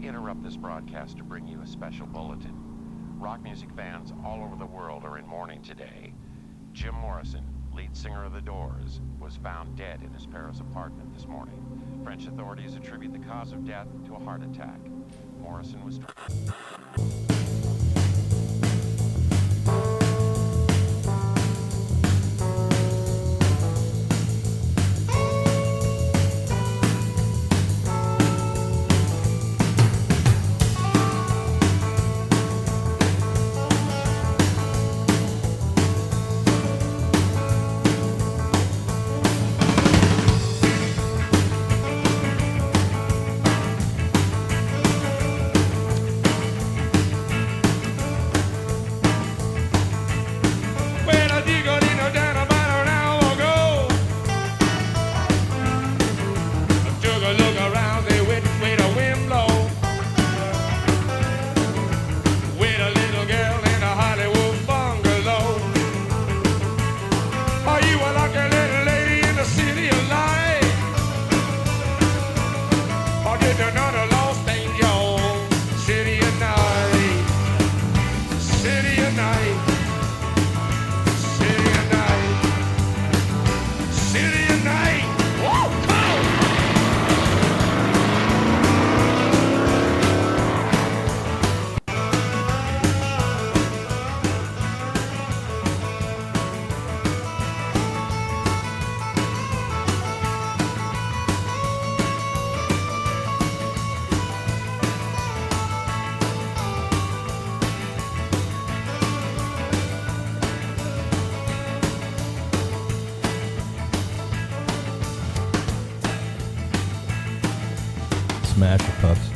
interrupt this broadcast to bring you a special bulletin. Rock music fans all over the world are in mourning today. Jim Morrison, lead singer of The Doors, was found dead in his Paris apartment this morning. French authorities attribute the cause of death to a heart attack. Morrison was... Smash it, pups.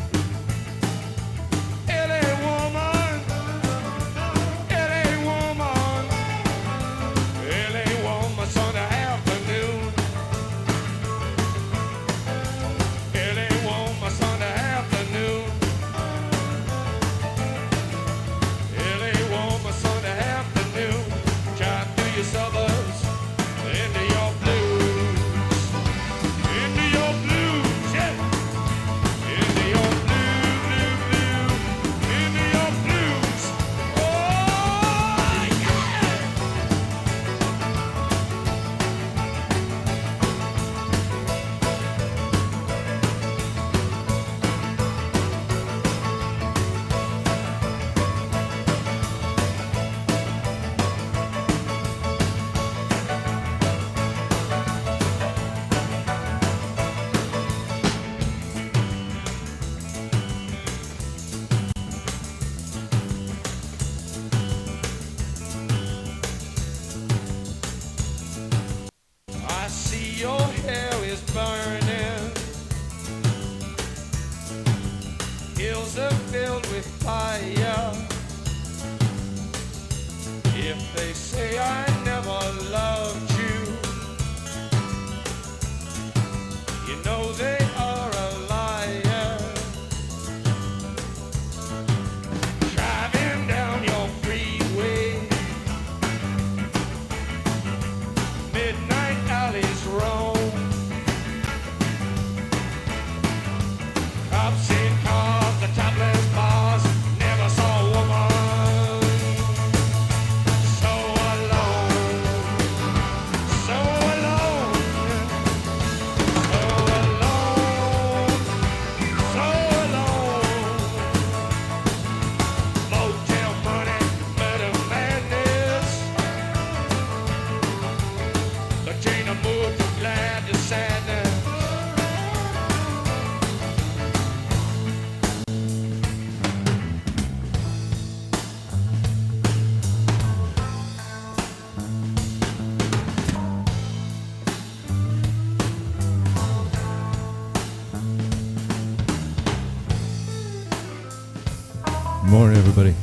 Morning, everybody.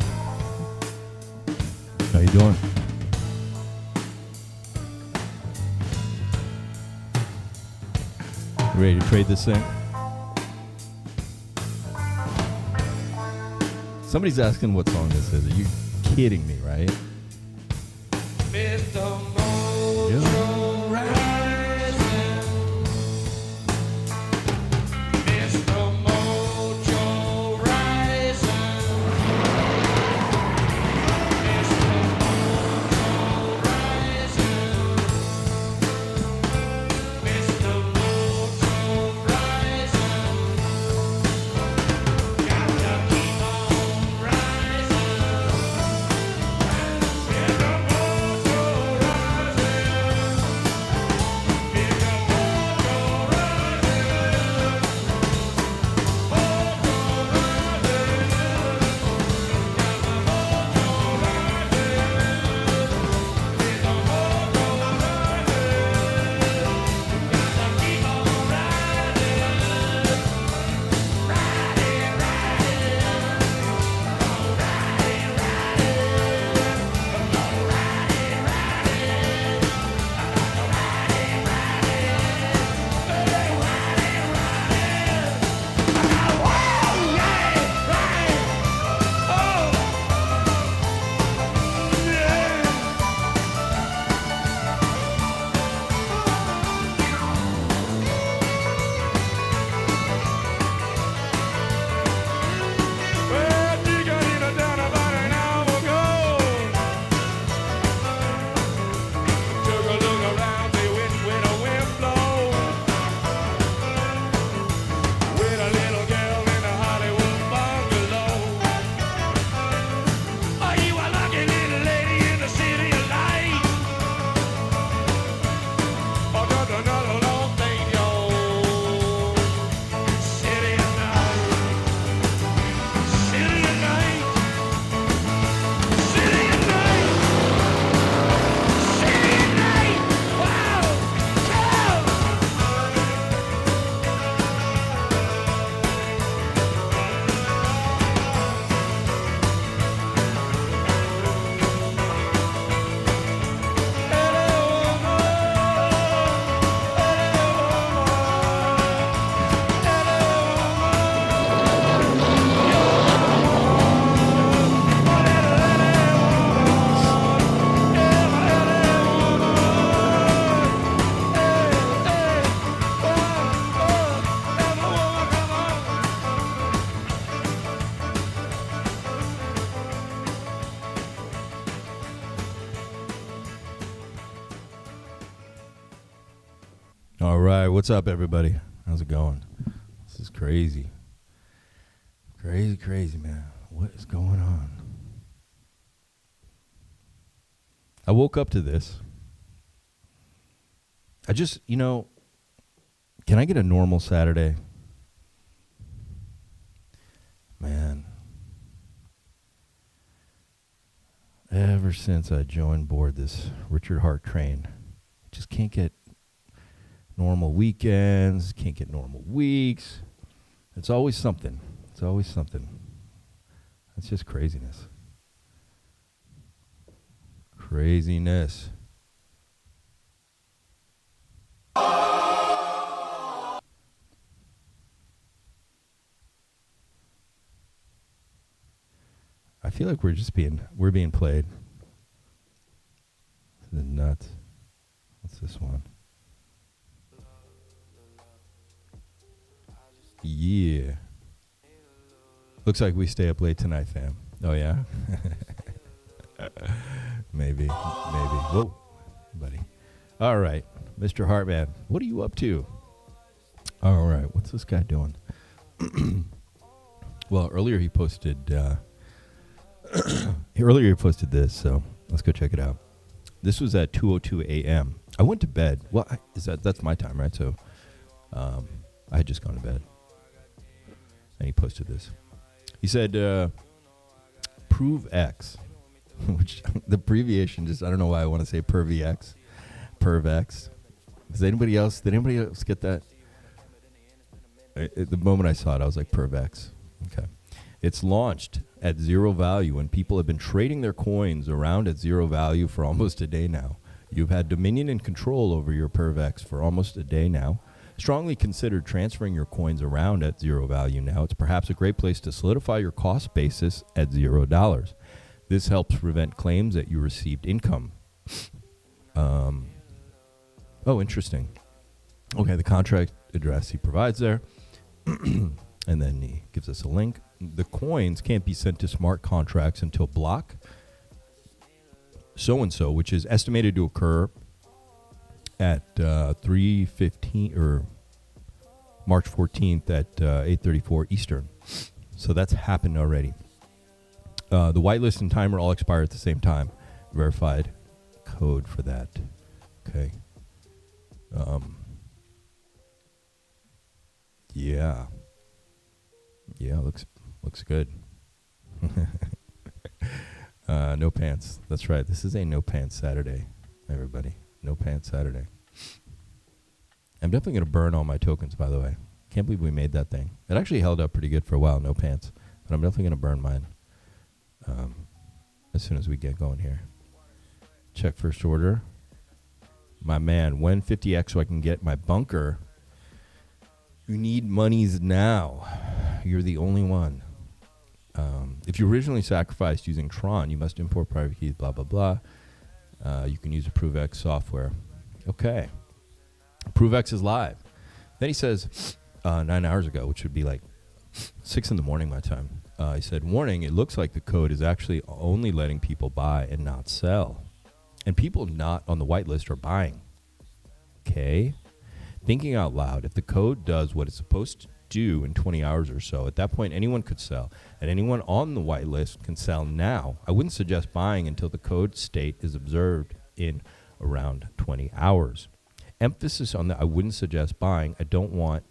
How you doing? Ready to trade this thing? Somebody's asking what song this is. Are you kidding me, right? Mr. Mojo Rising. Mr. Mojo All right, what's up, everybody? How's it going? This is crazy. Crazy, man. What is going on? I woke up to this. I just, can I get a normal Saturday? Man. Ever since I joined board this Richard Hart train, just can't get normal weekends, can't get normal weeks. It's always something. It's just craziness. I feel like we're being played. This is nuts. What's this one? Yeah. Looks like we stay up late tonight, fam. Oh, yeah? Maybe. Whoa, buddy. All right. Mr. Hartman, what are you up to? All right. What's this guy doing? Well, earlier he posted this, so let's go check it out. This was at 2:02 a.m. I went to bed. Well, that's my time, right? So I had just gone to bed. And he posted this. He said, ProveX, which the abbreviation just, I don't know why I want to say ProveX. Did anybody else get that? At the moment I saw it, I was like, ProveX. Okay. It's launched at zero value, and people have been trading their coins around at zero value for almost a day now. You've had dominion and control over your ProveX for almost a day now. Strongly consider transferring your coins around at zero value now. It's perhaps a great place to solidify your cost basis at $0. This helps prevent claims that you received income. Interesting. Okay, the contract address he provides there. And then he gives us a link. The coins can't be sent to smart contracts until block so-and-so, which is estimated to occur at 3:15 or March 14th at 8:34 Eastern. So that's happened already. The whitelist and timer all expire at the same time. Verified code for that. Okay. Yeah. Looks good. No pants. That's right. This is a no pants Saturday, everybody. No pants Saturday. I'm definitely going to burn all my tokens, by the way. Can't believe we made that thing. It actually held up pretty good for a while, no pants. But I'm definitely going to burn mine as soon as we get going here. Check first order. My man, when 50x so I can get my bunker. You need monies now. You're the only one. If you originally sacrificed using Tron, you must import private keys, blah, blah, blah. You can use the ProveX software. Okay. ProveX is live. Then he says 9 hours ago, which would be like 6 in the morning my time. He said, warning, it looks like the code is actually only letting people buy and not sell. And people not on the whitelist are buying. Okay. Thinking out loud, if the code does what it's supposed to do in 20 hours or so, at that point anyone could sell. And anyone on the whitelist can sell now. I wouldn't suggest buying until the code state is observed in around 20 hours. Emphasis on that, I wouldn't suggest buying. I don't want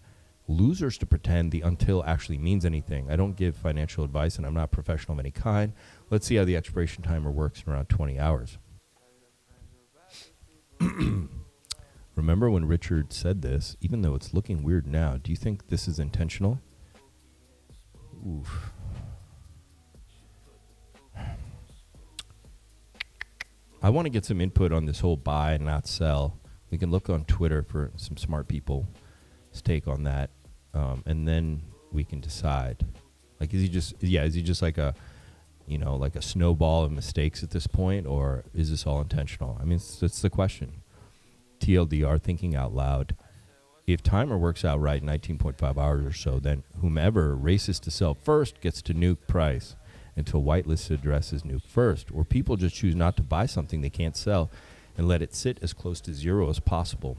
losers to pretend the until actually means anything. I don't give financial advice, and I'm not a professional of any kind. Let's see how the expiration timer works in around 20 hours. Remember when Richard said this, even though it's looking weird now, do you think this is intentional? Oof. I want to get some input on this whole buy and not sell. We can look on Twitter for some smart people's take on that, and then we can decide. Like, is he just like a snowball of mistakes at this point, or is this all intentional? I mean, it's the question. TLDR, thinking out loud. If timer works out right in 19.5 hours or so, then whomever races to sell first gets to nuke price until whitelist address is nuked first, or people just choose not to buy something they can't sell and let it sit as close to zero as possible.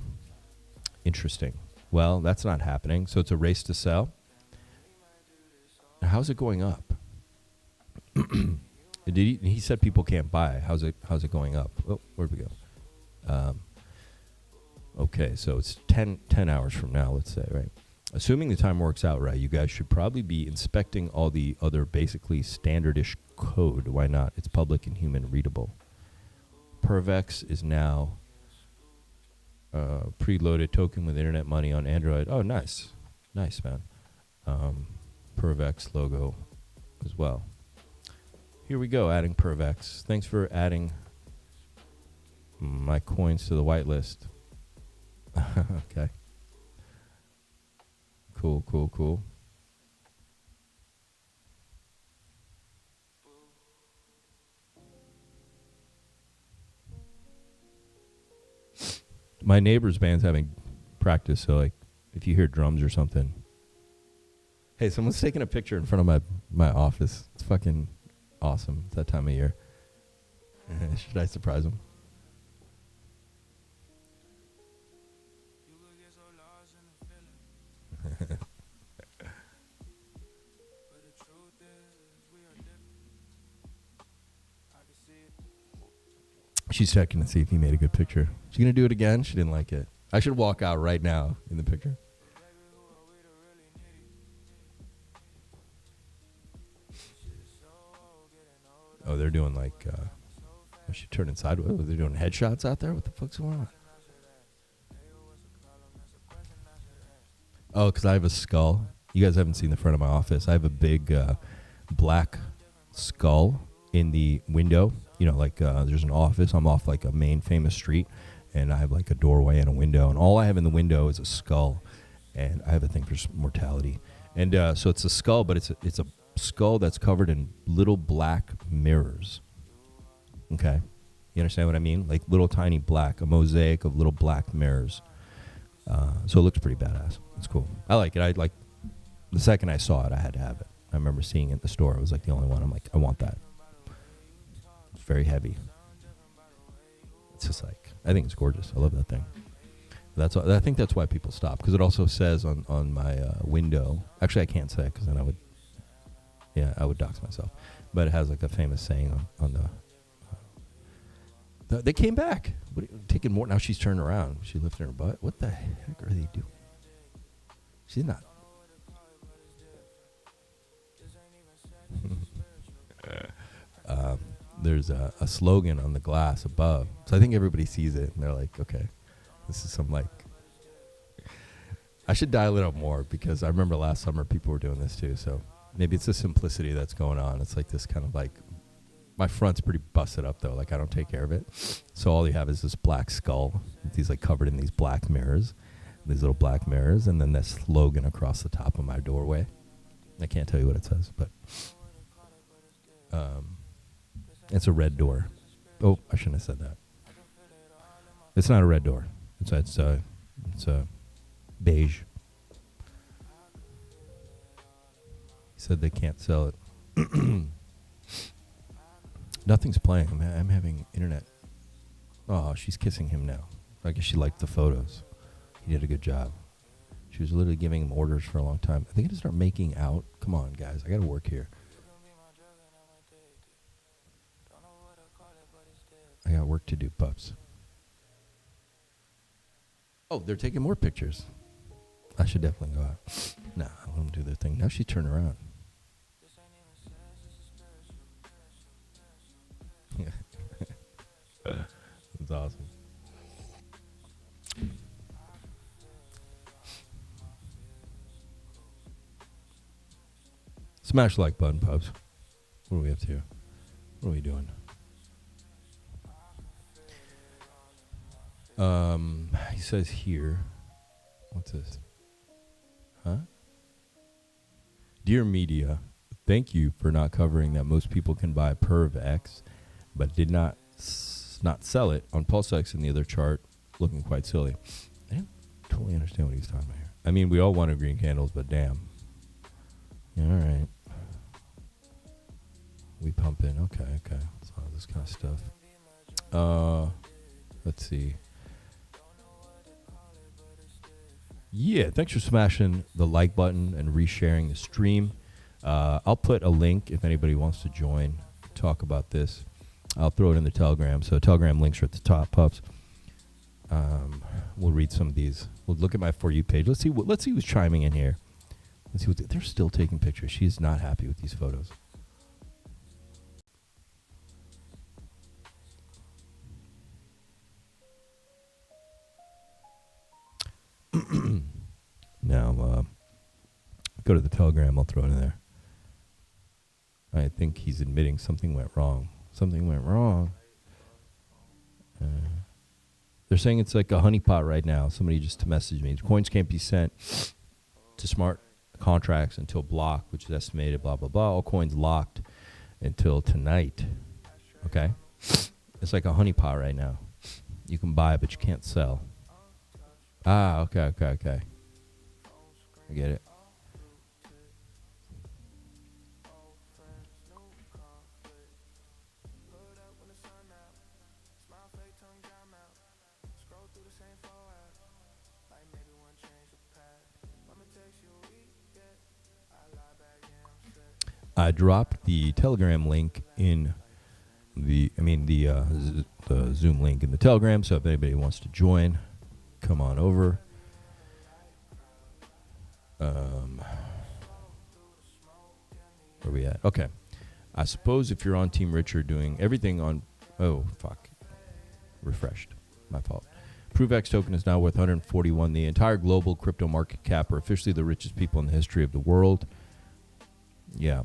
Interesting. Well, that's not happening. So it's a race to sell. How's it going up? He said people can't buy. How's it going up? Oh, where'd we go? Okay, so it's 10 hours from now, let's say, right? Assuming the time works out right, you guys should probably be inspecting all the other basically standardish code. Why not? It's public and human readable. ProveX is now preloaded token with internet money on Android. Oh, nice. Nice, man. ProveX logo as well. Here we go, adding ProveX. Thanks for adding my coins to the whitelist. Okay. Cool. My neighbor's band's having practice, so like if you hear drums or something. Hey, someone's taking a picture in front of my office. It's fucking awesome. It's that time of year. Should I surprise him? She's checking to see if he made a good picture. She's going to do it again? She didn't like it. I should walk out right now in the picture. Oh, they're doing like, she turning sideways. Oh, they're doing headshots out there? What the fuck's going on? Oh, because I have a skull. You guys haven't seen the front of my office. I have a big black skull in the window. You know, like there's an office. I'm off like a main famous street, and I have like a doorway and a window. And all I have in the window is a skull. And I have a thing for mortality. And so it's a skull, but it's a skull that's covered in little black mirrors. Okay? You understand what I mean? Like little tiny black, a mosaic of little black mirrors. So it looks pretty badass. It's cool. I like it. The second I saw it, I had to have it. I remember seeing it in the store. It was like the only one. I'm like, I want that. It's very heavy. It's just like, I think it's gorgeous. I love that thing. I think that's why people stop, because it also says on my window. Actually, I can't say because then I would dox myself. But it has like a famous saying on the. They came back. Taking more. Now she's turned around. She lifted her butt. What the heck are they doing? She's not. There's a slogan on the glass above. So I think everybody sees it and they're like, okay, this is some like. I should dial it up more because I remember last summer people were doing this too. So maybe it's the simplicity that's going on. It's like this kind of like. My front's pretty busted up though. Like I don't take care of it. So all you have is this black skull. He's like covered in these black mirrors. These little black mirrors. And then this slogan across the top of my doorway. I can't tell you what it says, but it's a red door. Oh, I shouldn't have said that. It's not a red door. It's a beige. He said they can't sell it. Nothing's playing. I'm having internet. Oh, she's kissing him now. I guess she liked the photos. He did a good job. She was literally giving him orders for a long time. I think I need to start making out. Come on, guys. I got to work here. I got work to do, pups. Oh, they're taking more pictures. I should definitely go out. Nah, I'll let them do their thing. Now she turned around. That's awesome. Smash the like button, pups. What are we up to? What are we doing? He says here. What's this? Huh? Dear media, thank you for not covering that most people can buy ProveX, but did not sell it on PulseX in the other chart, looking quite silly. I didn't totally understand what he's talking about here. I mean, we all wanted green candles, but damn. Yeah, all right. We pump in. Okay. So this kind of stuff. Let's see. Yeah, thanks for smashing the like button and resharing the stream. I'll put a link if anybody wants to join, talk about this. I'll throw it in the Telegram. So Telegram links are at the top, pups. We'll read some of these. We'll look at my For You page. Let's see who's chiming in here. Let's see they're still taking pictures. She's not happy with these photos. Now, go to the Telegram. I'll throw it in there. I think he's admitting something went wrong. Something went wrong. They're saying it's like a honeypot right now. Somebody just messaged me. Coins can't be sent to smart contracts until block, which is estimated, blah, blah, blah. All coins locked until tonight. Okay? It's like a honeypot right now. You can buy, but you can't sell. Ah, okay. I get it. I dropped the Telegram link in the Zoom link in the Telegram. So if anybody wants to join, come on over. Where we at? Okay. I suppose if you're on Team Richard doing everything on... Oh, fuck. Refreshed. My fault. ProveX token is now worth 141. The entire global crypto market cap are officially the richest people in the history of the world. Yeah.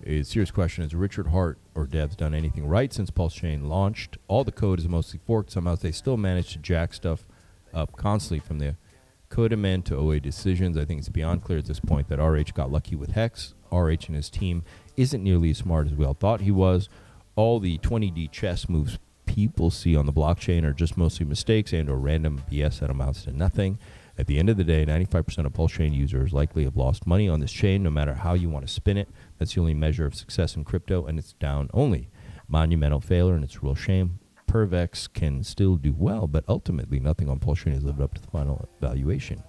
A serious question. Has Richard Hart or devs done anything right since Pulse Chain launched? All the code is mostly forked. Somehow they still manage to jack stuff up constantly from the code amend to OA decisions. I think it's beyond clear at this point that RH got lucky with Hex. RH and his team isn't nearly as smart as we all thought he was. All the 20D chess moves people see on the blockchain are just mostly mistakes and or random BS that amounts to nothing. At the end of the day, 95% of Pulse Chain users likely have lost money on this chain, no matter how you want to spin it. That's the only measure of success in crypto, and it's down only. Monumental failure, and it's a real shame. ProveX can still do well, but ultimately nothing on Pulse Chain has lived up to the final valuation.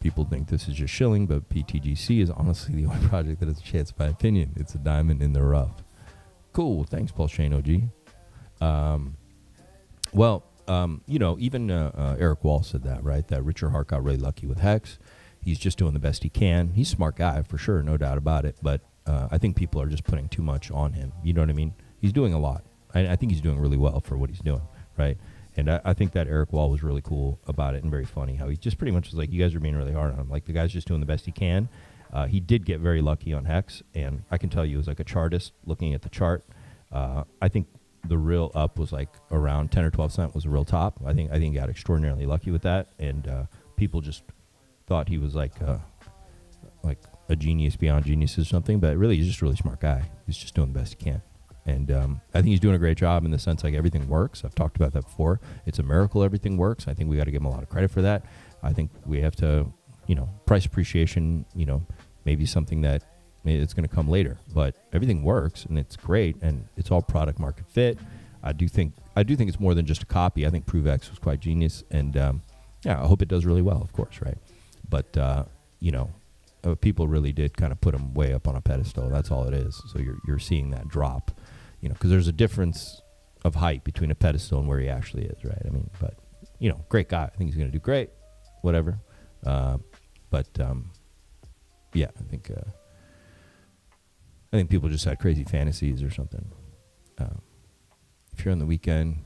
People think this is just shilling, but PTGC is honestly the only project that has a chance, in my opinion. It's a diamond in the rough. Cool. Thanks, Pulse Chain OG. Even Eric Wall said that, right? That Richard Hart got really lucky with Hex. He's just doing the best he can. He's a smart guy, for sure, no doubt about it. But I think people are just putting too much on him. You know what I mean? He's doing a lot. I think he's doing really well for what he's doing, right? And I think that Eric Wall was really cool about it and very funny how he just pretty much was like, you guys are being really hard on him. Like, the guy's just doing the best he can. He did get very lucky on Hex, and I can tell you as like a chartist looking at the chart, I think the real up was like around 10 or 12 cent was a real top. I think he got extraordinarily lucky with that, and people just thought he was like a genius beyond genius or something, but really he's just a really smart guy. He's just doing the best he can. And I think he's doing a great job in the sense like everything works. I've talked about that before. It's a miracle everything works. I think we got to give him a lot of credit for that. I think we have to, price appreciation, maybe something that it's going to come later. But everything works and it's great and it's all product market fit. I do think it's more than just a copy. I think ProveX was quite genius, and I hope it does really well, of course, right? But people really did kind of put him way up on a pedestal. That's all it is. So you're seeing that drop. Because there's a difference of height between a pedestal and where he actually is, right? I mean, but, great guy. I think he's going to do great, whatever. I think people just had crazy fantasies or something. If you're on the weekend,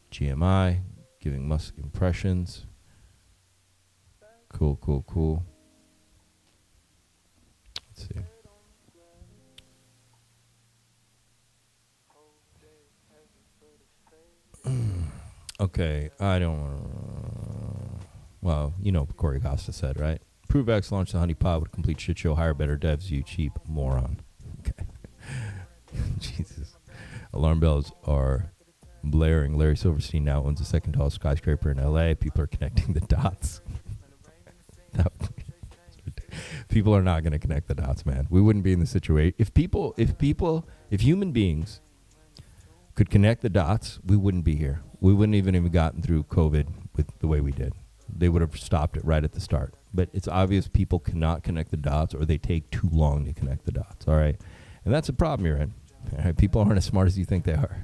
GMI, giving Musk impressions. Cool. Let's see. Okay, I don't. Well, Corey Costa said, right? ProveX launched the honeypot with a complete shit show. Hire better devs, you cheap moron. Okay. Jesus. Alarm bells are blaring. Larry Silverstein now owns the second tallest skyscraper in LA. People are connecting the dots. People are not going to connect the dots, man. We wouldn't be in the situation. If human beings could connect the dots, we wouldn't be here. We wouldn't even have gotten through COVID with the way we did. they would have stopped it right at the start. But it's obvious people cannot connect the dots, or they take too long to connect the dots, all right? And that's a problem you're in. All right? People aren't as smart as you think they are.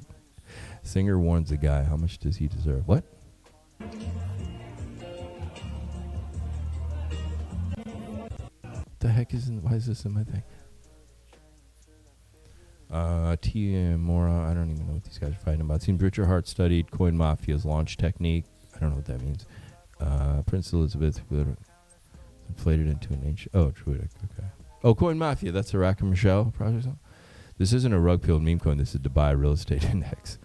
Singer warns the guy. How much does he deserve? What? The heck why is this in my thing? Mora, I don't even know what these guys are fighting about. It seems Richard Hart studied Coin Mafia's launch technique. I don't know what that means. Prince Elizabeth inflated into an ancient... Oh, Druidic, okay. Oh, Coin Mafia, that's the Rack and Michelle project? This isn't a rug-peeled meme coin. This is Dubai Real Estate Index.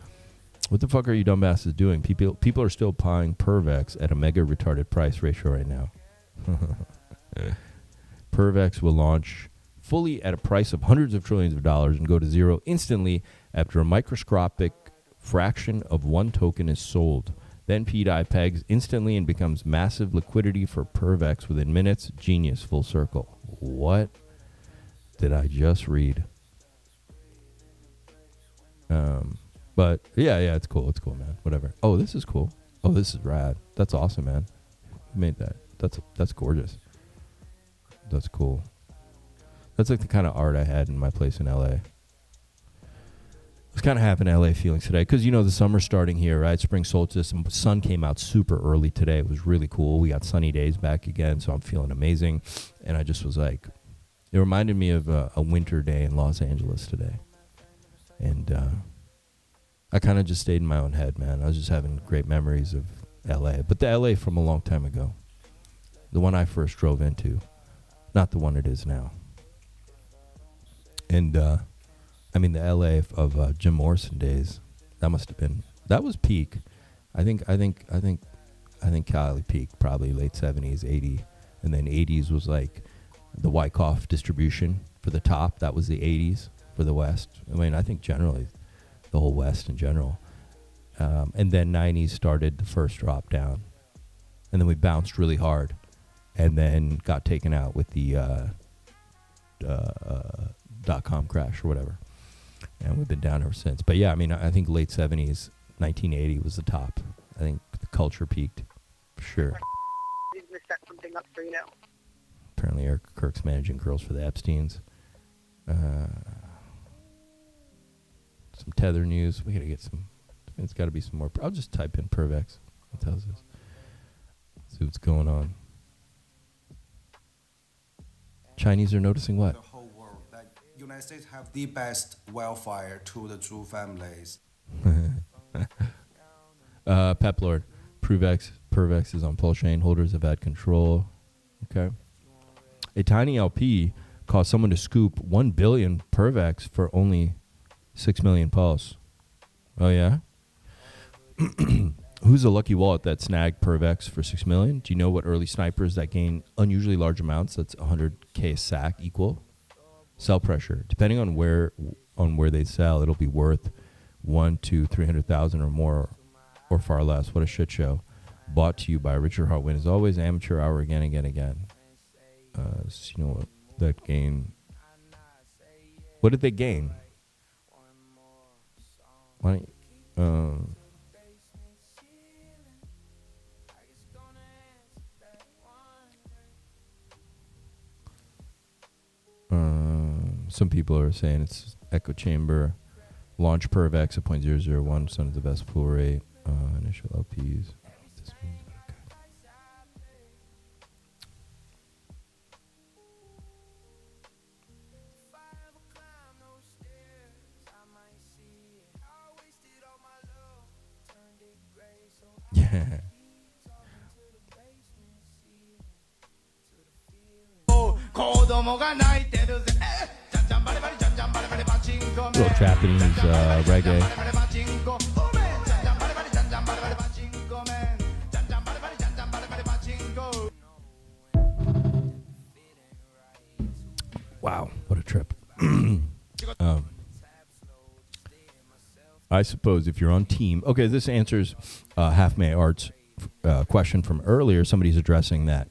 What the fuck are you dumbasses doing? People are still buying ProveX at a mega retarded price ratio right now. ProveX will launch fully at a price of hundreds of trillions of dollars and go to zero instantly after a microscopic fraction of one token is sold. Then PDI pegs instantly and becomes massive liquidity for ProveX within minutes. Genius, full circle. What did I just read? But yeah, it's cool. It's cool, man. Whatever. Oh, this is cool. Oh, this is rad. That's awesome, man. Who made that? That's gorgeous. That's cool. That's like the kind of art I had in my place in LA. I was kind of having LA feelings today because, you know, the summer's starting here, right? Spring solstice, and the sun came out super early today. It was really cool. We got sunny days back again, so I'm feeling amazing. And I just was like, it reminded me of a winter day in Los Angeles today. And I kind of just stayed in my own head, man. I was just having great memories of LA. But the LA from a long time ago. The one I first drove into. Not the one it is now. And, I mean, the LA of Jim Morrison days, that was peak. I think Cali peaked probably late 70s, 80. And then 80s was like the Wyckoff distribution for the top. That was the 80s for the West. I mean, I think generally the whole West in general. And then 90s started the first drop down. And then we bounced really hard. And then got taken out with the .com crash or whatever. And we've been down ever since. But yeah, I mean, I think late 70s, 1980 was the top. I think the culture peaked. Sure. He's going to set something up for you now. Apparently Eric Kirk's managing girls for the Epsteins. Some Tether news. We got to get some. It's got to be some more. I'll just type in ProveX. What tells us? See what's going on. Chinese are noticing what? The whole world, that United States have the best welfare to the Jew families. Pep Lord, ProveX is on Pulse Chain. Holders have had control. Okay. A tiny LP caused someone to scoop 1 billion ProveX for only 6 million Pulse. Oh yeah. Who's the lucky wallet that snagged ProveX for 6 million? Do you know what early snipers that gain unusually large amounts? That's 100K a sack equal. Sell pressure. Depending on where they sell, it'll be worth 1 to 300,000 or more, or far less. What a shit show. Bought to you by Richard Hart. As always, amateur hour again. So you know what that gain? What did they gain? Why? Some people are saying it's echo chamber. Launch ProveX at 0.001, son of the best pool rate. Initial LPs. This means, okay. Yeah. Little Japanese reggae. Wow, what a trip. I suppose if you're on team... Okay, this answers Half May Art's question from earlier. Somebody's addressing that.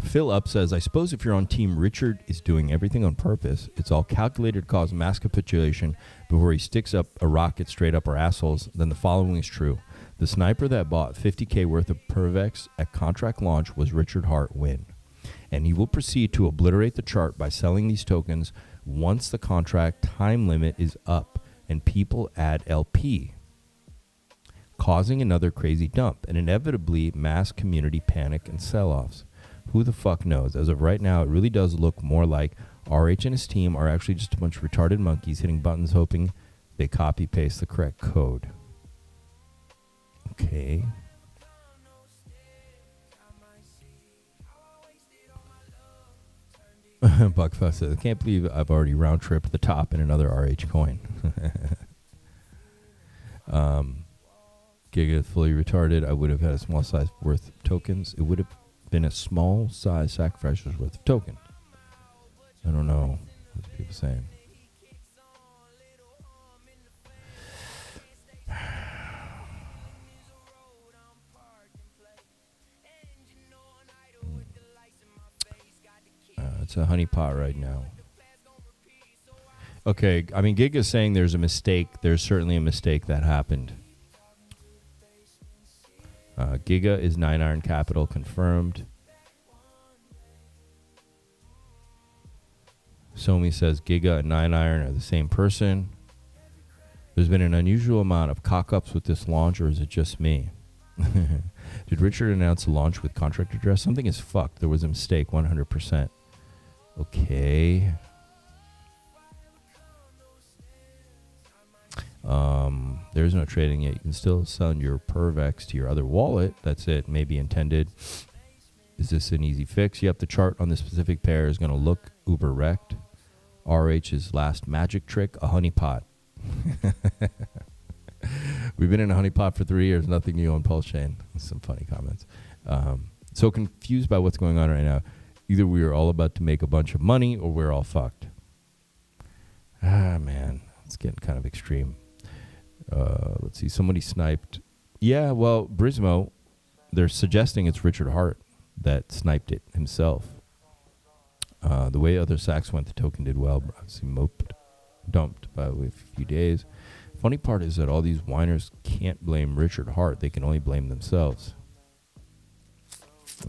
Phil Up says, I suppose if you're on team Richard is doing everything on purpose, it's all calculated to cause mass capitulation before he sticks up a rocket straight up our assholes, then the following is true. The sniper that bought $50K worth of ProveX at contract launch was Richard Hart Win. And he will proceed to obliterate the chart by selling these tokens once the contract time limit is up and people add LP, causing another crazy dump and inevitably mass community panic and sell-offs. Who the fuck knows? As of right now, it really does look more like RH and his team are actually just a bunch of retarded monkeys hitting buttons hoping they copy-paste the correct code. Okay. Buckfuss says, I can't believe I've already round-tripped the top in another RH coin. Giga fully retarded. I would have had a small size worth of tokens. It would have been a small size sacrifices worth of token. I don't know what people saying. It's a honeypot right now. Okay, I mean, Giga's saying there's a mistake. There's certainly a mistake that happened. Giga is 9 Iron Capital confirmed. Somi says Giga and 9 Iron are the same person. There's been an unusual amount of cock-ups with this launch, or is it just me? Did Richard announce a launch with contract address? Something is fucked. There was a mistake, 100%. Okay. There's no trading yet. You can still send your ProveX to your other wallet. That's it. Maybe intended. Is this an easy fix? Yep, the chart on this specific pair is going to look uber wrecked. RH's last magic trick, a honeypot. We've been in a honeypot for 3 years. Nothing new on Pulse Chain. Some funny comments. So confused by what's going on right now. Either we are all about to make a bunch of money or we're all fucked. Ah, man. It's getting kind of extreme. Let's see. Somebody sniped. Yeah, well, Brismo, they're suggesting it's Richard Hart that sniped it himself. The way other sacks went, the token did well. Obviously dumped by a few days. Funny part is that all these whiners can't blame Richard Hart. They can only blame themselves. I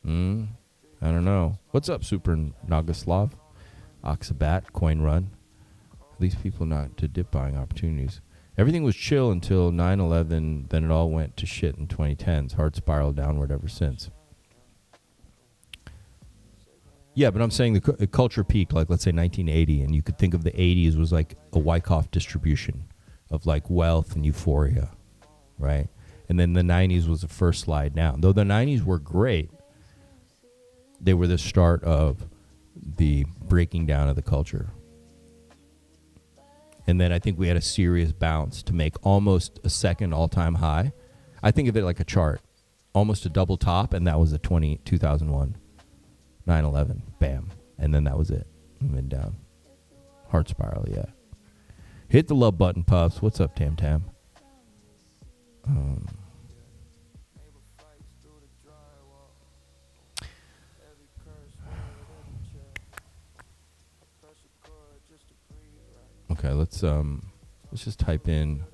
don't know. What's up, Super Nagaslav? Oxabat, Coin Run. At least people not to dip buying opportunities. Everything was chill until 9/11. Then it all went to shit in 2010s. Hard spiraled downward ever since. Yeah, but I'm saying the culture peaked, like, let's say 1980, and you could think of the 80s was like a Wyckoff distribution of like wealth and euphoria, right? And then the 90s was the first slide down. Though the 90s were great, they were the start of the breaking down of the culture. And then I think we had a serious bounce to make almost a second all-time high. I think of it like a chart, almost a double top, and that was a 2001. 9/11, bam, and then that was it. And then down. Heart spiral, yeah. Hit the love button, Puffs. What's up, Tam Tam? Okay, let's just type in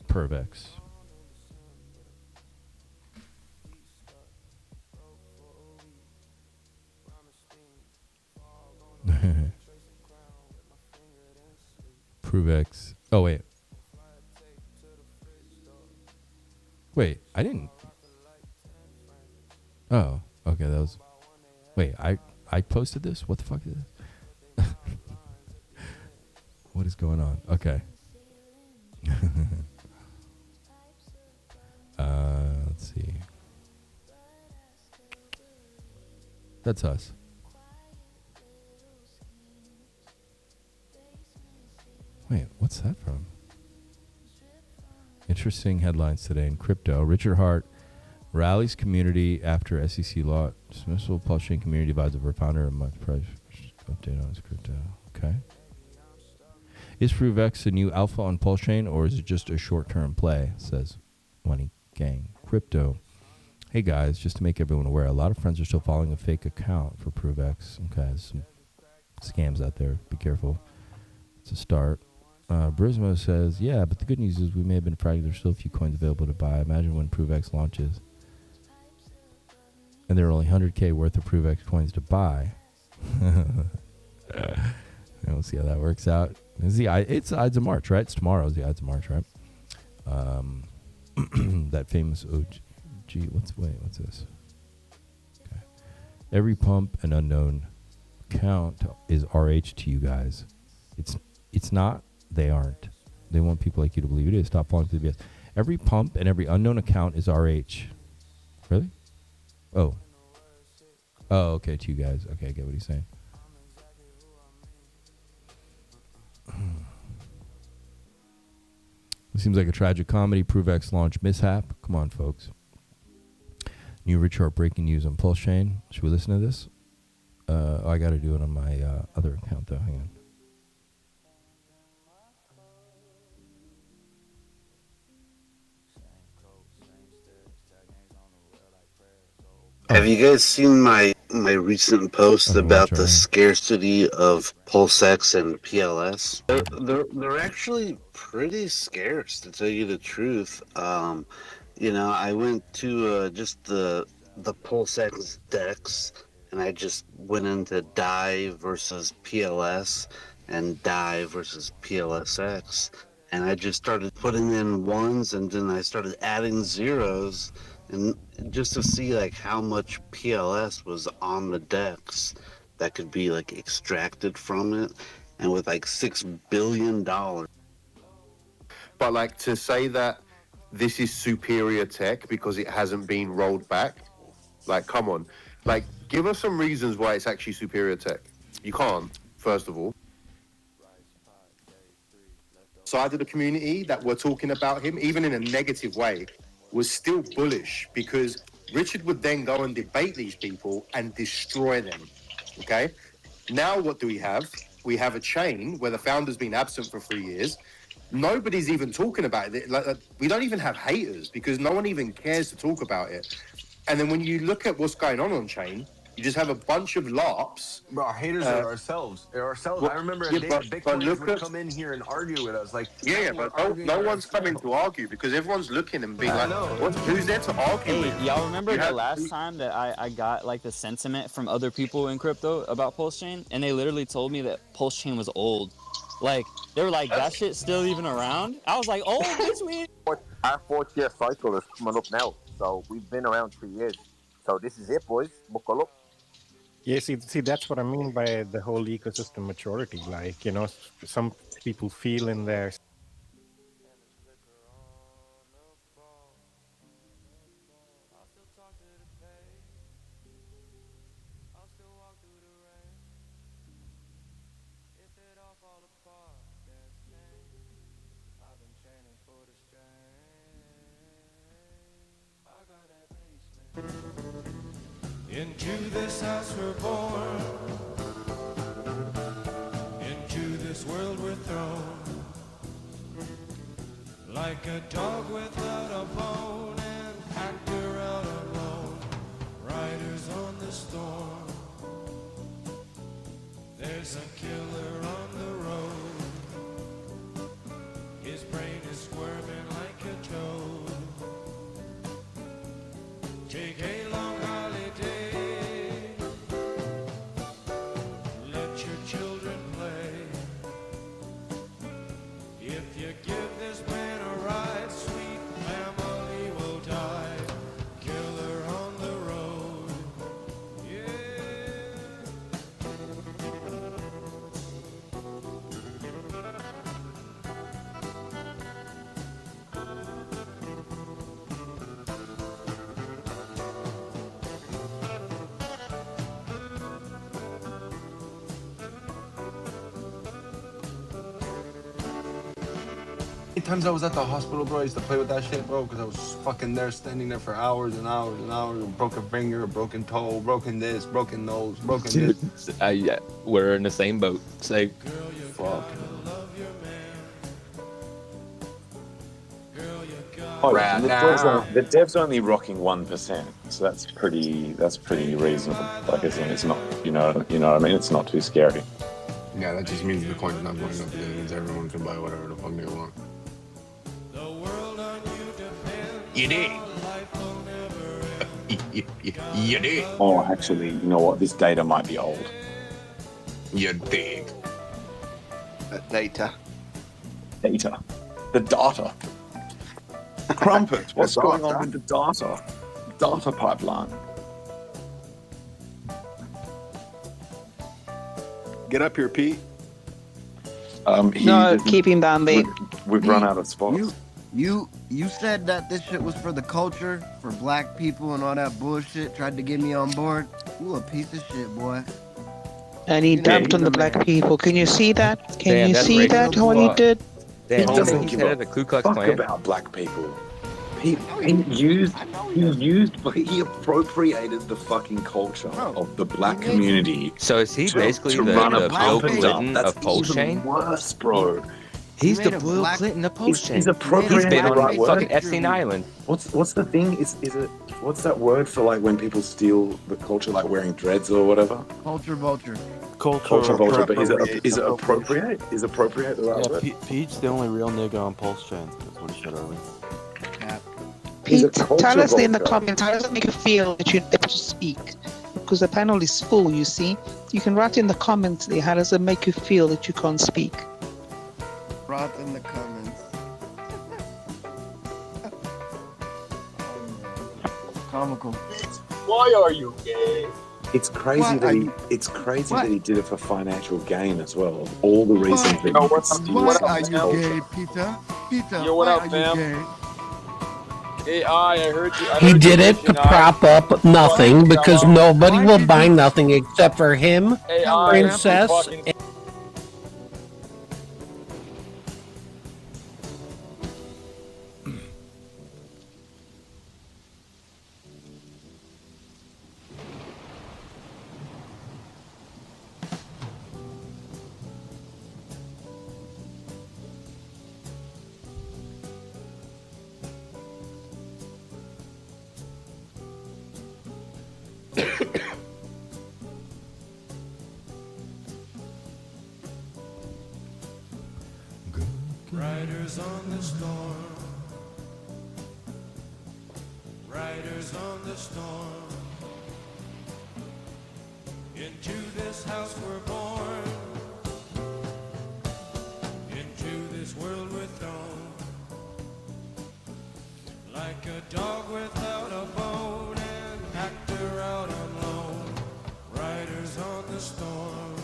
ProveX. ProveX. Oh, wait. Wait, I didn't. Oh, okay, that was. Wait, I posted this? What the fuck is this? What is going on? Okay. Let's see. That's us. Wait, what's that from? Interesting headlines today in crypto. Richard Hart rallies community after SEC law. Dismissal Pulse Chain community divides over founder of month price. Update on his crypto. Okay. Is ProveX a new alpha on Pulse Chain, or is it just a short-term play? Says Money Gang. Crypto. Hey guys, just to make everyone aware, a lot of friends are still following a fake account for ProveX. Okay, there's some scams out there. Be careful. It's a start. Brismo says, yeah, but the good news is we may have been fragged. There's still a few coins available to buy. Imagine when ProveX launches. And there are only 100K worth of ProveX coins to buy. We'll see how that works out. It's Ides of March, right? It's tomorrow's the Ides of March, right? That famous OG. What's this? Okay. Every pump and unknown account is RH to you guys. It's not. They aren't. They want people like you to believe it is. Stop falling for the BS. Every pump and every unknown account is RH. Really? Oh, okay, to you guys. Okay, I get what he's saying. It seems like a tragic comedy. ProveX launch mishap. Come on, folks. New Richard Hart breaking news on Pulse Chain. Should we listen to this? I got to do it on my other account, though. Hang on. Have you guys seen my recent post about the scarcity of PulseX and PLS? They're actually pretty scarce, to tell you the truth. I went to just the PulseX DEX, and I just went into DAI versus PLS and DAI versus PLSX, and I just started putting in ones, and then I started adding zeros. And just to see like how much PLS was on the DEX that could be like extracted from it, and with like $6 billion. But like to say that this is superior tech because it hasn't been rolled back, like come on, like give us some reasons why it's actually superior tech. You can't, first of all. Side of the community that we're talking about him, even in a negative way, was still bullish because Richard would then go and debate these people and destroy them, okay? Now what do we have? We have a chain where the founder's been absent for 3 years. Nobody's even talking about it. Like, we don't even have haters because no one even cares to talk about it. And then when you look at what's going on chain, you just have a bunch of LARPs. Bro, our haters are ourselves. Well, I remember a day Bitcoiners would come in here and argue with us. Like, but no one's coming to argue because everyone's looking and being like, who's there to argue with? Y'all remember the last time that I got like the sentiment from other people in crypto about Pulse Chain? And they literally told me that Pulse Chain was old. Like, they were like, that shit's still even around? I was like, oh, this week. Our 4th year cycle is coming up now. So we've been around 3 years. So this is it, boys. Buckle up. Yeah, see, that's what I mean by the whole ecosystem maturity. Like, some people feel in their Into this house we're born, into this world we're thrown, like a dog without a bone, and actor out alone, riders on the storm. There's a killer on the road, his brain is squirming like a toad. Take a long holiday, let your children play. If you give this man a ride, sweet family will die. Killer on the road, times I was at the hospital, bro, I used to play with that shit, bro, because I was fucking there, standing there for hours and hours and hours. Broken finger, broken toe, broken this, broken nose, broken this. Yeah, we're in the same boat. So, fuck. Oh, the dev's only rocking 1%, so that's pretty reasonable. Like, it's not, you know what I mean? It's not too scary. Yeah, that just means the coin is not going up. It means everyone can buy whatever the fuck they want. You dig? You dig? Oh, actually, you know what? This data might be old. You dig? Data. Data. The data. Crumpet, what's going on with the data? Data pipeline. Get up here, Pete. No, keep him down there. We've run out of spots. You said that this shit was for the culture, for black people and all that bullshit. Tried to get me on board. You a piece of shit, boy. And he dumped on the black people. Can you see that? Can you see that? What he did? He doesn't give a fuck about black people. He appropriated the fucking culture of the black community. So is he basically to the run a Bill puppet Clinton up? of That's Pulse even Chain? worse, bro. He's the Bill Clinton of Pulse Chain. He's appropriating He's been the on right fucking word. Epstein Island. What's the thing? Is it what's that word for like when people steal the culture, like wearing dreads or whatever? Culture vulture. Culture vulture. But is it appropriate? Is appropriate the right word? Pete's the only real nigga on Pulse Chain. That's what he said earlier. Pete, tell us in the comments, how does it make you feel that you're able to speak? Because the panel is full, you see. You can write in the comments there, how does it make you feel that you can't speak? Write in the comments. Comical. Why are you gay? It's crazy Why that are he. you- It's crazy What? that he did it for financial gain as well. Of all the reasons that he could steal Why someone's are you culture. gay, Peter? Peter, Yo, what why up, are fam? you gay? AI, I heard you. He did it to prop up nothing because nobody will buy nothing except for him, AI, Princess. fucking- Riders on the storm. Riders on the storm. Into this house we're born. Into this world we're thrown. Like a dog without a bone, an actor out on loan. Riders on the storm.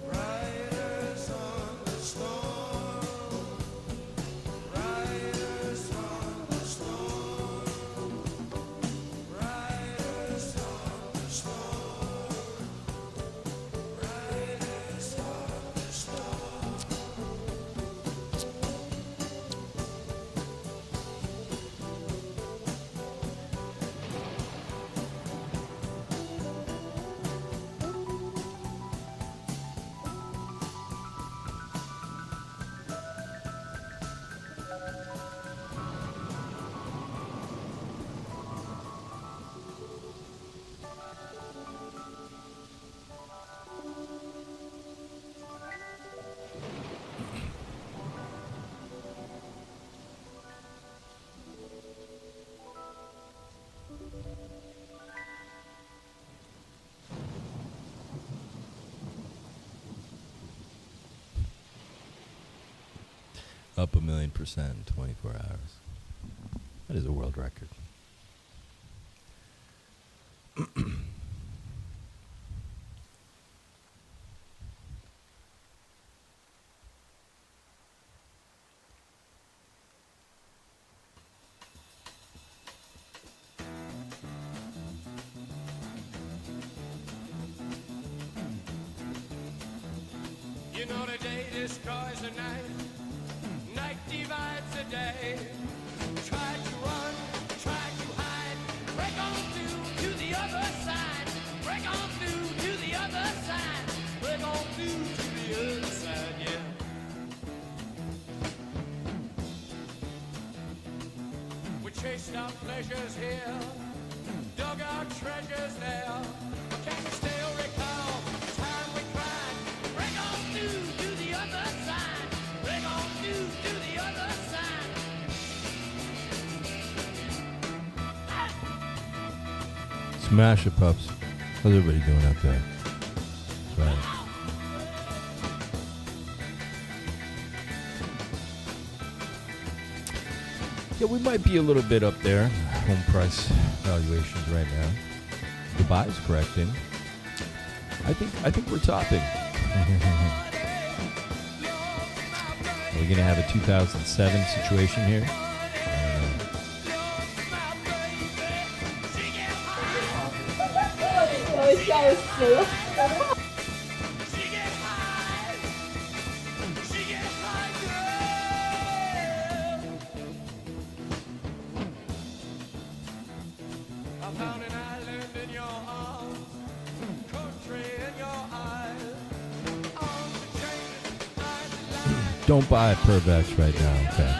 Riders on the storm. Riders on the storm. Riders on the storm. Riders on the storm. Up 1,000,000% in 24 hours. That is a world record. You know the day destroys the night, night divides the day. Try to run, try to hide, break on through pleasures here, dug out treasures there. Can you still recall the time we cried? Bring on through to the other side. Bring on through to the other side. Smash it, pups. How's everybody doing out there? Right. Yeah, we might be a little bit up there. Home price valuations right now. Dubai's correcting. I think we're topping. Are we gonna have a 2007 situation here? Don't buy ProveX right now, okay?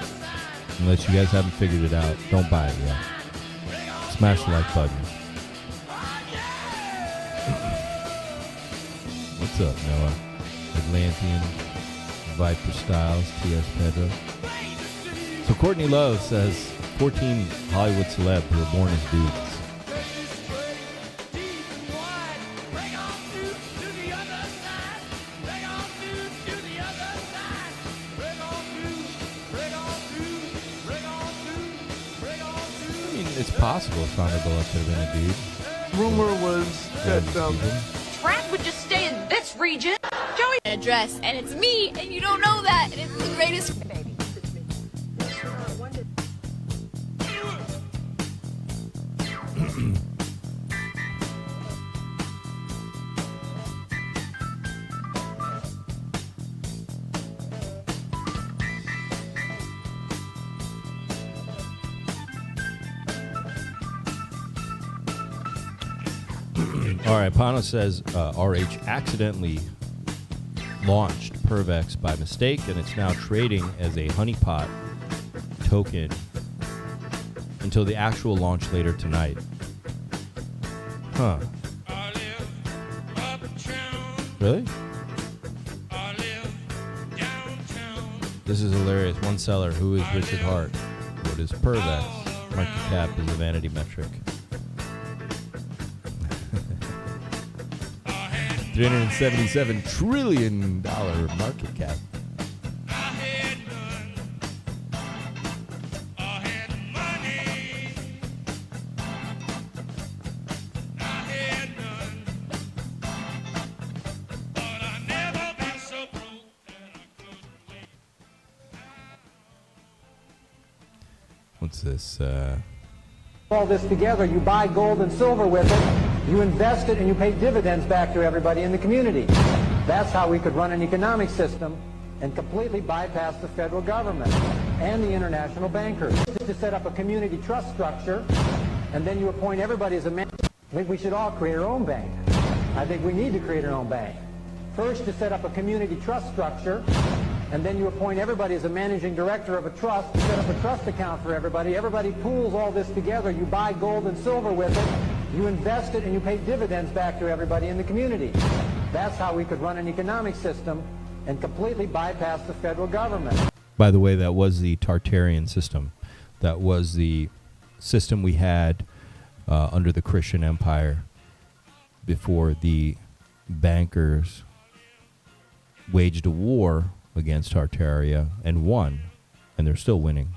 Unless you guys haven't figured it out, don't buy it yet. Smash the like button. What's up, Noah? Atlantean, Viper Styles, T.S. Pedro. So Courtney Love says 14 Hollywood celebs who were born as dudes. It's possible Sandra Bullock could have been a dude. Rumor was that Brad would just stay in this region. Joey address, and it's me, and you don't know that, and it's the greatest. All right, Pano says RH accidentally launched ProveX by mistake, and it's now trading as a honeypot token until the actual launch later tonight. Huh. Really? This is hilarious. One seller, who is Richard Hart? What is ProveX? Market cap is a vanity metric. $377 trillion market cap. What's this? All this together, you buy gold and silver with it, you invest it, and you pay dividends back to everybody in the community. That's how we could run an economic system and completely bypass the federal government and the international bankers. To set up a community trust structure, and then you appoint everybody as a manager. I think we should all create our own bank. I think we need to create our own bank. First, to set up a community trust structure, and then you appoint everybody as a managing director of a trust, to set up a trust account for everybody. Everybody pools all this together. You buy gold and silver with it, you invest it, and you pay dividends back to everybody in the community. That's how we could run an economic system and completely bypass the federal government. By the way, that was the Tartarian system. That was the system we had under the Christian Empire before the bankers waged a war against Tartaria and won, and they're still winning.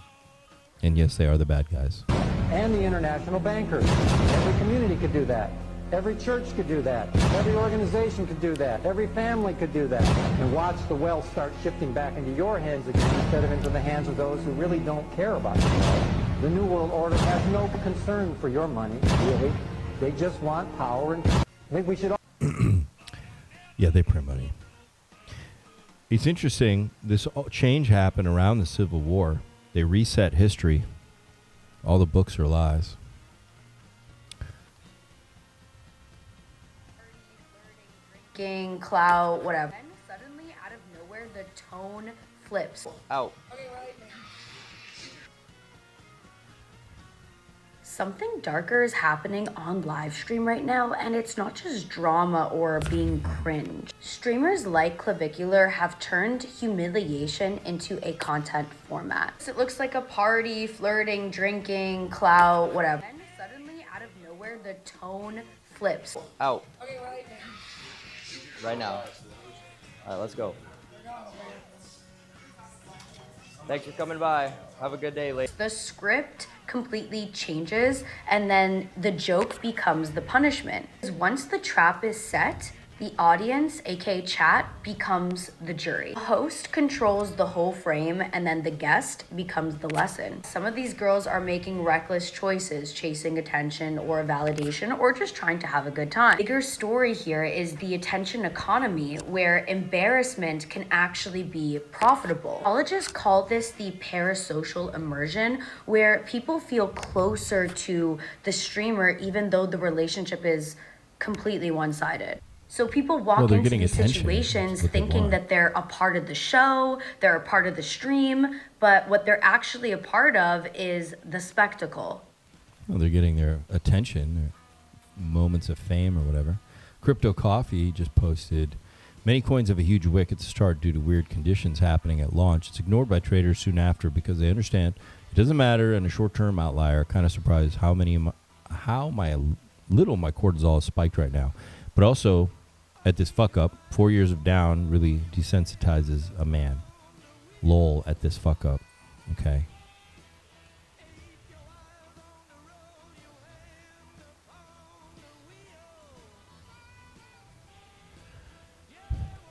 And yes, they are the bad guys. And the international bankers. Every community could do that. Every church could do that. Every organization could do that. Every family could do that. And watch the wealth start shifting back into your hands again instead of into the hands of those who really don't care about you. The New World Order has no concern for your money, really. They just want power, and I think we should all... Yeah, they print money. It's interesting, this change happened around the Civil War. They reset history. All the books are lies. Drinking, clout, whatever. And suddenly, out of nowhere, the tone flips. Out. Something darker is happening on live stream right now, and it's not just drama or being cringe. Streamers like Clavicular have turned humiliation into a content format. So it looks like a party, flirting, drinking, clout, whatever. And suddenly, out of nowhere, the tone flips. Out. Right now. All right, let's go. Thanks for coming by. Have a good day, lady. The script completely changes, and then the joke becomes the punishment. Once the trap is set, the audience, aka chat, becomes the jury. The host controls the whole frame, and then the guest becomes the lesson. Some of these girls are making reckless choices, chasing attention or validation, or just trying to have a good time. The bigger story here is the attention economy, where embarrassment can actually be profitable. Psychologists call this the parasocial immersion, where people feel closer to the streamer even though the relationship is completely one-sided. So people walk into these situations thinking that they're a part of the show, they're a part of the stream, but what they're actually a part of is the spectacle. Well, they're getting their attention, their moments of fame or whatever. Crypto Coffee just posted, many coins have a huge wick at the start due to weird conditions happening at launch. It's ignored by traders soon after because they understand it doesn't matter and a short-term outlier. Kind of surprised how my cortisol is spiked right now. But also, at this fuck up, 4 years of down really desensitizes a man. Lol at this fuck up. Okay.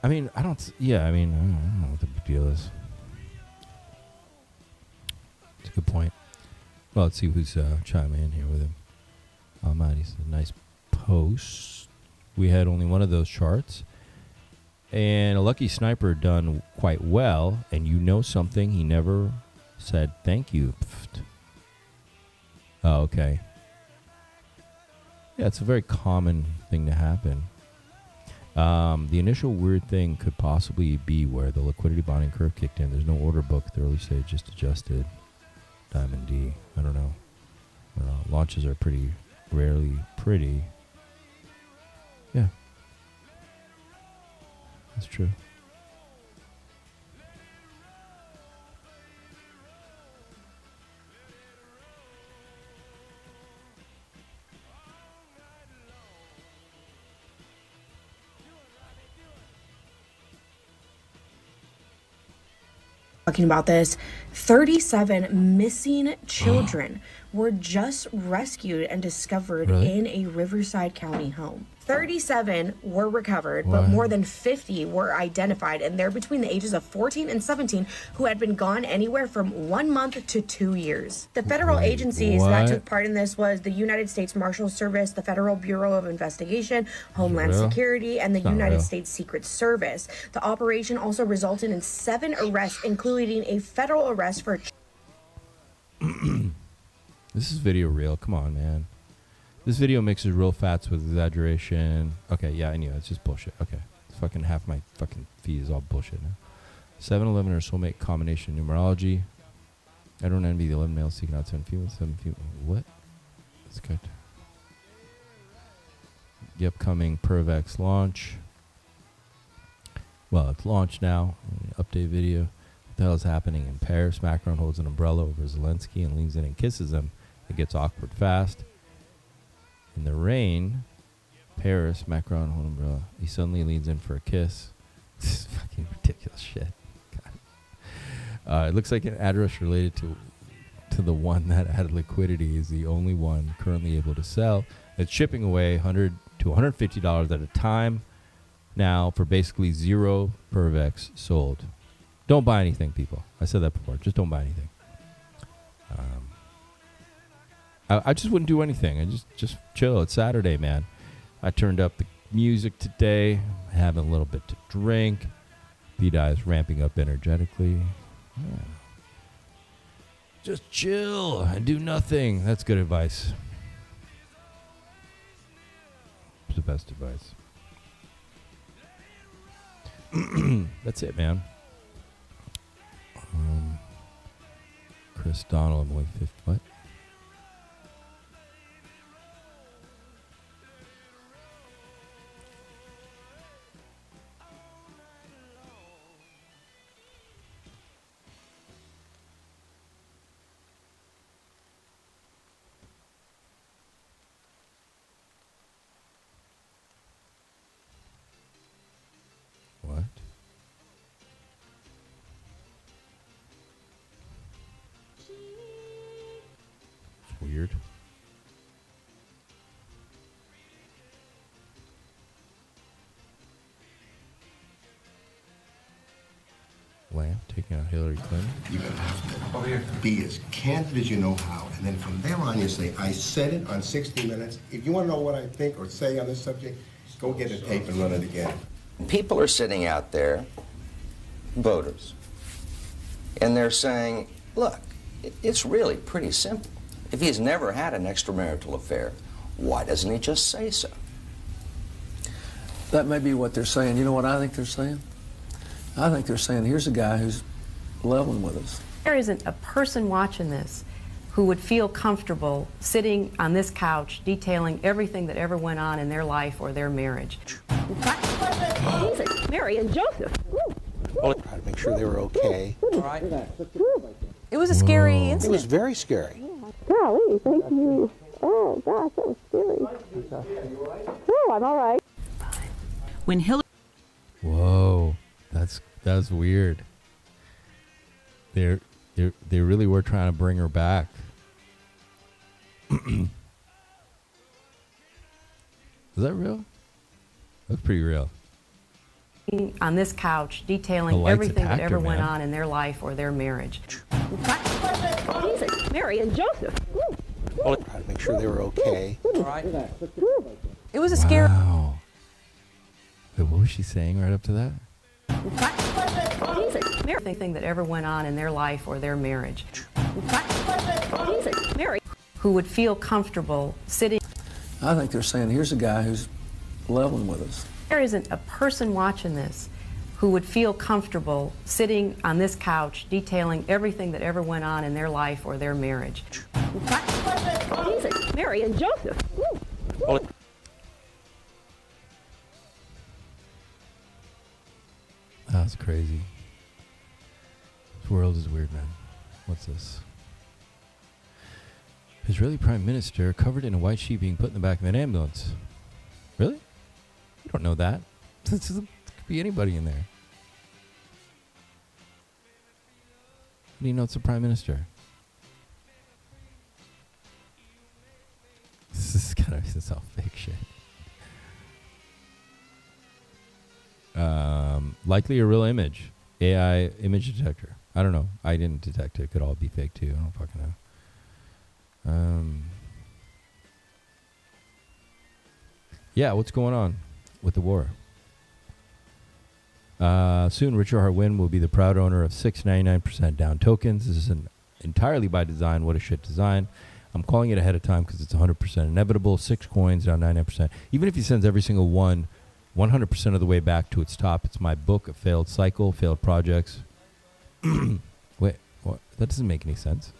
I mean, I don't know what the big deal is. It's a good point. Well, let's see who's chiming in here with him. Almighty's a nice post. We had only one of those charts. And a lucky sniper done quite well. And you know something, he never said thank you. Pfft. Oh, okay. Yeah, it's a very common thing to happen. The initial weird thing could possibly be where the liquidity bonding curve kicked in. There's no order book at the early stage, just adjusted. Diamond D. I don't know. Launches are pretty rarely pretty. Yeah. That's true. Talking about this, 37 missing children were just rescued and discovered in a Riverside County home. 37 were recovered, but more than 50 were identified, and they're between the ages of 14 and 17 who had been gone anywhere from 1 month to 2 years. The federal agencies that took part in this was the United States Marshal Service, the Federal Bureau of Investigation, Homeland Security, and the United States Secret Service. The operation also resulted in 7 arrests, including a federal arrest for... This is video real. Come on, man. This video mixes real facts with exaggeration. Okay, yeah, I knew. It's just bullshit. Okay. It's fucking half my fucking feed is all bullshit now. 7-11 or soulmate combination numerology. I don't envy the 11 males seeking out 7 females. 7 females. What? That's good. The upcoming ProveX launch. Well, it's launched now. Update video. What the hell is happening in Paris? Macron holds an umbrella over Zelensky and leans in and kisses him. It gets awkward fast. In the rain, Paris, Macron, hold umbrella. He suddenly leans in for a kiss. This is fucking ridiculous shit. It looks like an address related to the one that had liquidity is the only one currently able to sell. It's shipping away $100 to $150 at a time now for basically 0 ProveX sold. Don't buy anything, people. I said that before. Just don't buy anything. I just wouldn't do anything. I just chill. It's Saturday, man. I turned up the music today, having a little bit to drink. B-Dye is ramping up energetically. Yeah. Just chill and do nothing. That's good advice. It's the best advice. That's it, man. Chris Donald, I'm only 50. What? taking out Hillary Clinton. You have to be as candid as you know how, and then from there on you say, I said it on 60 Minutes. If you want to know what I think or say on this subject, go get a tape and run it again. People are sitting out there, voters, and they're saying, look, it's really pretty simple. If he's never had an extramarital affair, why doesn't he just say so? That may be what they're saying. You know what I think they're saying? I think they're saying, here's a guy who's leveling with us. There isn't a person watching this who would feel comfortable sitting on this couch detailing everything that ever went on in their life or their marriage. Jesus, Mary and Joseph. Try to make sure they were okay. Right. It was a scary incident. It was very scary. Golly, thank you. Oh, gosh, that was scary. Oh, I'm all right. When Hillary... Whoa, that's weird. They really were trying to bring her back. Is that real? That's pretty real. On this couch detailing everything that ever went on in their life or their marriage. Jesus, Mary and Joseph. Try to make sure they were okay. Right. It was a scary... Wow. Wait, what was she saying right up to that? Jesus, Mary. Everything that ever went on in their life or their marriage. Jesus, Mary. Who would feel comfortable sitting... I think they're saying, here's a guy who's leveling with us. There isn't a person watching this who would feel comfortable sitting on this couch detailing everything that ever went on in their life or their marriage. Jesus, Mary and Joseph. That's crazy. This world is weird, man. What's this? Israeli Prime Minister covered in a white sheet being put in the back of an ambulance. Really? You don't know that. There could be anybody in there. How do you know it's the Prime Minister? This is all fake shit. Likely a real image. AI image detector. I don't know. I didn't detect it. It could all be fake too. I don't fucking know. Yeah, what's going on with the war? Soon, Richard Hart will be the proud owner of 6.99% down tokens. This is entirely by design. What a shit design. I'm calling it ahead of time because it's 100% inevitable. 6 coins down 99%. Even if he sends every single one 100% of the way back to its top, it's my book, a failed cycle, failed projects. Wait, what? That doesn't make any sense.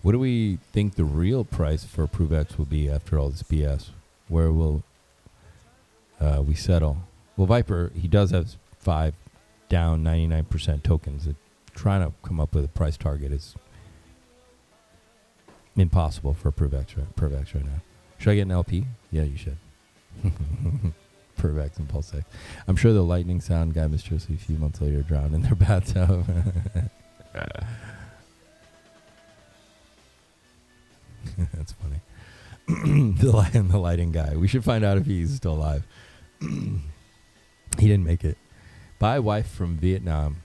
What do we think the real price for ProveX will be after all this BS? Where will we settle? Well, Viper, he does have 5 down 99% tokens. Trying to come up with a price target is impossible for ProveX right now. Should I get an LP? Yeah, you should. ProveX and PulseX. I'm sure the lightning sound guy mysteriously a few months later drowned in their bathtub. That's funny. The lighting guy. We should find out if he's still alive. He didn't make it. Buy wife from Vietnam.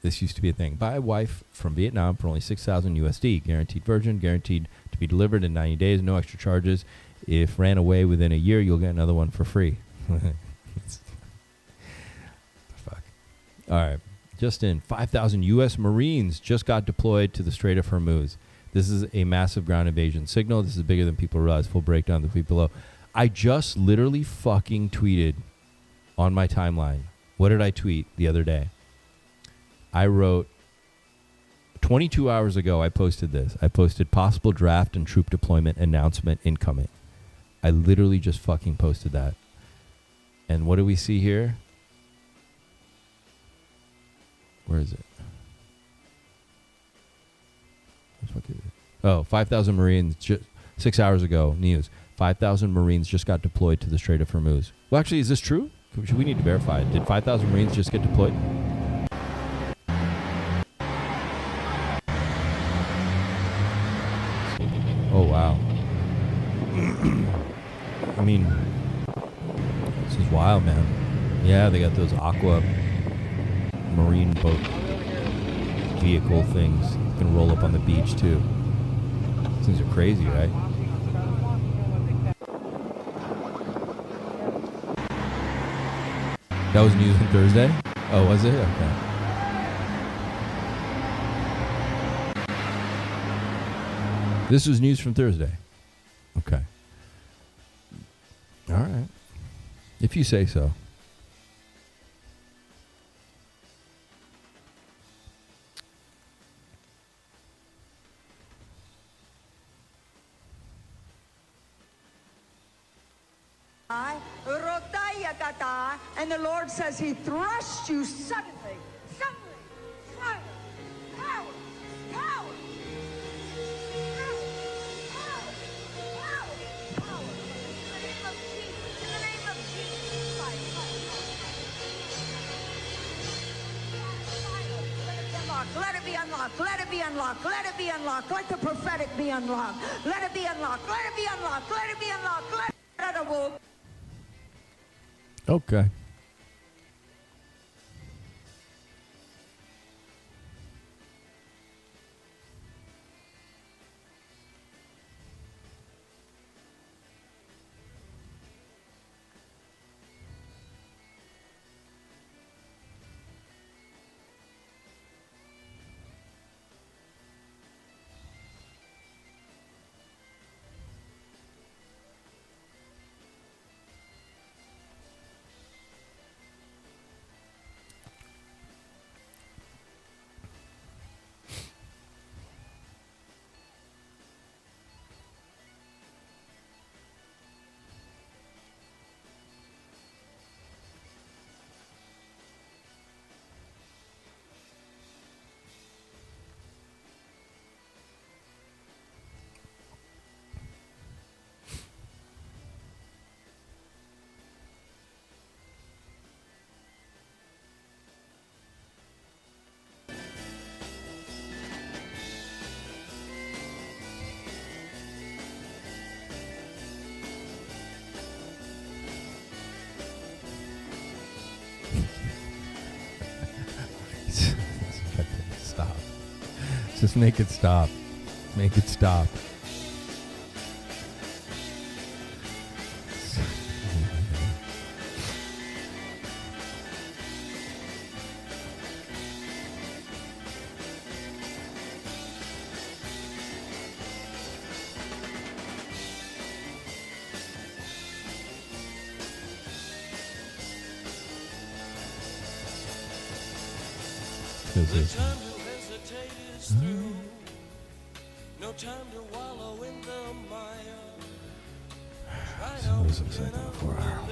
This used to be a thing. Buy wife from Vietnam for only 6,000 USD. Guaranteed virgin. Guaranteed to be delivered in 90 days. No extra charges. If ran away within a year, you'll get another one for free. Fuck. All right. Just in, 5,000 U.S. Marines just got deployed to the Strait of Hormuz. This is a massive ground invasion signal. This is bigger than people realize. Full breakdown, the tweet below. I just literally fucking tweeted on my timeline. What did I tweet the other day? I wrote, 22 hours ago, I posted this. I posted possible draft and troop deployment announcement incoming. I literally just fucking posted that. And what do we see here? Where is it? Oh, 5,000 Marines, 6 hours ago, news. 5,000 Marines just got deployed to the Strait of Hormuz. Well, actually, is this true? We need to verify it. Did 5,000 Marines just get deployed? Oh, wow. I mean, wild, man. Yeah, they got those aqua marine boat vehicle things. You can roll up on the beach, too. These things are crazy, right? That was news from Thursday? Oh, was it? Okay. This was news from Thursday. Okay. All right. If you say so. And the Lord says he thrust you suddenly. Power. Let it be unlocked. Let it be unlocked. Let it be unlocked. Let the prophetic be unlocked. Let it be unlocked. Let it be unlocked. Let it be unlocked. Let it be Okay. Stop. Just make it stop. Make it stop. No time to wallow in the mire. So this looks like a 4 hour.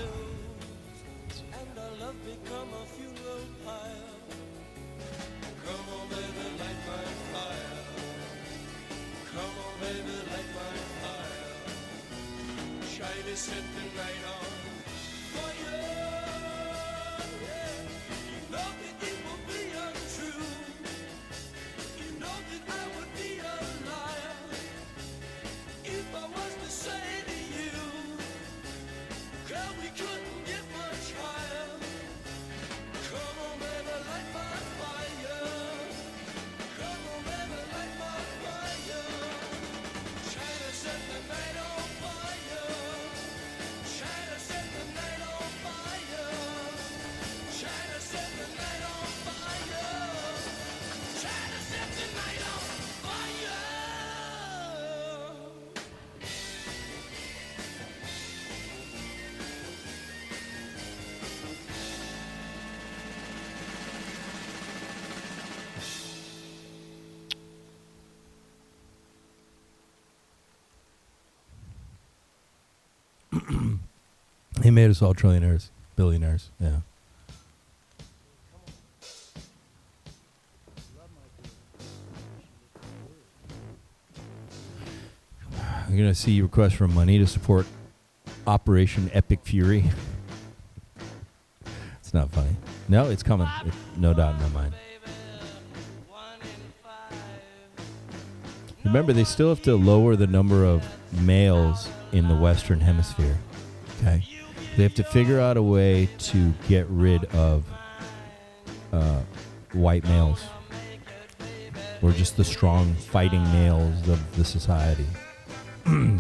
And our love become a funeral pyre. Come on, baby, light my fire. Come on, baby, light my fire. Try to set the night on fire. Yeah. You know that it will be untrue. You know that I would be a liar if I was to say to you, girl, we couldn't get much higher. Come on, baby, light my fire. Come on, baby, light my fire. Try to set the night on fire. Try to set the night on fire. Try to set the night on fire. Try to set the night on fire. He made us all trillionaires, billionaires. Yeah. You're going to see requests for money to support Operation Epic Fury. It's not funny. No, it's coming. No doubt in my mind. Remember, they still have to lower the number of males in the Western Hemisphere. Okay? They have to figure out a way to get rid of white males, or just the strong fighting males of the society. I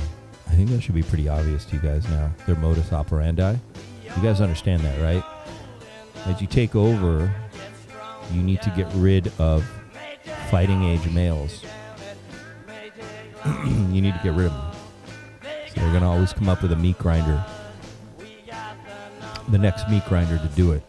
think that should be pretty obvious to you guys now. Their modus operandi. You guys understand that, right? As you take over, you need to get rid of fighting age males. You need to get rid of them. So they're going to always come up with a meat grinder. The next meat grinder to do it.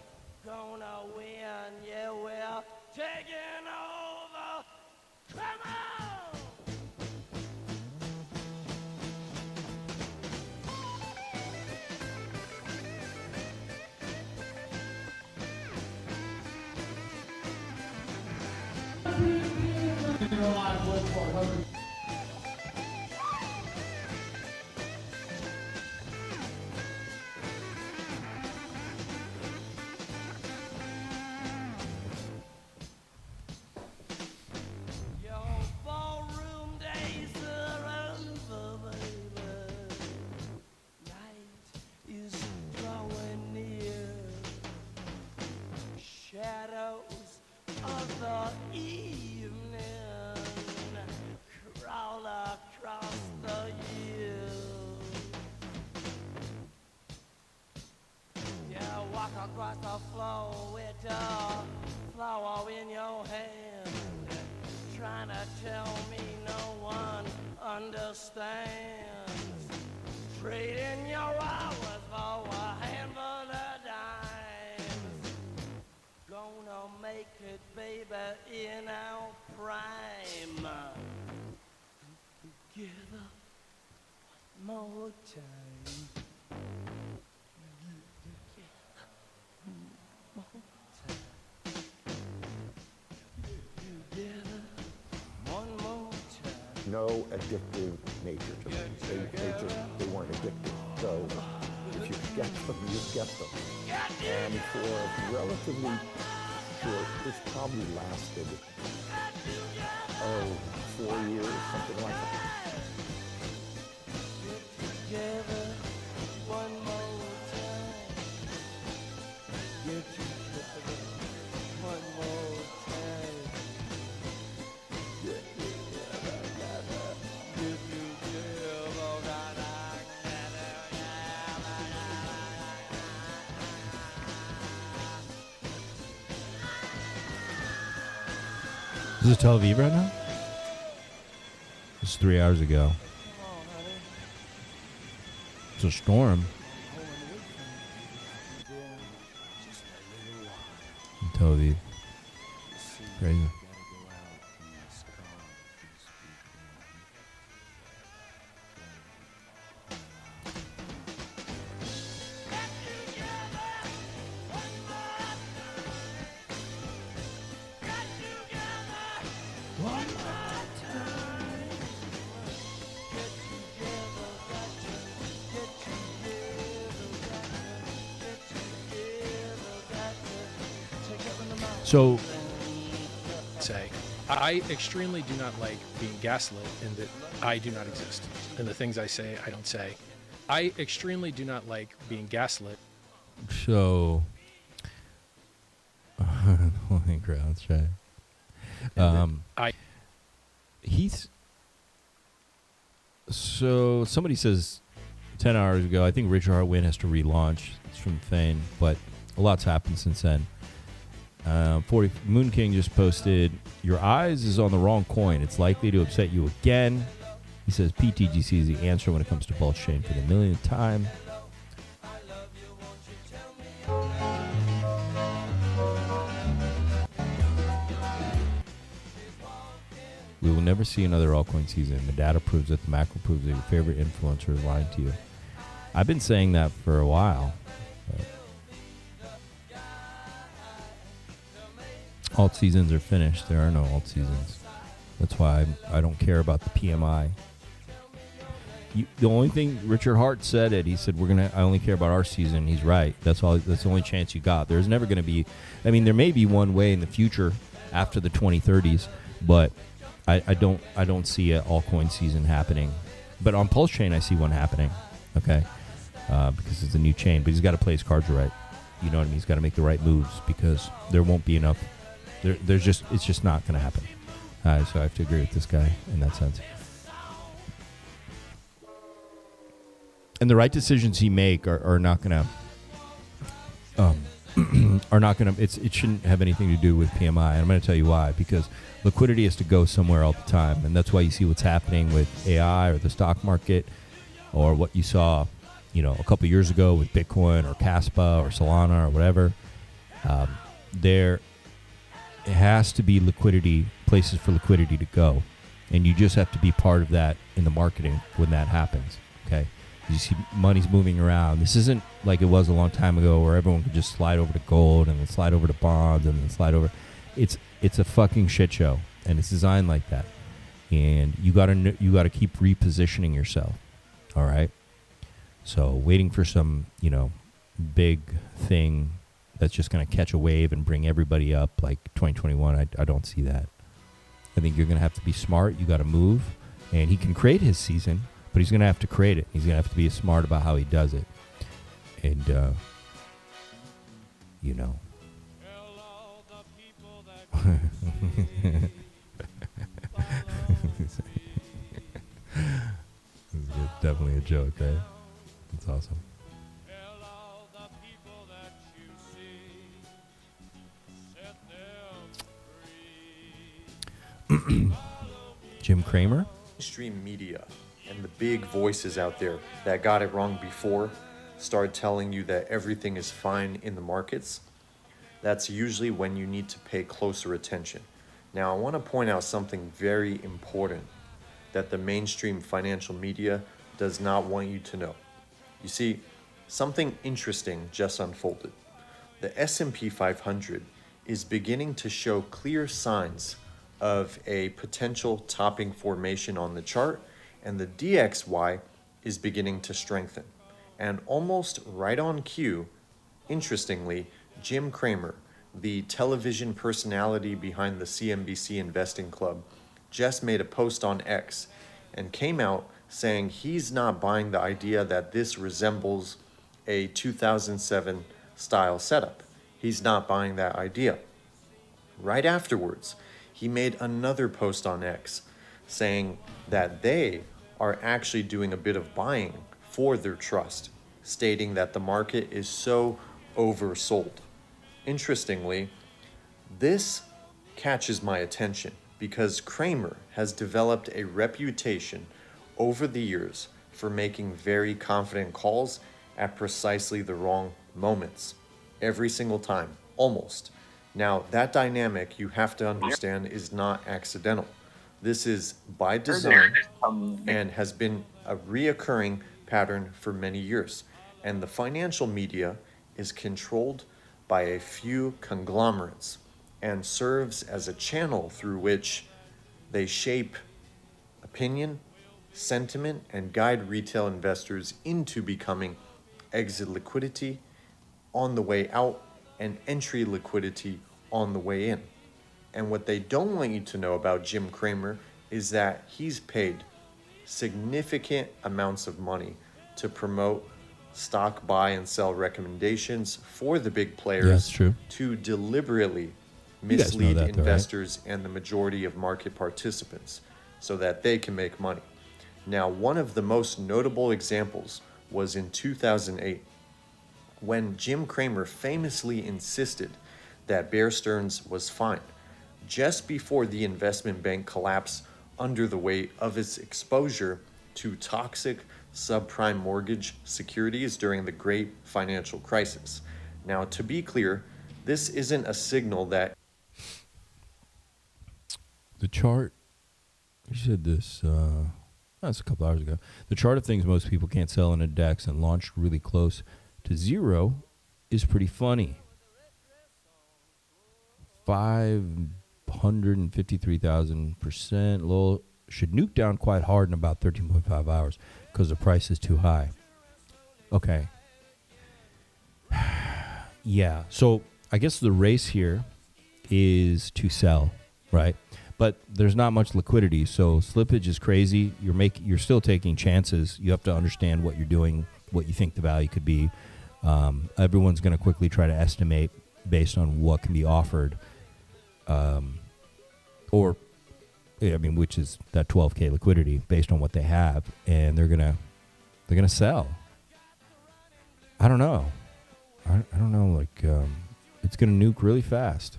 Across the floor with a flower in your hand, trying to tell me no one understands. Trading your hours for a handful of dimes. Gonna make it, baby, in our prime. Together one more time. No addictive nature to them. They weren't addictive. So if you get them, you get them. And for relatively short, this probably lasted 4 years, something like that. Together one more time. Get together one more time. Get together, get Is it Tel Aviv right now? It's 3 hours ago. It's a storm. In Tel Aviv. Crazy. So, say, I extremely do not like being gaslit in that I do not exist. And the things I say, I don't say. I extremely do not like being gaslit. So, holy crap, right. So somebody says 10 hours ago, I think Richard Hart has to relaunch. It's from Fane, but a lot's happened since then. 40 Moon King just posted, your eyes is on the wrong coin. It's likely to upset you again. He says PTGC is the answer when it comes to pulse chain for the millionth time. We will never see another altcoin season. The data proves that the macro proves that your favorite influencer is lying to you. I've been saying that for a while. Alt seasons are finished. There are no alt seasons. That's why I don't care about the PMI. The only thing Richard Hart said it. He said I only care about our season. He's right. That's all. That's the only chance you got. There's never going to be. I mean, there may be one way in the future after the 2030s, but I don't see an altcoin season happening. But on Pulse Chain, I see one happening. Okay, because it's a new chain. But he's got to play his cards right. You know what I mean? He's got to make the right moves because there won't be enough. It's just not going to happen. So I have to agree with this guy in that sense. And the right decisions he make are not going to it shouldn't have anything to do with PMI. And I'm going to tell you why. Because liquidity has to go somewhere all the time, and that's why you see what's happening with AI or the stock market, or what you saw, a couple years ago with Bitcoin or Caspa or Solana or whatever. There has to be liquidity, places for liquidity to go, and you just have to be part of that in the marketing when that happens. Okay. You see money's moving around. This isn't like it was a long time ago where everyone could just slide over to gold and then slide over to bonds and then slide over. It's a fucking shit show, and it's designed like that. And you gotta keep repositioning yourself. All right. So waiting for some big thing that's just gonna catch a wave and bring everybody up like 2021. I don't see that. I think you're gonna have to be smart. You got to move, and he can create his season. But he's going to have to create it. He's going to have to be smart about how he does it. And, It's definitely a joke, right? That's awesome. Jim Cramer? Mainstream media and the big voices out there that got it wrong before start telling you that everything is fine in the markets. That's usually when you need to pay closer attention. Now, I want to point out something very important that the mainstream financial media does not want you to know. You see, something interesting just unfolded. The S&P 500 is beginning to show clear signs of a potential topping formation on the chart, and the DXY is beginning to strengthen. And almost right on cue, interestingly, Jim Cramer, the television personality behind the CNBC Investing Club, just made a post on X and came out saying he's not buying the idea that this resembles a 2007 style setup. He's not buying that idea. Right afterwards, he made another post on X saying that they are actually doing a bit of buying for their trust, stating that the market is so oversold. Interestingly, this catches my attention because Cramer has developed a reputation over the years for making very confident calls at precisely the wrong moments. Every single time, almost. Now, that dynamic, you have to understand, is not accidental. This is by design and has been a reoccurring pattern for many years. And the financial media is controlled by a few conglomerates and serves as a channel through which they shape opinion, sentiment, and guide retail investors into becoming exit liquidity on the way out and entry liquidity on the way in. And what they don't want you to know about Jim Cramer is that he's paid significant amounts of money to promote stock buy and sell recommendations for the big players to deliberately mislead investors and the majority of market participants so that they can make money. Now, one of the most notable examples was in 2008 when Jim Cramer famously insisted that Bear Stearns was fine just before the investment bank collapsed under the weight of its exposure to toxic subprime mortgage securities during the great financial crisis. Now, to be clear, this isn't a signal that the chart, you said this, that's a couple hours ago. The chart of things most people can't sell in a DEX and launched really close to zero is pretty funny. 553,000%. Low should nuke down quite hard in about 13.5 hours because the price is too high. Okay. Yeah. So I guess the race here is to sell, right? But there's not much liquidity, so slippage is crazy. You're still taking chances. You have to understand what you're doing what you think the value could be. Everyone's going to quickly try to estimate based on what can be offered, which is that 12K liquidity based on what they have, and they're gonna sell. I don't know. I don't know. Like it's gonna nuke really fast.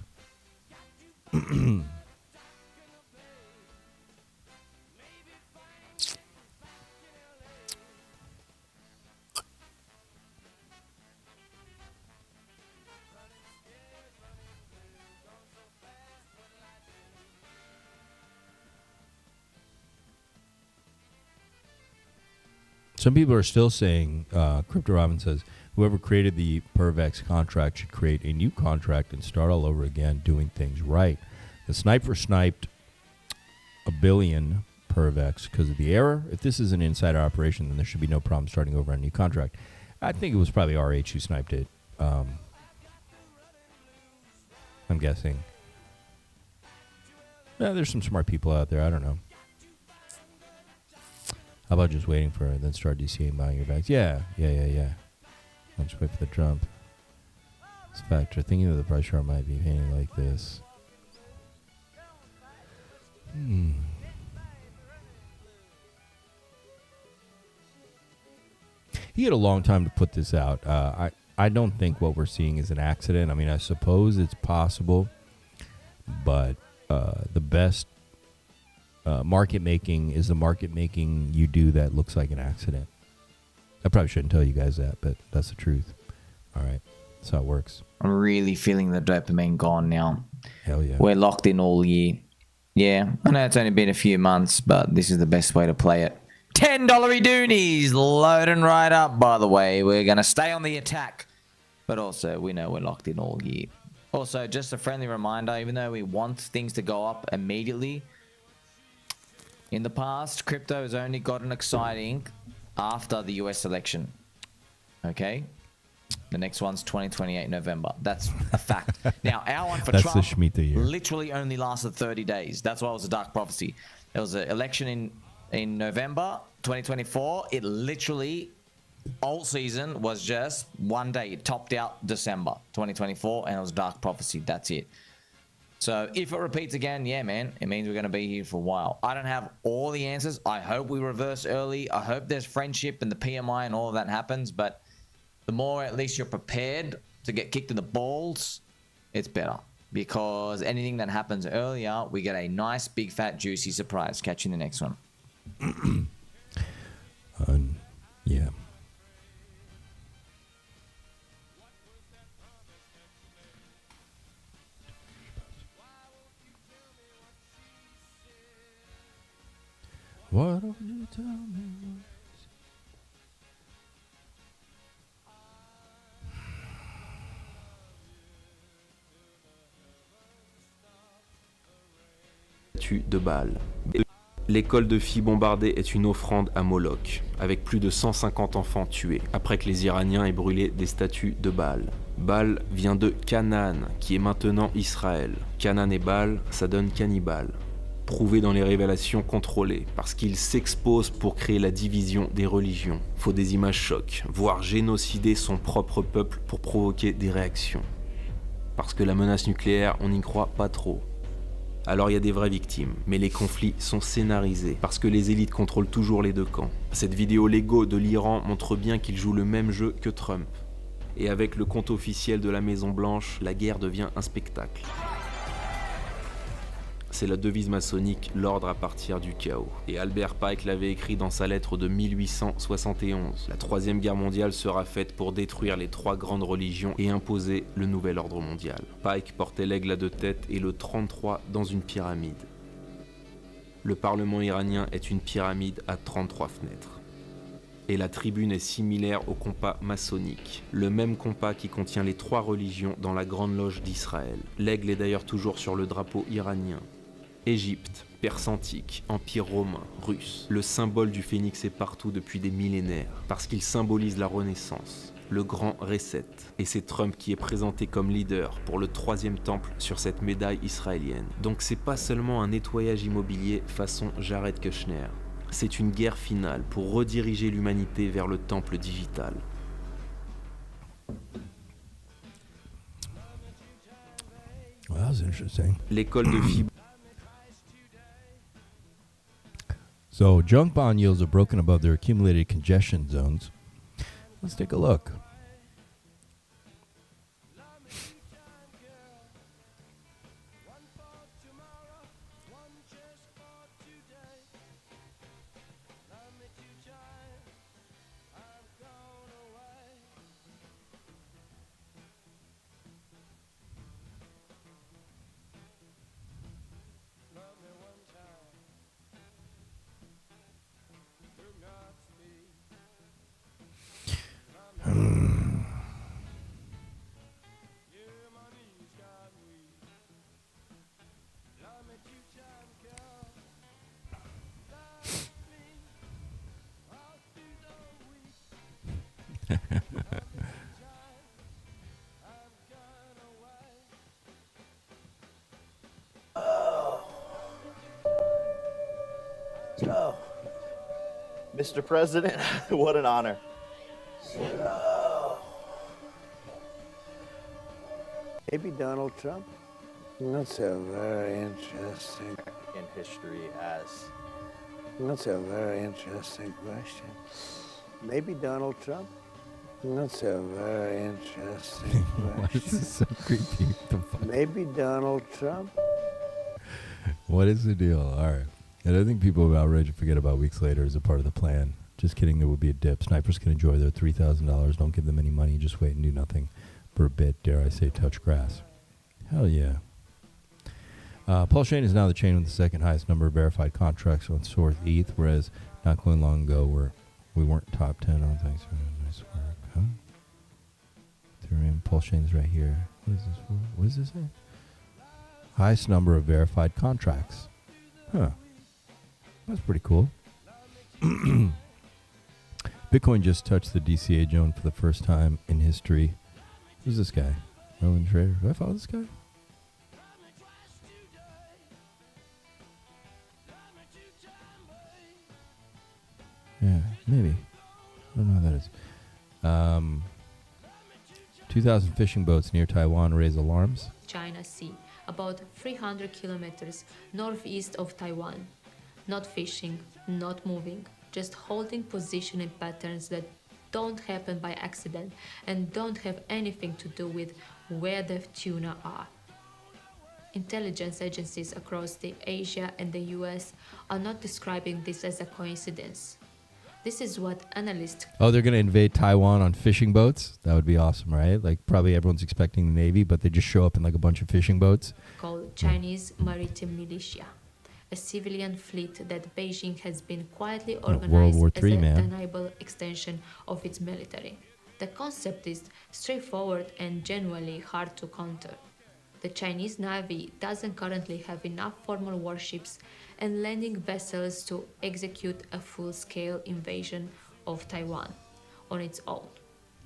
Some people are still saying, Crypto Robin says, whoever created the ProveX contract should create a new contract and start all over again doing things right. The sniper sniped $1 billion ProveX because of the error. If this is an insider operation, then there should be no problem starting over on a new contract. I think it was probably RH who sniped it. I'm guessing. Yeah, there's some smart people out there. I don't know. How about just waiting for it, then start DCA buying your bags? Yeah. I'll just wait for the jump. Spectre, thinking that the price chart might be painted like this. He had a long time to put this out. I don't think what we're seeing is an accident. I mean, I suppose it's possible, but the best market making is the market making you do that looks like an accident. I probably shouldn't tell you guys that, but that's the truth. All right, that's how it works. I'm really feeling the dopamine gone now. Hell yeah. We're locked in all year. Yeah, I know it's only been a few months, but this is the best way to play it. $10 doonies loading right up, by the way. We're going to stay on the attack, but also we know we're locked in all year. Also, just a friendly reminder, even though we want things to go up immediately, in the past, crypto has only gotten exciting after the US election. Okay? The next one's 2028 November. That's a fact. Now, our one for That's Trump the Shemitah year. literally only lasted 30 days. That's why it was a dark prophecy. There was an election in November 2024. It literally, alt season was just one day. It topped out December 2024, and it was dark prophecy. That's it. So if it repeats again, yeah, man, it means we're going to be here for a while. I don't have all the answers. I hope we reverse early. I hope there's friendship and the PMI and all of that happens. But the more at least you're prepared to get kicked in the balls, it's better. Because anything that happens earlier, we get a nice, big, fat, juicy surprise. Catch you in the next one. Yeah. What would you tell me? De Baal. L'école de filles bombardée est une offrande à Moloch, avec plus de 150 enfants tués, après que les Iraniens aient brûlé des statues de Baal. Baal vient de Canaan, qui est maintenant Israël. Canaan et Baal, ça donne cannibale. Prouvé dans les révélations contrôlées, parce qu'il s'expose pour créer la division des religions. Faut des images chocs, voire génocider son propre peuple pour provoquer des réactions. Parce que la menace nucléaire, on n'y croit pas trop. Alors il y a des vraies victimes, mais les conflits sont scénarisés, parce que les élites contrôlent toujours les deux camps. Cette vidéo Lego de l'Iran montre bien qu'il joue le même jeu que Trump. Et avec le compte officiel de la Maison Blanche, la guerre devient un spectacle. C'est la devise maçonnique, l'ordre à partir du chaos. Et Albert Pike l'avait écrit dans sa lettre de 1871. La Troisième Guerre mondiale sera faite pour détruire les trois grandes religions et imposer le nouvel ordre mondial. Pike portait l'aigle à deux têtes et le 33 dans une pyramide. Le Parlement iranien est une pyramide à 33 fenêtres. Et la tribune est similaire au compas maçonnique, le même compas qui contient les trois religions dans la Grande Loge d'Israël. L'aigle est d'ailleurs toujours sur le drapeau iranien. Égypte, Perse antique, Empire romain, russe. Le symbole du phénix est partout depuis des millénaires, parce qu'il symbolise la Renaissance, le grand reset. Et c'est Trump qui est présenté comme leader pour le troisième temple sur cette médaille israélienne. Donc c'est pas seulement un nettoyage immobilier façon Jared Kushner. C'est une guerre finale pour rediriger l'humanité vers le temple digital. Well, that was interesting. L'école de fibre. So, junk bond yields are broken above their accumulated congestion zones. Let's take a look. So, Mr. President, what an honor. Maybe Donald Trump? That's a very interesting. In history as. That's a very interesting question. Maybe Donald Trump? That's a very interesting Why is question. this so creepy? What the fuck? Maybe Donald Trump? What is the deal? All right. And I think people are outraged and forget about weeks later as a part of the plan. Just kidding, there would be a dip. Snipers can enjoy their $3,000. Don't give them any money. Just wait and do nothing for a bit. Dare I say, touch grass. Hell yeah. Pulse chain is now the chain with the second highest number of verified contracts on Source ETH, whereas not going long ago we weren't top 10 on things. Nice work, huh? Ethereum Pulse chain is right here. What is this for? What does this say? Highest number of verified contracts. Huh. That's pretty cool. Bitcoin just touched the DCA zone for the first time in history. Who's this guy? Rowan Trader. Do I follow this guy? Yeah, maybe. I don't know who that is. 2,000 fishing boats near Taiwan raise alarms. China Sea, about 300 kilometers northeast of Taiwan. Not fishing, not moving, just holding position in patterns that don't happen by accident and don't have anything to do with where the tuna are. Intelligence agencies across the Asia and the US are not describing this as a coincidence. This is what analysts Oh, they're going to invade Taiwan on fishing boats? That would be awesome, right? Like, probably everyone's expecting the Navy, but they just show up in like a bunch of fishing boats. call Chinese Maritime Militia, a civilian fleet that Beijing has been quietly World organized War as III, a man. deniable extension of its military. The concept is straightforward and genuinely hard to counter. The Chinese Navy doesn't currently have enough formal warships and landing vessels to execute a full-scale invasion of Taiwan on its own.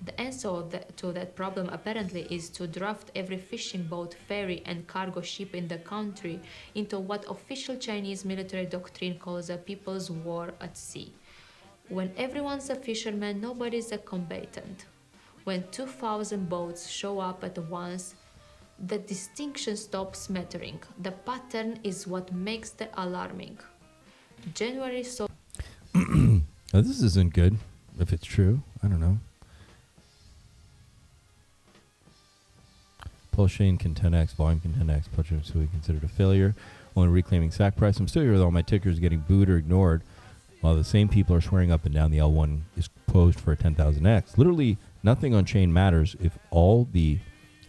The answer to that problem apparently is to draft every fishing boat, ferry, and cargo ship in the country into what official Chinese military doctrine calls a people's war at sea. When everyone's a fisherman, nobody's a combatant. When 2,000 boats show up at once, the distinction stops mattering. The pattern is what makes the alarming. January so. Now, this isn't good, if it's true. I don't know. Pulse chain can 10x, volume can 10x, Pulse chain is considered a failure. Only reclaiming sack price. I'm still here with all my tickers getting booed or ignored, while the same people are swearing up and down the L1 is posed for a 10,000x. Literally, nothing on chain matters if the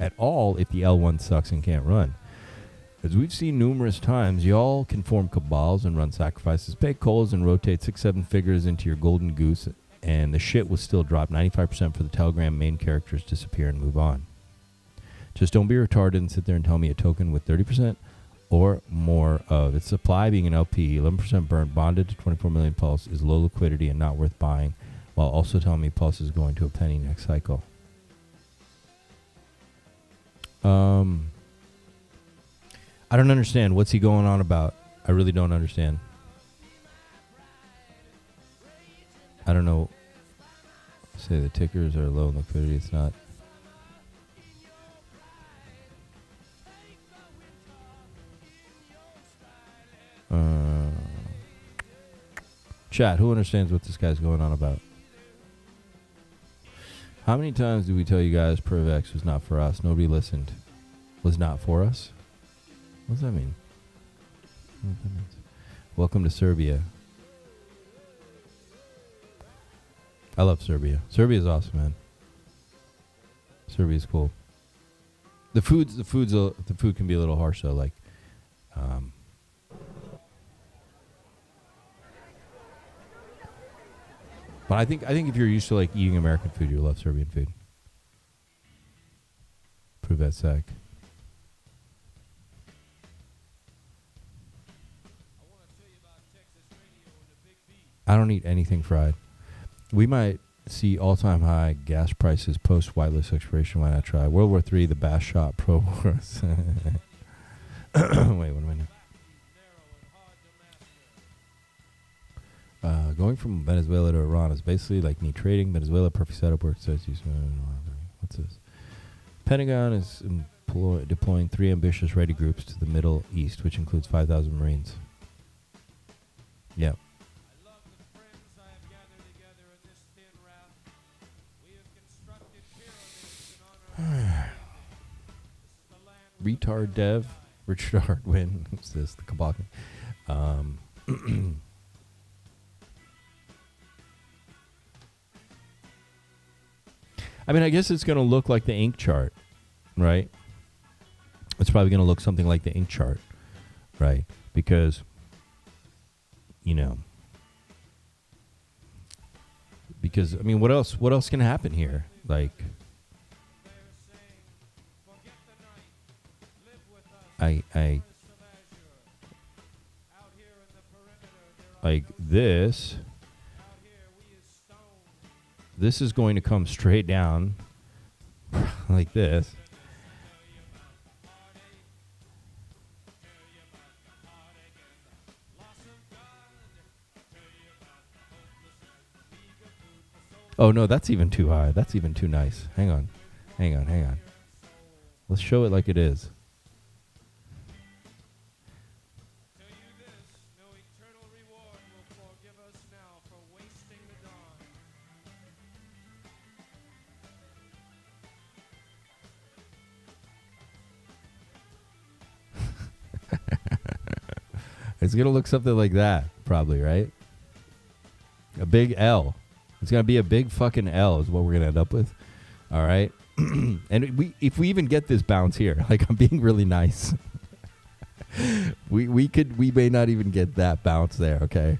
L1 sucks and can't run. As we've seen numerous times, y'all can form cabals and run sacrifices, pay calls and rotate 6-7 figures into your golden goose, and the shit will still drop 95% for the Telegram main characters disappear and move on. Just don't be retarded and sit there and tell me a token with 30% or more of its supply being an LP, 11% burn, bonded to 24 million Pulse, is low liquidity and not worth buying, while also telling me Pulse is going to a penny next cycle. I don't understand. What's he going on about? I really don't understand. I don't know. Say the tickers are low in liquidity. It's not. Chat, who understands what this guy's going on about? How many times do we tell you guys ProveX was not for us? Nobody listened. Was not for us? What does that mean? What that means? Welcome to Serbia. I love Serbia. Serbia's awesome, man. Serbia's cool. The food can be a little harsh though. Like, but I think if you're used to like eating American food, you'll love Serbian food. Prove that sack. I don't eat anything fried. We might see all-time high gas prices post-whitelist expiration. Why not try? World War III, the Bass Shot Pro Wars. Wait, what am I doing? Going from Venezuela to Iran is basically like knee trading. Venezuela, perfect setup where it says what's this? Pentagon is deploying 3 ambitious ready groups to the Middle East, which includes 5,000 Marines. Yep. Retard dev, Richard Hart win. What's this? The Kabaka. I mean, I guess it's going to look like the ink chart, right? It's probably going to look something like the ink chart, right? Because, I mean, what else can happen here? Like, like this is going to come straight down like this. Oh no, that's even too high. That's even too nice. Hang on. Let's show it like it is. It's going to look something like that, probably, right? A big L. It's going to be a big fucking L is what we're going to end up with. All right? And if we even get this bounce here, like I'm being really nice. we may not even get that bounce there, okay?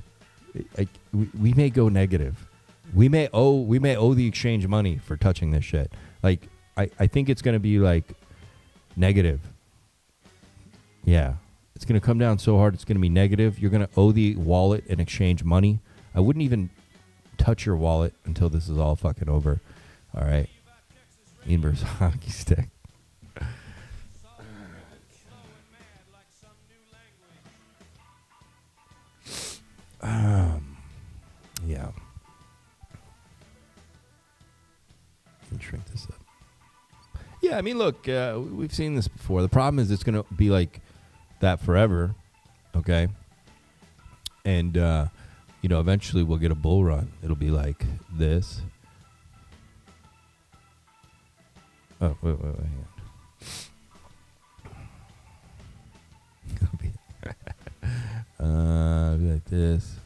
We may go negative. We may owe the exchange money for touching this shit. Like I think it's going to be like negative. Yeah. It's going to come down so hard it's going to be negative. You're going to owe the wallet and exchange money. I wouldn't even touch your wallet until this is all fucking over. All right. Inverse hockey stick. Yeah. Let me shrink this up. Yeah, I mean, look, we've seen this before. The problem is it's going to be like that forever, okay? And, eventually we'll get a bull run. It'll be like this. Oh, wait, hang on. It'll be like this.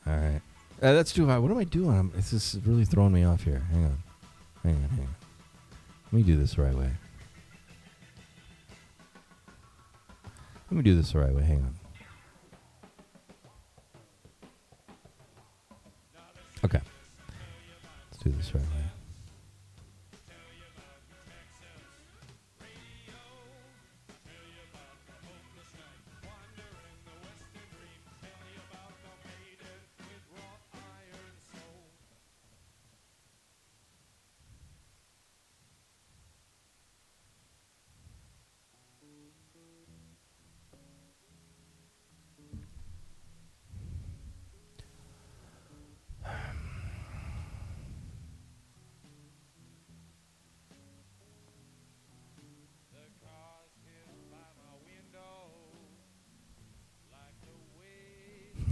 All right. That's too high. What am I doing? It's just really throwing me off here. Hang on. Let me do this the right way. Hang on. Okay. Let's do this the right way.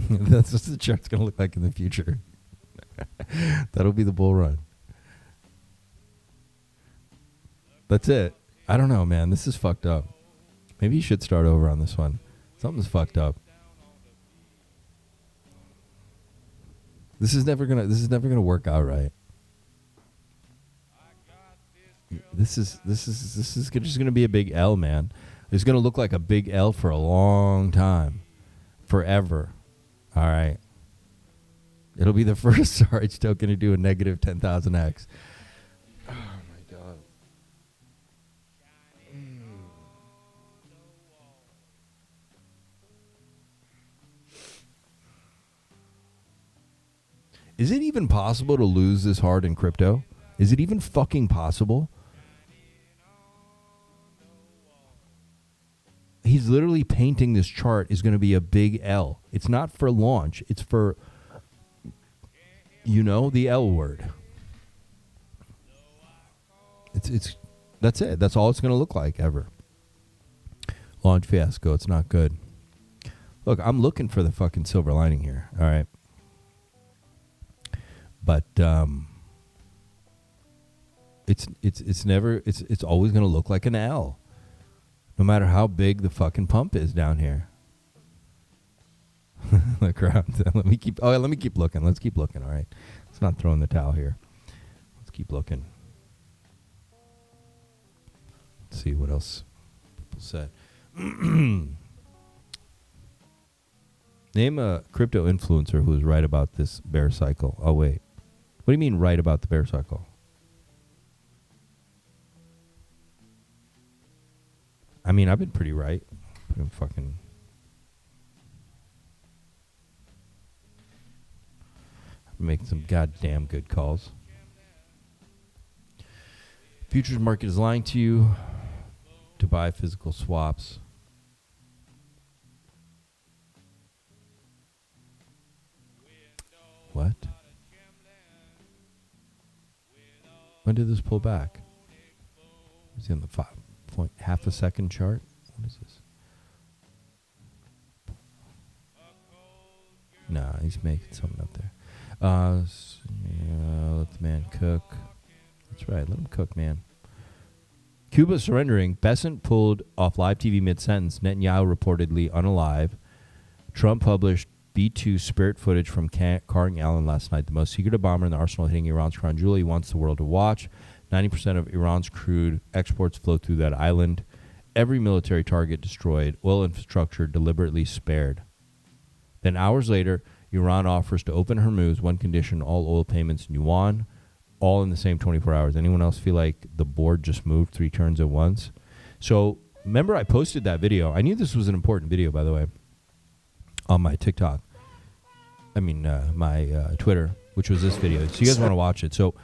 That's what the chart's going to look like in the future. That'll be the bull run. That's it. I don't know, man. This is fucked up. Maybe you should start over on this one. Something's fucked up. This is never gonna work out right. This is just gonna be a big L, man. It's gonna look like a big L for a long time, forever. All right. It'll be the first Sarge token to do a negative 10,000x. Oh my god. Is it even possible to lose this hard in crypto? Is it even fucking possible? He's literally painting this chart is going to be a big L. It's not for launch. It's for, the L word. That's it. That's all it's going to look like ever. Launch fiasco. It's not good. Look, I'm looking for the fucking silver lining here. All right. But it's always going to look like an L, no matter how big the fucking pump is down here. Look around. Let me keep looking. Let's keep looking. All right, let's not throw in the towel here. Let's keep looking. Let's see what else people said. Name a crypto influencer who's right about this bear cycle. Oh wait. What do you mean right about the bear cycle? I mean, I've been pretty right. I'm making some goddamn good calls. Futures market is lying to you to buy physical swaps. What? When did this pull back? Is he on the half a second chart? What is this? Nah, he's making something up there. Let the man cook. That's right, let him cook, man. Cuba surrendering. Besant pulled off live TV mid-sentence. Netanyahu reportedly unalive. Trump published B-2 spirit footage from Carling Allen last night. The most secretive bomber in the arsenal hitting Iran's crown jewel. He wants the world to watch. 90% of Iran's crude exports flow through that island. Every military target destroyed. Oil infrastructure deliberately spared. Then hours later, Iran offers to open Hormuz. One condition, all oil payments in yuan. All in the same 24 hours. Anyone else feel like the board just moved 3 turns at once? So remember I posted that video. I knew this was an important video, by the way, on my TikTok. My Twitter, which was this video. So you guys want to watch it. So,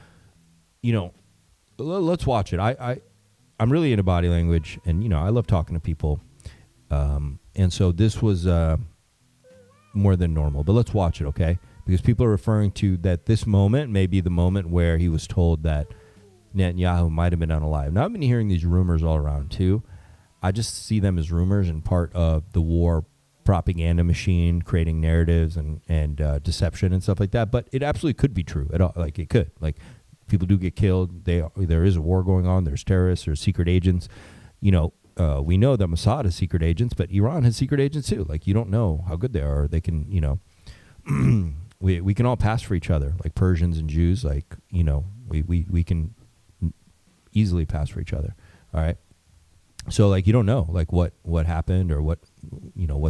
let's watch it. I'm really into body language, and, I love talking to people. And so this was more than normal. But let's watch it, okay? Because people are referring to that this moment may be the moment where he was told that Netanyahu might have been unalive. Now, I've been hearing these rumors all around, too. I just see them as rumors and part of the war propaganda machine, creating narratives and deception and stuff like that. But it absolutely could be true. It could. Like, people do get killed. There is a war going on. There's terrorists. There's secret agents. We know that Mossad has secret agents, but Iran has secret agents too. Like, you don't know how good they are. They can, we can all pass for each other, like Persians and Jews. Like, we can easily pass for each other. All right. So, like, you don't know, like, what happened or what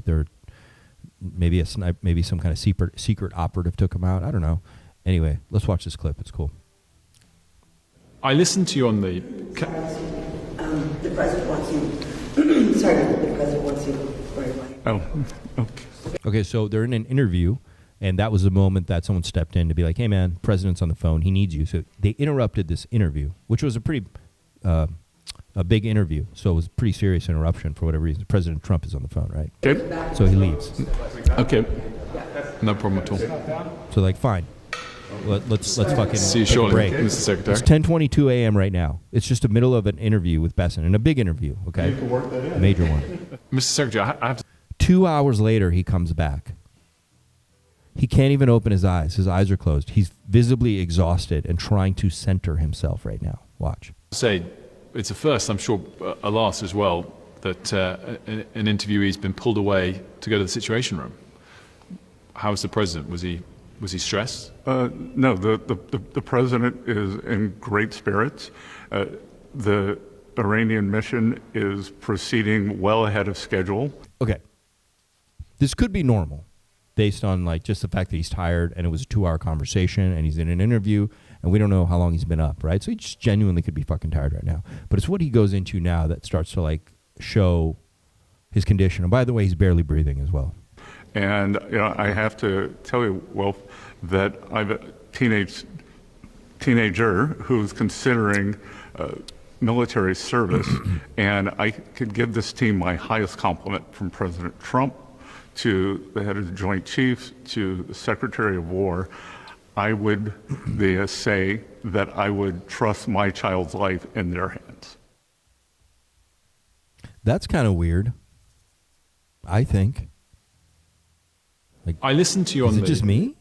they're, maybe some kind of secret operative took them out. I don't know. Anyway, let's watch this clip. It's cool. I listened to you on the... The president wants you. Sorry, the president wants you. Oh, okay. Okay, so they're in an interview, and that was the moment that someone stepped in to be like, hey, man, president's on the phone. He needs you. So they interrupted this interview, which was a pretty... a big interview, so it was a pretty serious interruption for whatever reason. President Trump is on the phone, right? Okay. So he leaves. Okay. No problem at all. So, like, fine. Let's fucking see you take shortly, a break. Mr. Secretary. It's 10:22 a.m. right now. It's just the middle of an interview with Besant, and a big interview, okay? You can work that in. A major one. Mr. Secretary, I have to... 2 hours later, he comes back. He can't even open his eyes. His eyes are closed. He's visibly exhausted and trying to center himself right now. Watch. Say, it's a first, I'm sure a last as well, that an interviewee's been pulled away to go to the Situation Room. How was the president? Was he stressed? No, the president is in great spirits. The Iranian mission is proceeding well ahead of schedule. Okay. This could be normal based on like just the fact that he's tired and it was a 2-hour conversation and he's in an interview and we don't know how long he's been up, right? So he just genuinely could be fucking tired right now. But it's what he goes into now that starts to like show his condition. And by the way, he's barely breathing as well. And I have to tell you, Wolf, that I've a teenager who's considering military service, and I could give this team my highest compliment from President Trump to the head of the Joint Chiefs to the Secretary of War. I would say that I would trust my child's life in their hands. That's kind of weird, I think. Like, I listened to you on is it just me?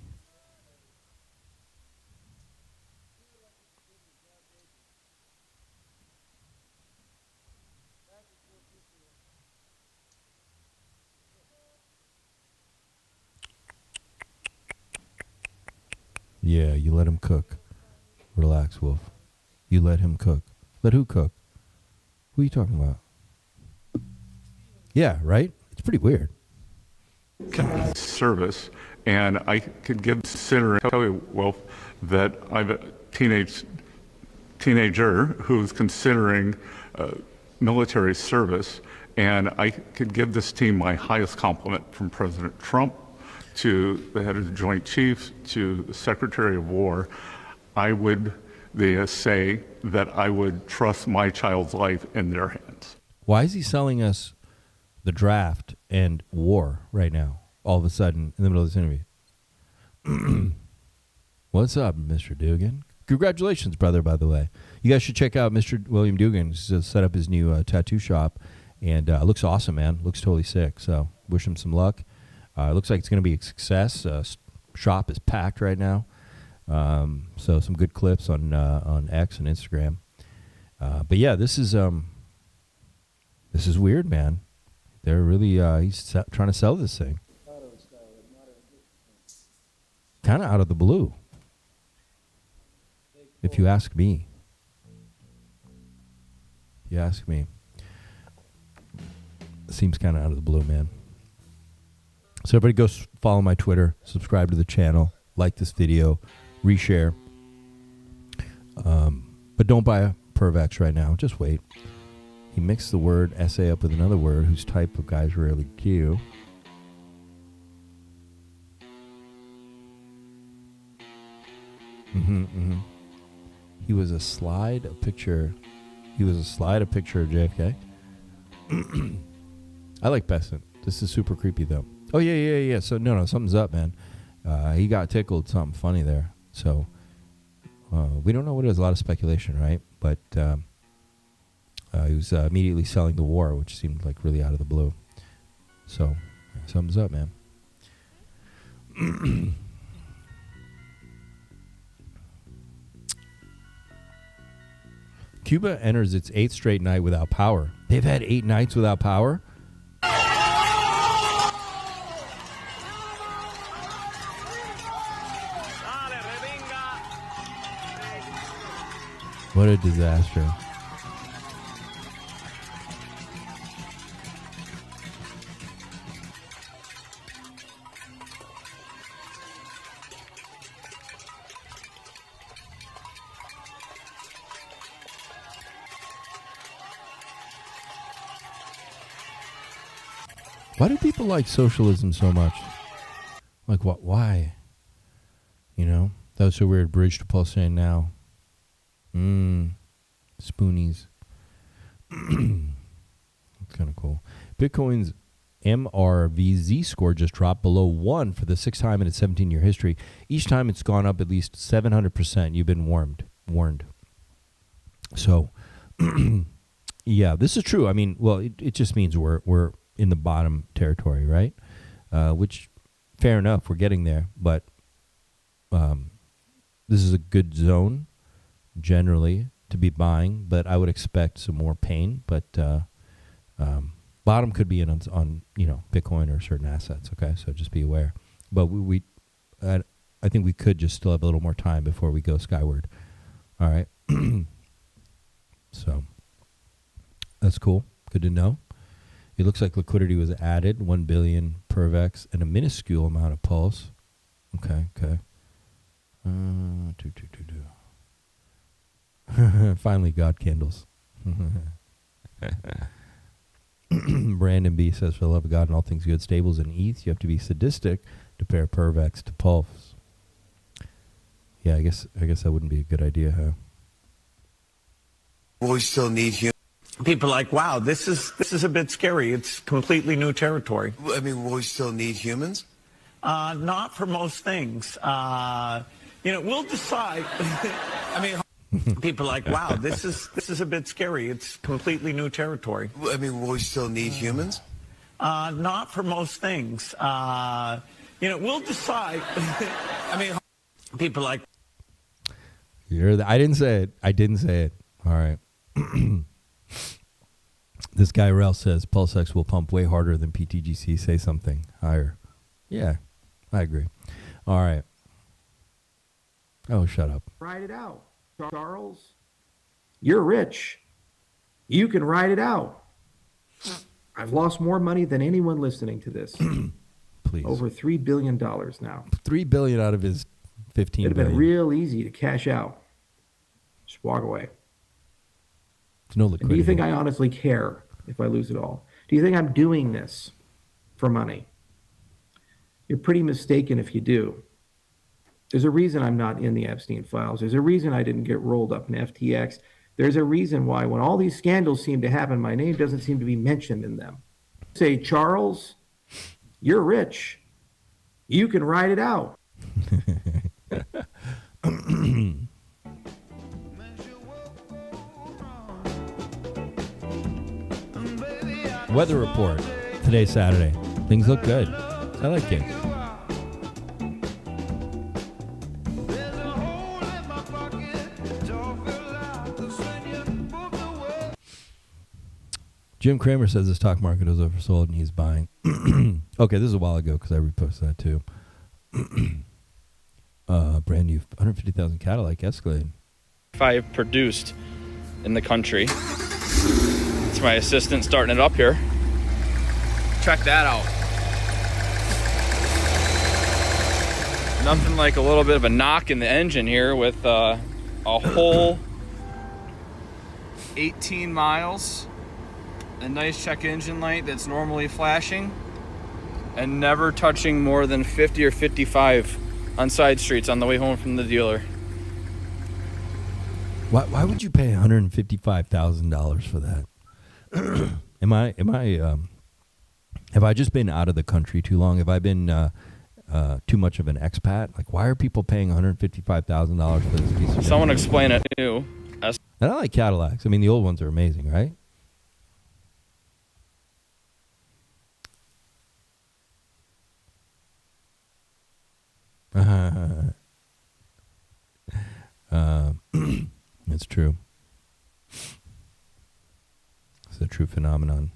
Yeah, you let him cook. Relax, Wolf. You let him cook. Let who cook? Who are you talking about? Yeah, right? It's pretty weird. Service, and I could tell you, Wolf, that I've a teenager who's considering military service, and I could give this team my highest compliment from President Trump to the head of the Joint Chiefs to the Secretary of War. I would say that I would trust my child's life in their hands. Why is he selling us the draft and war right now, all of a sudden, in the middle of this interview? What's up, Mr. Dugan? Congratulations, brother, by the way. You guys should check out Mr. William Dugan. He's set up his new tattoo shop, and it looks awesome, man. Looks totally sick, so wish him some luck. It looks like it's going to be a success. Shop is packed right now, so some good clips on X and Instagram. But yeah, this is weird, man. They're really he's trying to sell this thing, kind of out of the blue, if you ask me. If you ask me, it seems kind of out of the blue, man. So everybody go follow my Twitter, subscribe to the channel, like this video, reshare. But don't buy a ProveX right now. Just wait. He mixed the word essay up with another word whose type of guys rarely do. He was a slide, a picture. He was a slide, a picture of JFK. I like Besant. This is super creepy, though. Oh, yeah. So, no, something's up, man. He got tickled, something funny there. So, we don't know what it is. A lot of speculation, right? But he was immediately selling the war, which seemed like really out of the blue. So, something's up, man. Cuba enters its 8th straight night without power. They've had 8 nights without power? What a disaster. Why do people like socialism so much? Like, what? Why? You know? That was so weird. Bridge to Pulse saying now. Spoonies. That's kind of cool. Bitcoin's MRVZ score just dropped below 1 for the 6th time in its 17-year history. Each time it's gone up at least 700%. You've been warned. So, yeah, this is true. I mean, well, it just means we're in the bottom territory, right? Which fair enough. We're getting there, but this is a good zone generally to be buying, but I would expect some more pain. But bottom could be in on Bitcoin or certain assets. Okay, so just be aware. But I think we could just still have a little more time before we go skyward. All right, so that's cool. Good to know. It looks like liquidity was added, 1 billion ProveX, and a minuscule amount of pulse. Okay. Finally, God candles. Brandon B says, for the love of God and all things good, stables and ETH, you have to be sadistic to pair ProveX to Pulse. Yeah, I guess that wouldn't be a good idea, huh? We still need humans. People are like, wow, this is a bit scary. It's completely new territory. I mean, will we still need humans? Not for most things. We'll decide. I mean, people are like, wow, this is a bit scary. It's completely new territory. I mean, will we still need humans? Not for most things. We'll decide. I mean, people are like. I didn't say it. All right. This guy Rel says PulseX will pump way harder than PTGC. Say something higher. Yeah, I agree. All right. Oh, shut up. Ride it out, Charles. You're rich. You can ride it out. I've lost more money than anyone listening to this. Please. Over $3 billion now. $3 billion out of his $15 billion. It'd have been real easy to cash out. Just walk away. No liquidity. Do you think I honestly care if I lose it all? Do you think I'm doing this for money? You're pretty mistaken if you do. There's a reason I'm not in the Epstein files. There's a reason I didn't get rolled up in FTX. There's a reason why when all these scandals seem to happen, my name doesn't seem to be mentioned in them. Say, Charles, you're rich. You can ride it out. Weather report. Today's Saturday. Things look good. I like it. Jim Cramer says the stock market is oversold and he's buying. Okay, this is a while ago because I reposted that too. Brand new 150,000 Cadillac Escalade. If I have produced in the country. It's my assistant starting it up here. Check that out. Nothing like a little bit of a knock in the engine here with a whole 18 miles, a nice check engine light that's normally flashing, and never touching more than 50 or 55 on side streets on the way home from the dealer. Why would you pay $155,000 for that? Have I just been out of the country too long? Have I been too much of an expat? Like, why are people paying $155,000 for this piece of Someone explain it too. And I like Cadillacs. I mean, the old ones are amazing, right? It's true. It's a true phenomenon.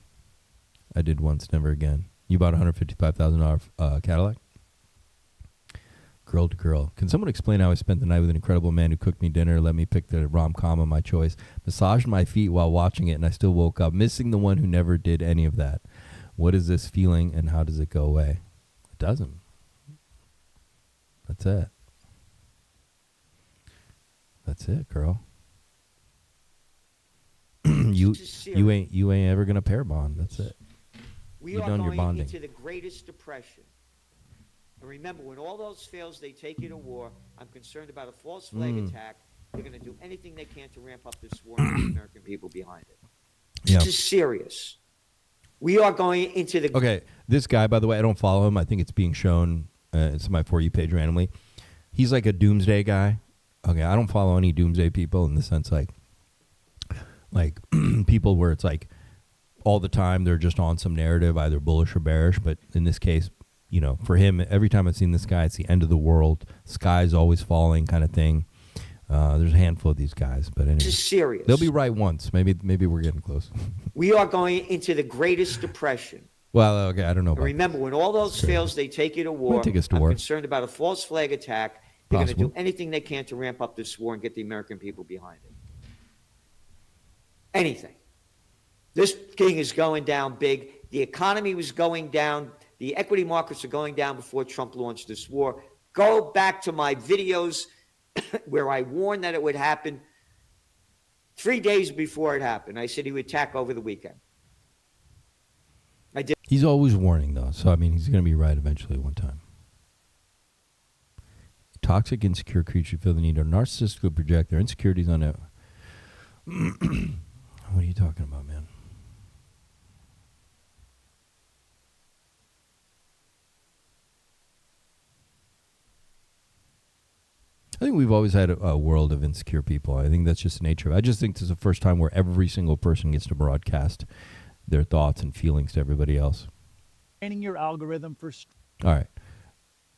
I did once, never again. You bought a $155,000 Cadillac? Girl to girl. Can someone explain how I spent the night with an incredible man who cooked me dinner, let me pick the rom-com of my choice, massaged my feet while watching it, and I still woke up, missing the one who never did any of that? What is this feeling, and how does it go away? It doesn't. That's it. That's it, girl. You ain't ever gonna pair bond. That's it. We are going into the greatest depression. And remember, when all else fails, they take you to war. I'm concerned about a false flag attack. They're going to do anything they can to ramp up this war and the American people behind it. Yeah. This is serious. We are going into the... Okay, this guy, by the way, I don't follow him. I think it's being shown. It's on my For You page randomly. He's like a doomsday guy. Okay, I don't follow any doomsday people in the sense like people where it's like all the time they're just on some narrative, either bullish or bearish. But in this case, you know, for him, every time I've seen this guy, it's the end of the world. Sky's always falling kind of thing. There's a handful of these guys, but anyway. This is serious. They'll be right once. Maybe we're getting close. We are going into the greatest depression. Well, okay, I don't know And about remember, when all those fails, they take you to war. Might take us to I'm war. concerned about a false flag attack. They're going to Possible. do anything they can to ramp up this war and get the American people behind it. Anything. This thing is going down big. The economy was going down. The equity markets are going down before Trump launched this war. Go back to my videos where I warned that it would happen 3 days before it happened. I said he would attack over the weekend. I did. He's always warning, though. So, I mean, he's going to be right eventually one time. Toxic, insecure creatures feel the need of narcissists who project their insecurities on it. What are you talking about, man? I think we've always had a world of insecure people. I think that's just the nature of it. I just think this is the first time where every single person gets to broadcast their thoughts and feelings to everybody else. Training your algorithm for... All right.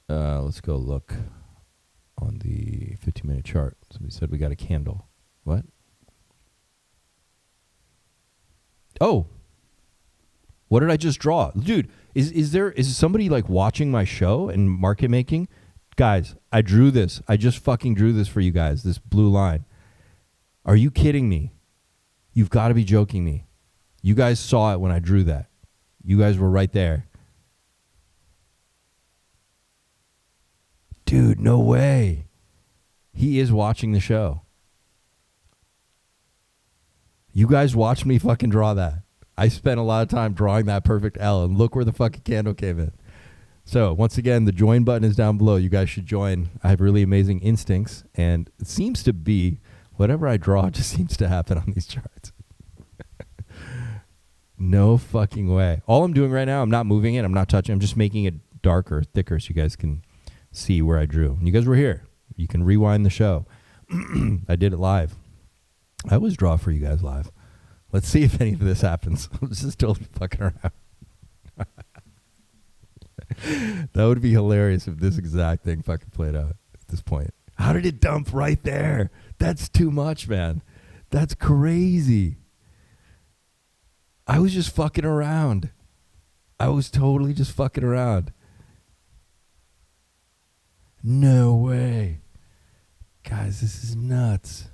Let's go look on the 15-minute chart. Somebody said we got a candle. What? Oh. What did I just draw? Dude, is somebody like watching my show and market making? Guys, I drew this. I just fucking drew this for you guys, this blue line. Are you kidding me? You've got to be joking me. You guys saw it when I drew that. You guys were right there. Dude, no way. He is watching the show. You guys watched me fucking draw that. I spent a lot of time drawing that perfect L, and look where the fucking candle came in. So, once again, the join button is down below. You guys should join. I have really amazing instincts, and it seems to be whatever I draw just seems to happen on these charts. No fucking way. All I'm doing right now, I'm not moving it. I'm not touching. I'm just making it darker, thicker, so you guys can see where I drew. And you guys were here. You can rewind the show. I did it live. I always draw for you guys live. Let's see if any of this happens. I'm just still fucking around. That would be hilarious if this exact thing fucking played out at this point. How did it dump right there? That's too much, man. That's crazy. I was just fucking around. I was totally just fucking around. No way. Guys, this is nuts.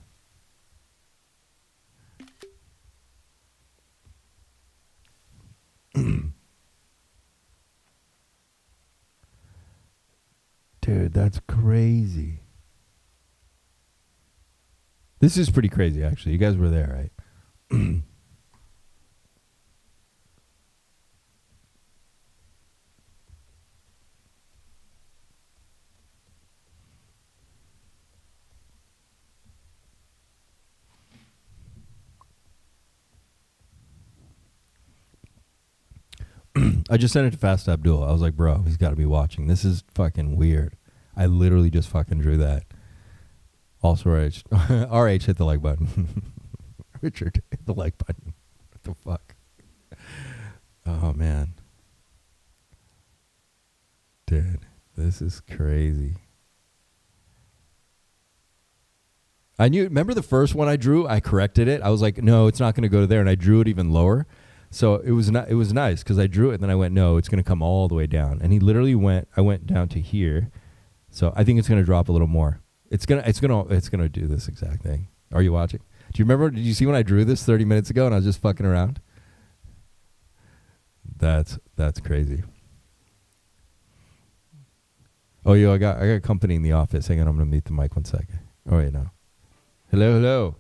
Dude, that's crazy. This is pretty crazy, actually. You guys were there, right? I just sent it to Fast Abdul. I was like, bro, he's got to be watching. This is fucking weird. I literally just fucking drew that. Also, RH hit the like button. Richard hit the like button. What the fuck? Oh, man. Dude, this is crazy. I knew, remember the first one I drew? I corrected it. I was like, no, it's not going to go to there. And I drew it even lower. So it was not, it was nice because I drew it and then I went, no, it's going to come all the way down. And he literally went, I went down to here. So I think it's going to drop a little more. It's going to do this exact thing. Are you watching? Do you remember, did you see when I drew this 30 minutes ago and I was just fucking around? That's crazy. Oh, yo, I got company in the office. Hang on, I'm going to mute the mic 1 second. Oh, wait, no. Hello.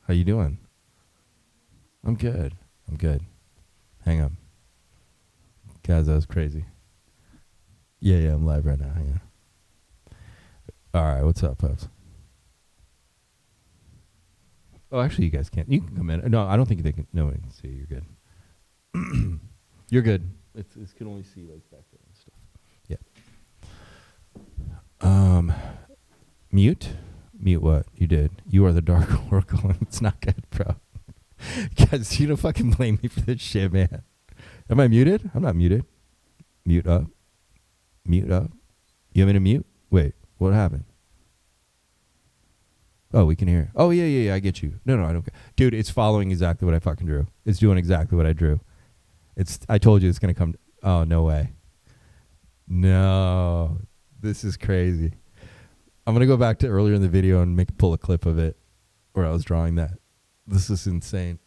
How you doing? I'm good. Hang on. Guys, that was crazy. Yeah, I'm live right now. Hang on. All right, what's up, folks? Oh, actually, you guys can't. You can come in. No, I don't think they can. No one can see you. You're good. You're good. It can only see like back there and stuff. Yeah. Mute what? You did. You are the dark oracle. It's not good, bro. Guys, you don't fucking blame me for this shit, man. Am I muted? I'm not muted. Mute up. Mute up. You want me to mute? Wait, what happened? Oh, we can hear. Oh, yeah, I get you. No, I don't care. Dude, it's following exactly what I fucking drew. It's doing exactly what I drew. I told you it's going to come. Oh, no way. No. This is crazy. I'm going to go back to earlier in the video and pull a clip of it where I was drawing that. This is insane.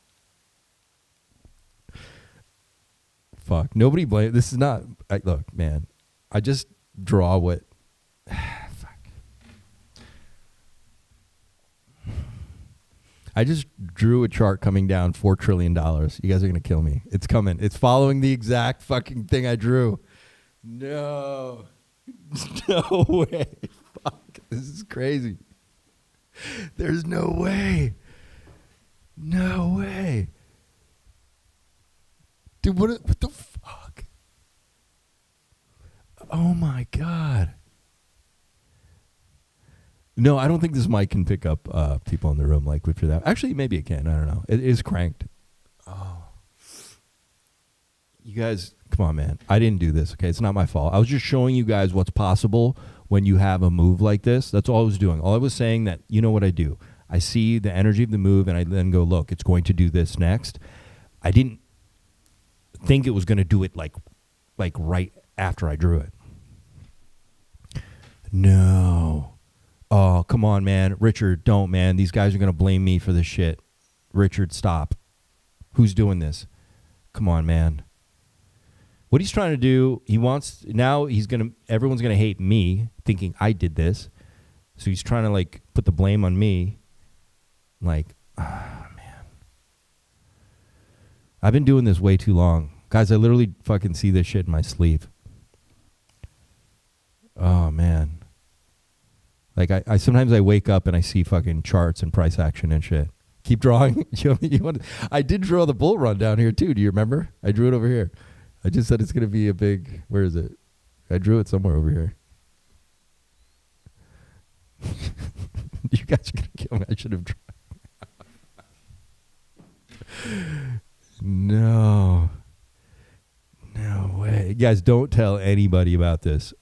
Fuck. Nobody blame. This is not. Look, man. I just draw what. Fuck. I just drew a chart coming down $4 trillion. You guys are going to kill me. It's coming. It's following the exact fucking thing I drew. No. No way. Fuck. This is crazy. There's no way. No way. Dude, what the fuck? Oh my God. No, I don't think this mic can pick up people in the room like for that. Actually, maybe it can. I don't know. It is cranked. Oh. You guys, come on, man. I didn't do this, okay? It's not my fault. I was just showing you guys what's possible when you have a move like this. That's all I was doing. All I was saying that, you know what I do? I see the energy of the move, and I then go, look, it's going to do this next. I didn't think it was going to do it like right after I drew it. No. Oh, come on, man. Richard, don't, man. These guys are going to blame me for this shit. Richard, stop. Who's doing this? Come on, man. What he's trying to do, everyone's going to hate me thinking I did this. So he's trying to put the blame on me. Man. I've been doing this way too long. Guys, I literally fucking see this shit in my sleeve. Oh, man. I sometimes I wake up and I see fucking charts and price action and shit. Keep drawing. I did draw the bull run down here too. Do you remember? I drew it over here. I just said it's going to be a big... Where is it? I drew it somewhere over here. You guys are going to kill me. I should have drawn. No. No way. You guys, don't tell anybody about this.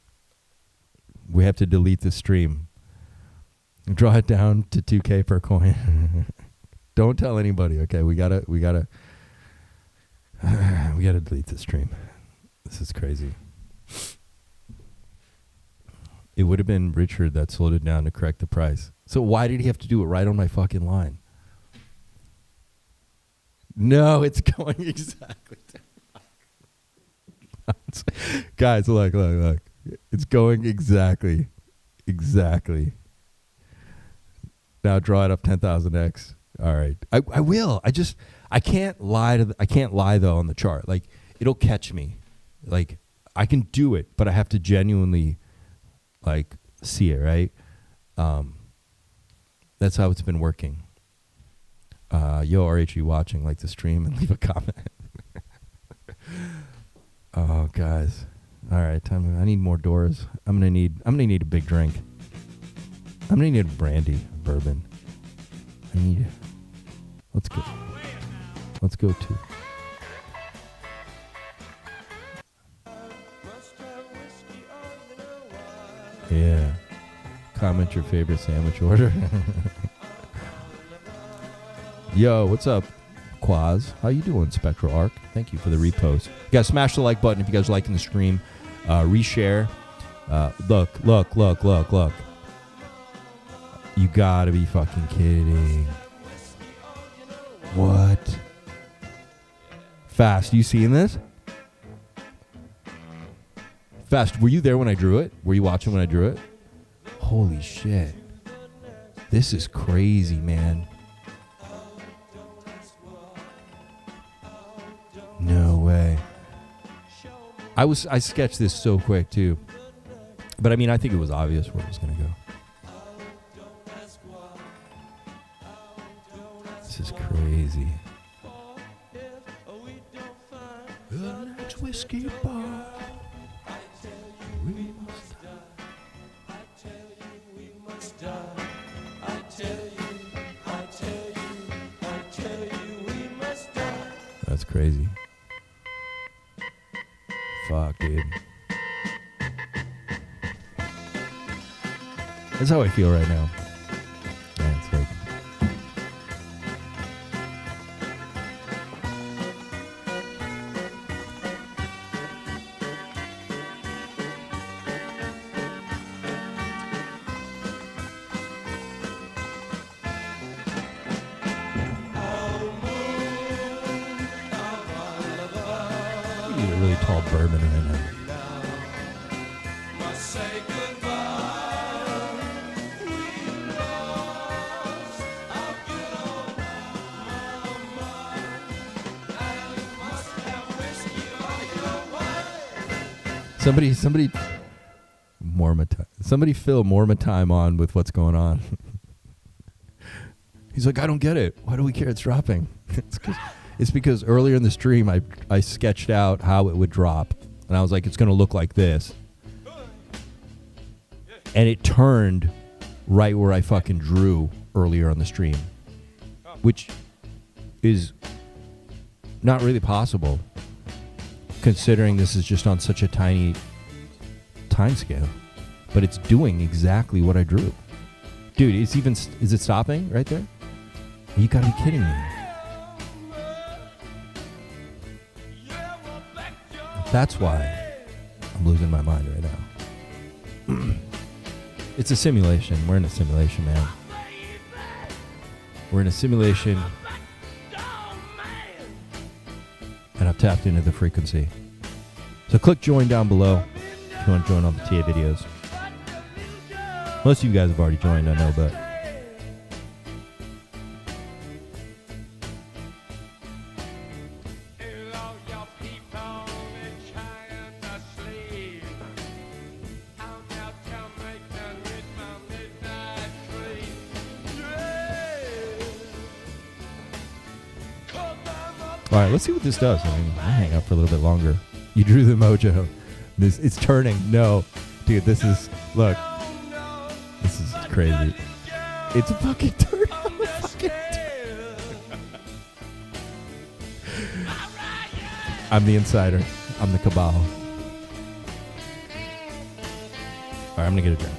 We have to delete the stream. Draw it down to 2K per coin. Don't tell anybody, okay? We gotta delete the stream. This is crazy. It would have been Richard that slowed it down to correct the price. So why did he have to do it right on my fucking line? No, it's going exactly. Guys, look. It's going exactly. Now draw it up 10,000x. All right. I will. I can't lie though on the chart. It'll catch me. I can do it, but I have to genuinely see it, right? That's how it's been working. Yo, RH, you watching? Like the stream and leave a comment. Oh, guys. All right, time. I need more doors. I'm gonna need a big drink. I'm gonna need a brandy, a bourbon. I need it. Let's go to. Yeah. Comment your favorite sandwich order. Yo, what's up, Quaz? How you doing, Spectral Arc? Thank you for the repost. You guys smash the like button if you guys are liking the stream. Reshare. Look. You gotta be fucking kidding. What? Fast, you seeing this? Fast, were you there when I drew it? Were you watching when I drew it? Holy shit. This is crazy, man. No way. I sketched this so quick too. But I mean, I think it was obvious where it was going to go. This is crazy. The next whiskey bar. We must die. I tell you we must die. I tell you we must die. That's crazy. Fuck, dude. That's how I feel right now. Yeah, it's like, you need a really tall bourbon right now. Somebody fill more time on with what's going on. He's like, I don't get it. Why do we care it's dropping? It's because earlier in the stream I sketched out how it would drop. And I was like, it's going to look like this. And it turned right where I fucking drew earlier on the stream. Which is not really possible, considering this is just on such a tiny time scale. But it's doing exactly what I drew. Dude, is it stopping right there? You gotta be kidding me. That's why I'm losing my mind right now. It's a simulation. We're in a simulation, man. We're in a simulation. And I've tapped into the frequency. So click join down below if you want to join all the TA videos. Most of you guys have already joined, I know, but all right, let's see what this does. I mean, I'll hang out for a little bit longer. You drew the mojo. It's turning. No, dude, this is, look. This is crazy. It's a fucking turn. I'm the insider. I'm the cabal. All right, I'm gonna get a drink.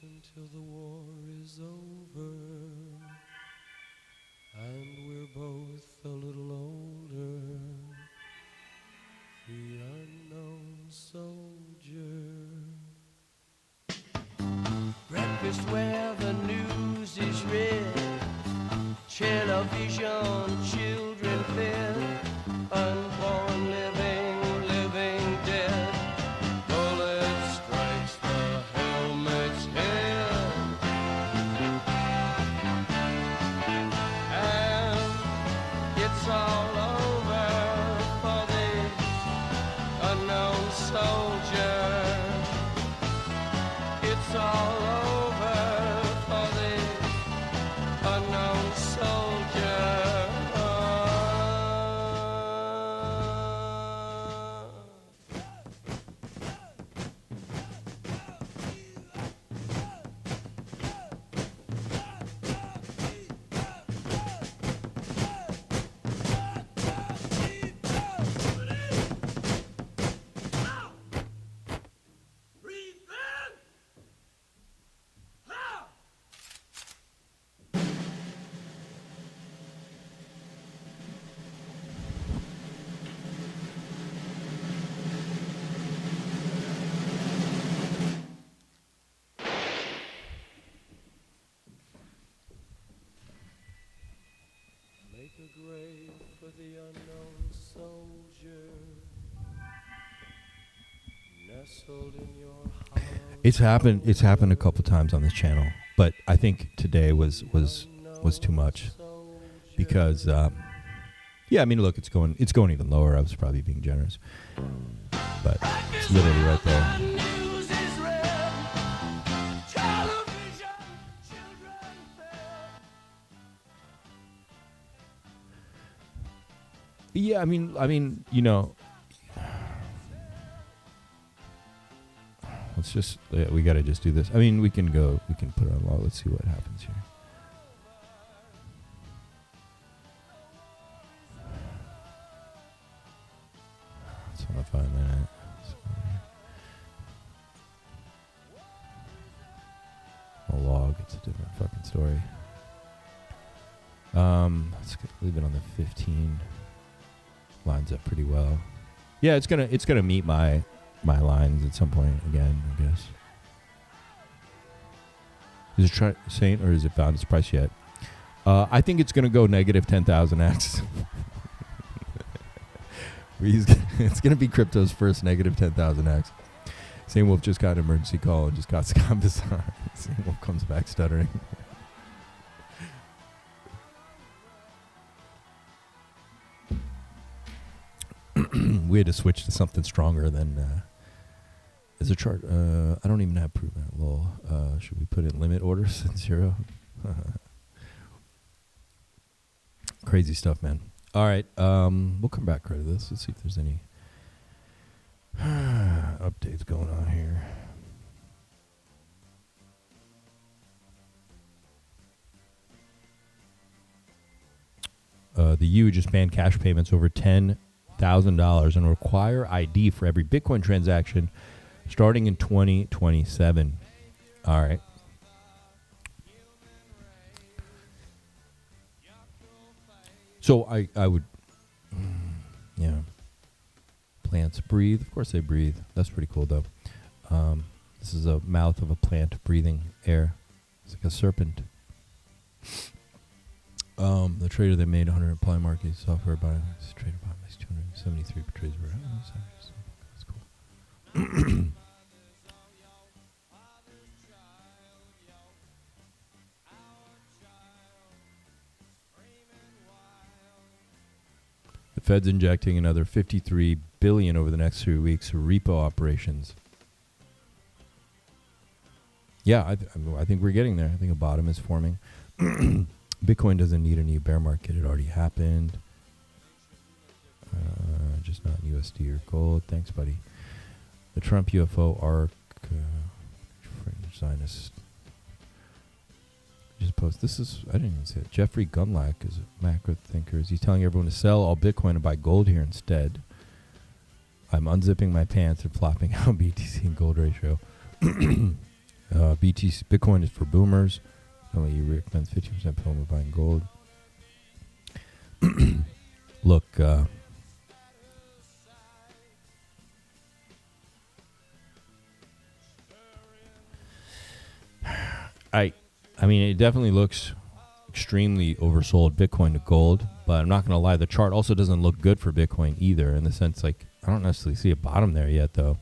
Until the war is over and we're both a little older, the unknown soldier. Breakfast where the news is read, television, children fed, unborn living, living dead. Bullet strikes the helmet's head, and it's all over for the soldier. It's all over for this unknown soldier. Make a grave for the unknown soldier, nestled in your hollow. It's happened a couple times on this channel, but I think today was too much because yeah, I mean, look, it's going even lower. I was probably being generous, but it's literally right there. Yeah, I mean, you know, let's just, we got to just do this. I mean, we can put it on low. Let's see what happens here. It's on a 5 minute. A log, it's a different fucking story. Let's leave it on the 15. Lines up pretty well. Yeah, it's gonna meet my lines at some point again, I guess. Is it Saint or is it found its price yet? I think it's gonna go negative 10,000x. It's gonna be crypto's first negative 10,000x. Saint Wolf just got an emergency call and just got Scott Bizarre. Saint Wolf comes back stuttering. We had to switch to something stronger than is a chart. I don't even have proven it. Lol. Should we put in limit orders at 0? Crazy stuff, man. All right, we'll come back right to this. Let's see if there's any updates going on here. The U just banned cash payments over $10,000 and require ID for every Bitcoin transaction starting in 2027. All right. So I would, yeah. Plants breathe. Of course they breathe. That's pretty cool, though. This is a mouth of a plant breathing air. It's like a serpent. The trader that made 100 apply market software by this trader bought makes 273 per trades. That's cool. The Fed's injecting another $53 billion over the next 3 weeks for repo operations. Yeah, I think we're getting there. I think a bottom is forming. Bitcoin doesn't need a new bear market. It already happened. Just not USD or gold. Thanks, buddy. The Trump UFO arc. Zionist. Just post. This is, I didn't even say it. Jeffrey Gunlack is a macro thinker. He's telling everyone to sell all Bitcoin and buy gold here instead. I'm unzipping my pants and flopping out BTC and gold ratio. BTC Bitcoin is for boomers. Only you recommend 50% pill of buying gold. Look, I mean, it definitely looks extremely oversold, Bitcoin to gold, but I'm not going to lie, the chart also doesn't look good for Bitcoin either, in the sense, like, I don't necessarily see a bottom there yet, though.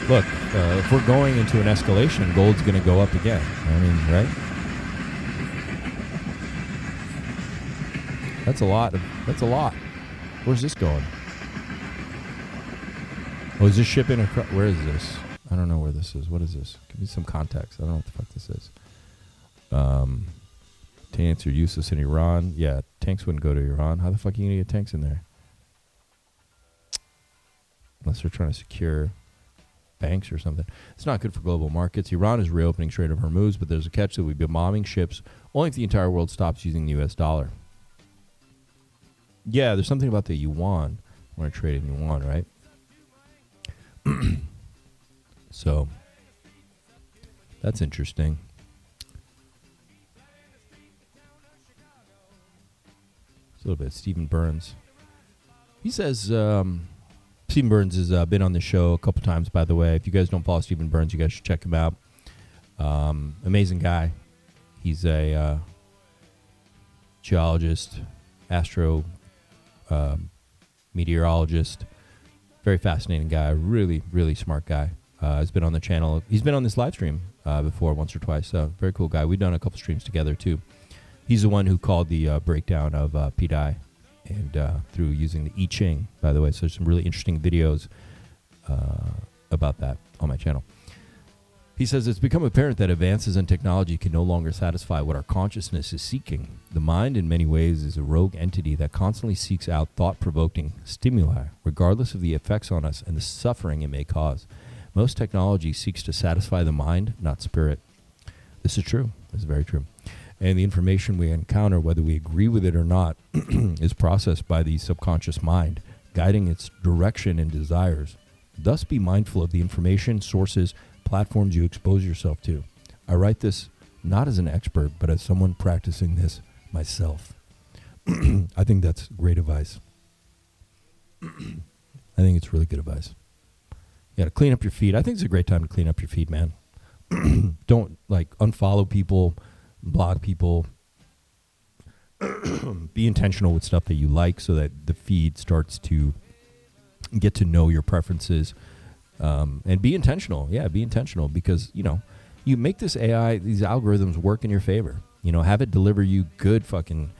Look, if we're going into an escalation, gold's going to go up again. I mean, right? That's a lot. That's a lot. Where's this going? Oh, is this shipping across? Where is this? I don't know where this is. What is this? Give me some context. I don't know what the fuck this is. Tanks are useless in Iran. Yeah, tanks wouldn't go to Iran. How the fuck are you going to get tanks in there? Unless they're trying to secure banks or something. It's not good for global markets. Iran is reopening Strait of Hormuz, but there's a catch that we'd be bombing ships only if the entire world stops using the U.S. dollar. Yeah, there's something about the yuan. I want to trade in yuan, right? So, that's interesting. A little bit. Stephen Burns. He says, Stephen Burns has been on the show a couple times, by the way. If you guys don't follow Stephen Burns, you guys should check him out. Amazing guy. He's a geologist, meteorologist. Very fascinating guy. Really, really smart guy. Has been on the channel. He's been on this live stream before once or twice. So very cool guy. We've done a couple streams together too. He's the one who called the breakdown of PDI and through using the I Ching, by the way. So there's some really interesting videos about that on my channel. He says it's become apparent that advances in technology can no longer satisfy what our consciousness is seeking. The mind, in many ways, is a rogue entity that constantly seeks out thought-provoking stimuli, regardless of the effects on us and the suffering it may cause. Most technology seeks to satisfy the mind, not spirit. This is true. This is very true. And the information we encounter, whether we agree with it or not, is processed by the subconscious mind, guiding its direction and desires. Thus, be mindful of the information, sources, platforms you expose yourself to. I write this not as an expert, but as someone practicing this myself. I think that's great advice. I think it's really good advice. You got to clean up your feed. I think it's a great time to clean up your feed, man. Don't unfollow people, block people. Be intentional with stuff that you like so that the feed starts to get to know your preferences. And be intentional. Yeah, be intentional because, you make this AI, these algorithms work in your favor. Have it deliver you good fucking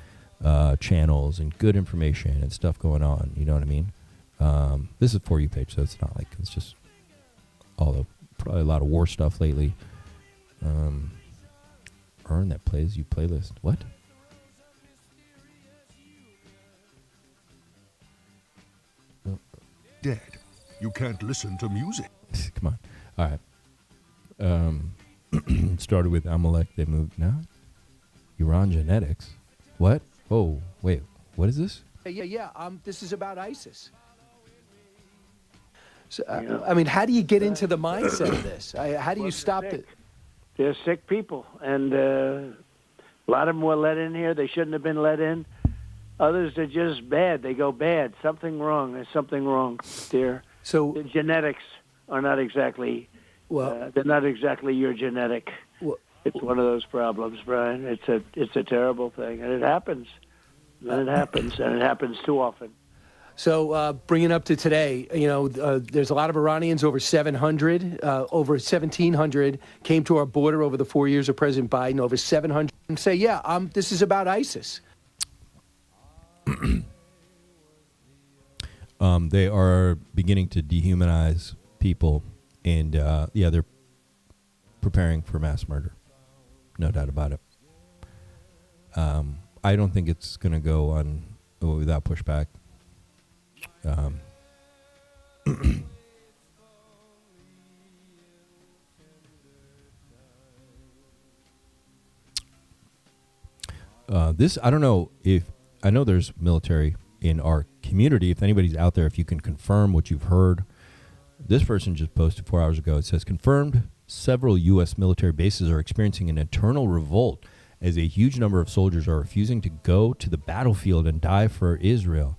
channels and good information and stuff going on. You know what I mean? This is a For You page, so it's not like it's just probably a lot of war stuff lately. Earn that plays you playlist. What? Dead. You can't listen to music. Come on. All right. Started with Amalek. They moved now. Iran genetics. What? Oh, wait. What is this? Yeah. This is about ISIS. So, I mean, how do you get into the mindset of this? How do you stop it? They're sick people, and a lot of them were let in here. They shouldn't have been let in. Others are just bad. They go bad. Something wrong. There's something wrong there. So the genetics are not exactly. They're not exactly your genetic. It's one of those problems, Brian. It's a terrible thing, and it happens. And it happens too often. So bringing up to today, there's a lot of Iranians, over 700, over 1,700 came to our border over the 4 years of President Biden, over 700, and say, this is about ISIS. They are beginning to dehumanize people, and they're preparing for mass murder. No doubt about it. I don't think it's going to go on without pushback. I don't know if I know there's military in our community. If anybody's out there, if you can confirm what you've heard. This person just posted 4 hours ago. It says, confirmed several U.S. military bases are experiencing an internal revolt as a huge number of soldiers are refusing to go to the battlefield and die for Israel.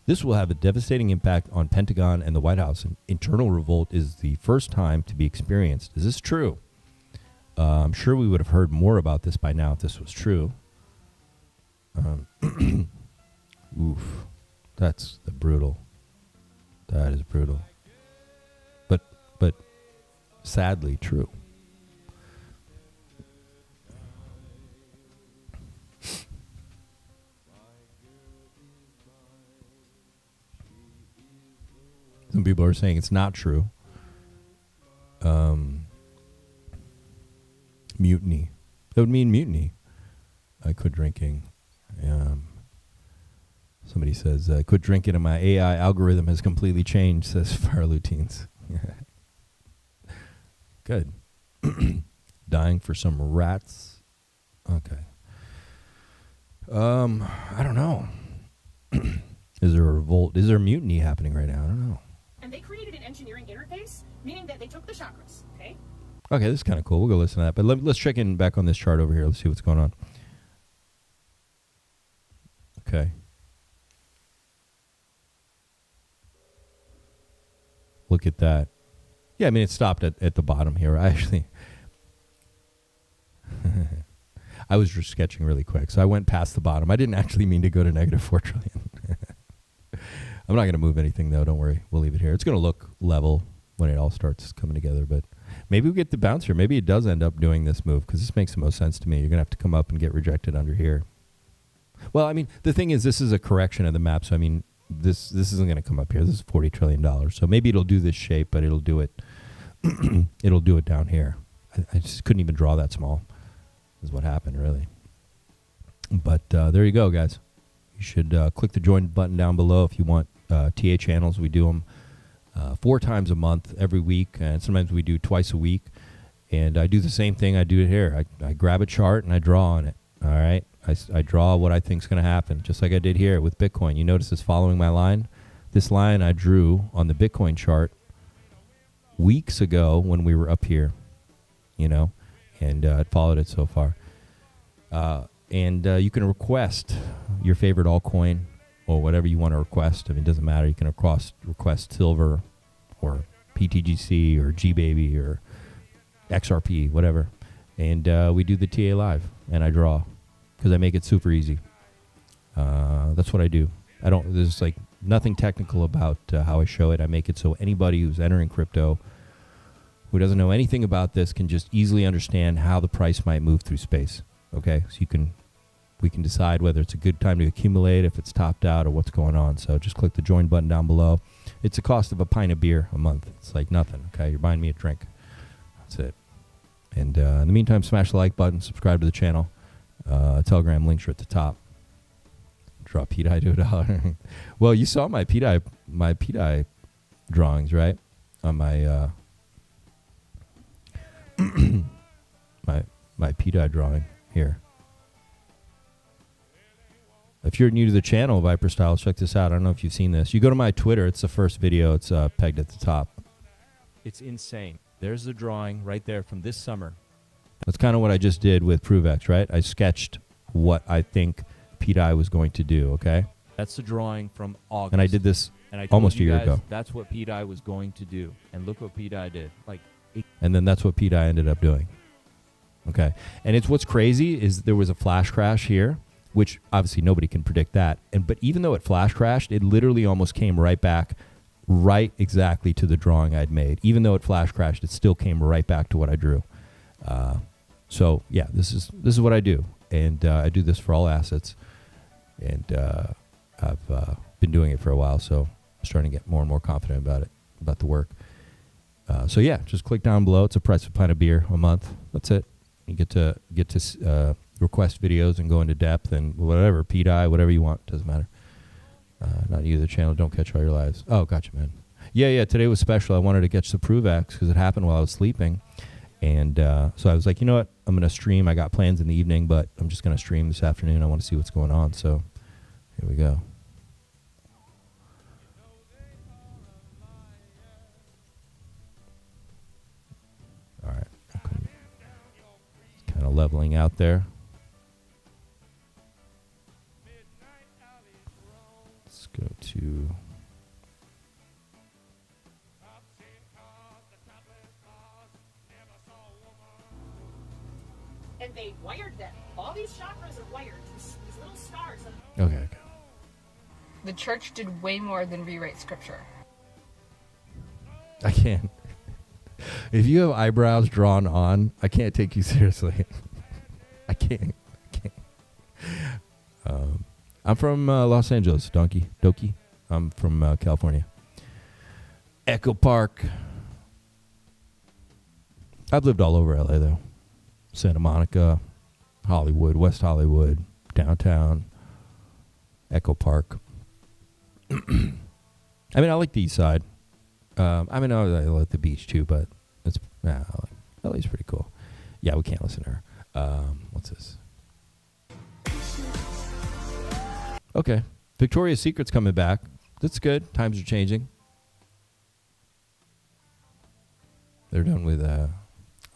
This will have a devastating impact on Pentagon and the White House. An internal revolt is the first time to be experienced. Is this true? I'm sure we would have heard more about this by now if this was true. Oof. That's brutal. That is brutal. But sadly true. Some people are saying it's not true. Mutiny. That would mean mutiny. I quit drinking. Somebody says, I quit drinking and my AI algorithm has completely changed, says Fire Lutines. Good. Dying for some rats. Okay. I don't know. Is there a revolt? Is there a mutiny happening right now? I don't know. And they created an engineering interface, meaning that they took the chakras, okay? Okay, this is kind of cool. We'll go listen to that. But let's check in back on this chart over here. Let's see what's going on. Okay. Look at that. Yeah, I mean, it stopped at the bottom here. I actually... I was just sketching really quick, so I went past the bottom. I didn't actually mean to go to -4 trillion. I'm not going to move anything, though. Don't worry. We'll leave it here. It's going to look level when it all starts coming together, but maybe we get the bounce here. Maybe it does end up doing this move, because this makes the most sense to me. You're going to have to come up and get rejected under here. Well, I mean, the thing is, this is a correction of the map, so I mean, this isn't going to come up here. This is $40 trillion. So maybe it'll do this shape, but it'll do it it'll do it down here. I just couldn't even draw that small, is what happened, really. But there you go, guys. You should click the join button down below if you want TA channels. We do them 4 times a month, every week, and sometimes we do twice a week. And I do the same thing I do it here. I grab a chart and I draw on it, all right? I draw what I think is going to happen, just like I did here with Bitcoin. You notice it's following my line? This line I drew on the Bitcoin chart weeks ago when we were up here, you know, and it followed it so far. And you can request your favorite altcoin or whatever you want to request. I mean, it doesn't matter. You can request silver or PTGC or GBaby or XRP, whatever. And we do the TA live, and I draw, because I make it super easy. That's what I do. There's like nothing technical about how I show it. I make it so anybody who's entering crypto, who doesn't know anything about this, can just easily understand how the price might move through space. Okay, so we can decide whether it's a good time to accumulate, if it's topped out, or what's going on. So just click the join button down below. It's the cost of a pint of beer a month. It's like nothing. Okay, you're buying me a drink. That's it. And in the meantime, smash the like button, subscribe to the channel. Telegram links are at the top. Draw PDI to $1. Well, you saw my PDI drawings, right? On my my PDI drawing here. If you're new to the channel, Viper Styles, check this out. I don't know if you've seen this. You go to my Twitter. It's the first video. It's pegged at the top. It's insane. There's the drawing right there from this summer. That's kind of what I just did with ProveX, right? I sketched what I think PDI was going to do, okay? That's the drawing from August. And I did this and almost a year ago. That's what PDI was going to do. And look what PDI did. And then that's what PDI ended up doing. Okay. And it's what's crazy is there was a flash crash here, which obviously nobody can predict that. But even though it flash crashed, it literally almost came right back, right exactly to the drawing I'd made. Even though it flash crashed, it still came right back to what I drew. So yeah, this is what I do, and I do this for all assets, and I've been doing it for a while, so I'm starting to get more and more confident about it, about the work. So yeah, just click down below. It's a price of a pint of beer a month. That's it. You get to request videos and go into depth and whatever, PDI, whatever you want, doesn't matter. Not you, the channel. Don't catch all your lives. Oh, gotcha, man. Yeah. Today was special. I wanted to catch the ProveX because it happened while I was sleeping. And so I was like, you know what? I'm going to stream. I got plans in the evening, but I'm just going to stream this afternoon. I want to see what's going on. So here we go. All right. Kind of leveling out there. Let's go to... And they wired them. All these chakras are wired. These little stars. Okay. The church did way more than rewrite scripture. I can't. If you have eyebrows drawn on, I can't take you seriously. I can't. I'm from Los Angeles, Doki. I'm from California. Echo Park. I've lived all over LA, though. Santa Monica, Hollywood, West Hollywood, downtown, Echo Park. I mean, I like the east side. I like the beach, too, but LA's pretty cool. Yeah, we can't listen to her. What's this? Okay. Victoria's Secret's coming back. That's good. Times are changing. They're done with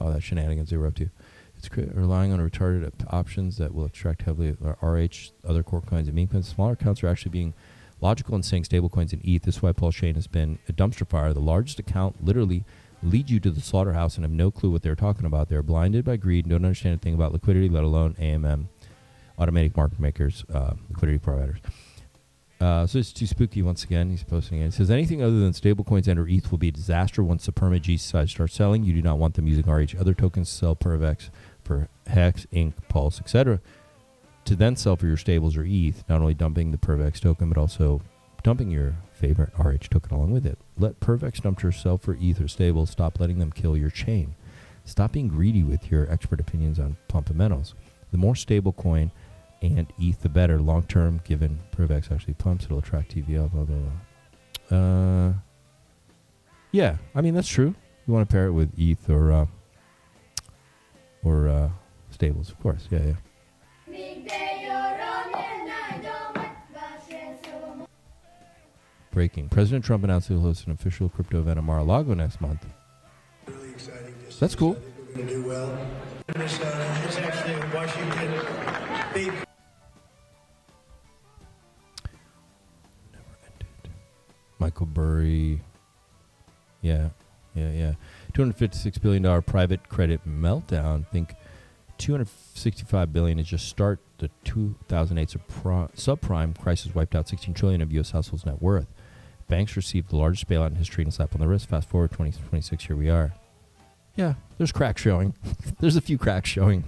all that shenanigans they were up to. It's relying on retarded options that will extract heavily RH, other core coins, and meme coins. Smaller accounts are actually being logical and saying stablecoins and ETH. This is why Paul Shane has been a dumpster fire. The largest account literally lead you to the slaughterhouse and have no clue what they're talking about. They're blinded by greed and don't understand a thing about liquidity, let alone AMM, automatic market makers, liquidity providers. So it's too spooky once again. He's posting it. It says, anything other than stablecoins and or ETH will be a disaster once the perma G side starts selling. You do not want them using RH. Other tokens sell ProveX for Hex, Inc., Pulse, etc. to then sell for your stables or ETH, not only dumping the ProveX token, but also dumping your favorite RH token along with it. Let ProveX dumpsters sell for ETH or stables. Stop letting them kill your chain. Stop being greedy with your expert opinions on fundamentals. The more stablecoin and ETH, the better. Long term, given ProveX actually pumps, it'll attract TVL, blah, blah, blah. Yeah, I mean, that's true. You want to pair it with ETH or stables, of course. Yeah, yeah. Breaking. President Trump announced he'll host an official crypto event in Mar-a-Lago next month. Really exciting. That's cool. We're going to do well. It's actually in Washington. Michael Burry. Yeah. $256 billion private credit meltdown. Think $265 billion is just start. The 2008 subprime crisis wiped out $16 trillion of U.S. households' net worth. Banks received the largest bailout in history and a slap on the wrist. Fast forward 2026, here we are. Yeah, there's cracks showing. There's a few cracks showing.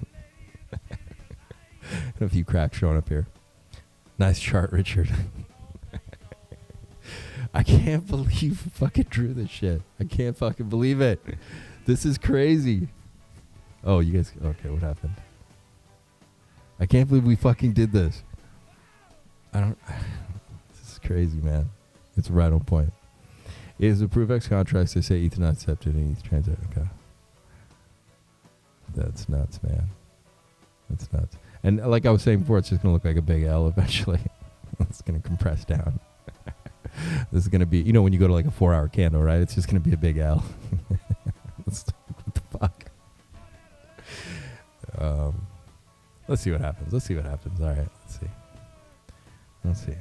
And a few cracks showing up here. Nice chart, Richard. I can't believe you fucking drew this shit. I can't fucking believe it. This is crazy. Oh, you guys... Okay, what happened? I can't believe we fucking did this. This is crazy, man. It's right on point. It is a ProveX contracts. They say ETH not accepted in ETH transit. Okay. That's nuts, man. That's nuts. And like I was saying before, it's just going to look like a big L eventually. It's going to compress down. This is going to be, you know, when you go to like a 4-hour candle, right? It's just going to be a big L. What the fuck? Let's see what happens. All right, let's see.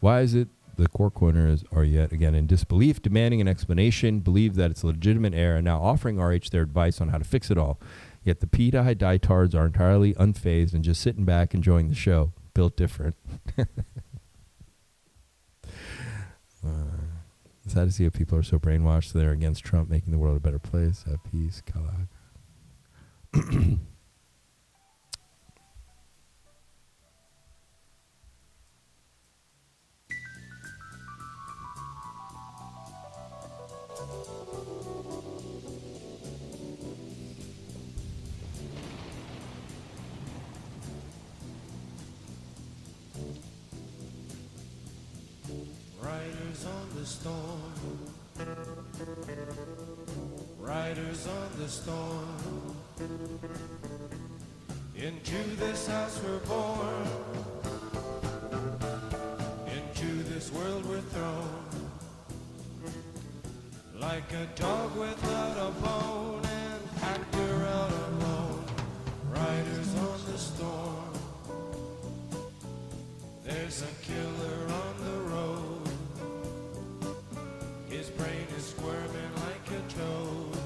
Why is it the core coiners are yet again in disbelief, demanding an explanation, believe that it's a legitimate error, and now offering RH their advice on how to fix it all? Yet the PDI dietards are entirely unfazed and just sitting back enjoying the show. Built different. It's sad to see how people are so brainwashed. They're against Trump making the world a better place. Peace, Kalag. Riders on the storm. Riders on the storm. Into this house we're born. Into this world we're thrown. Like a dog without a bone, and actor out alone. Riders on the storm. There's a killer on the road. His brain is squirming like a toad.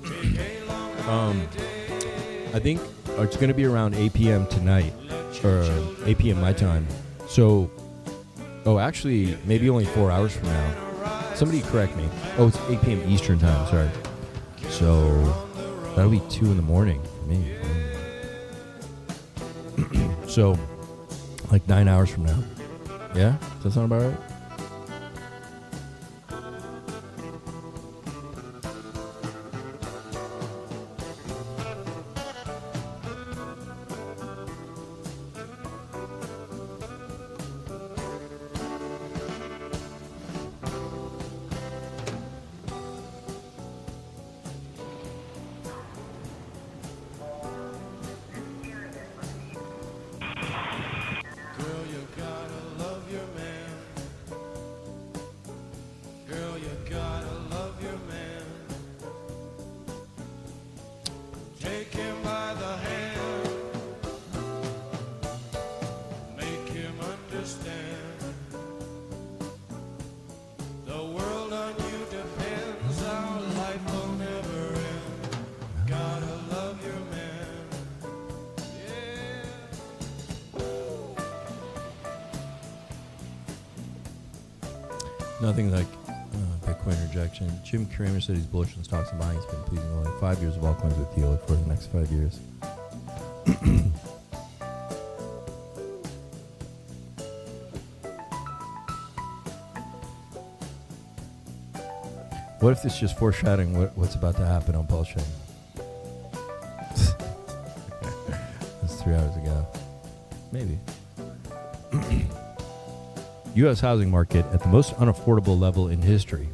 Take a long I think it's going to be around 8 p.m. tonight, or 8 p.m. my time. So, actually, maybe only 4 hours from now. Somebody correct me. Oh, it's 8 p.m. Eastern time, sorry. So, that'll be 2 in the morning for me. So, like 9 hours from now. Yeah? Does that sound about right? Girl, you gotta love your man. Girl, you gotta love your man. Take him by the hand. Make him understand. The world on you depends. Our life will never end. Gotta love your man. Nothing like Bitcoin rejection. Jim Cramer said he's bullish on stocks and buying. He's been pleasing only 5 years of altcoins with you for the next 5 years. What if it's just foreshadowing what's about to happen on Pulse Chain? That's 3 hours ago. Maybe. U.S. housing market at the most unaffordable level in history.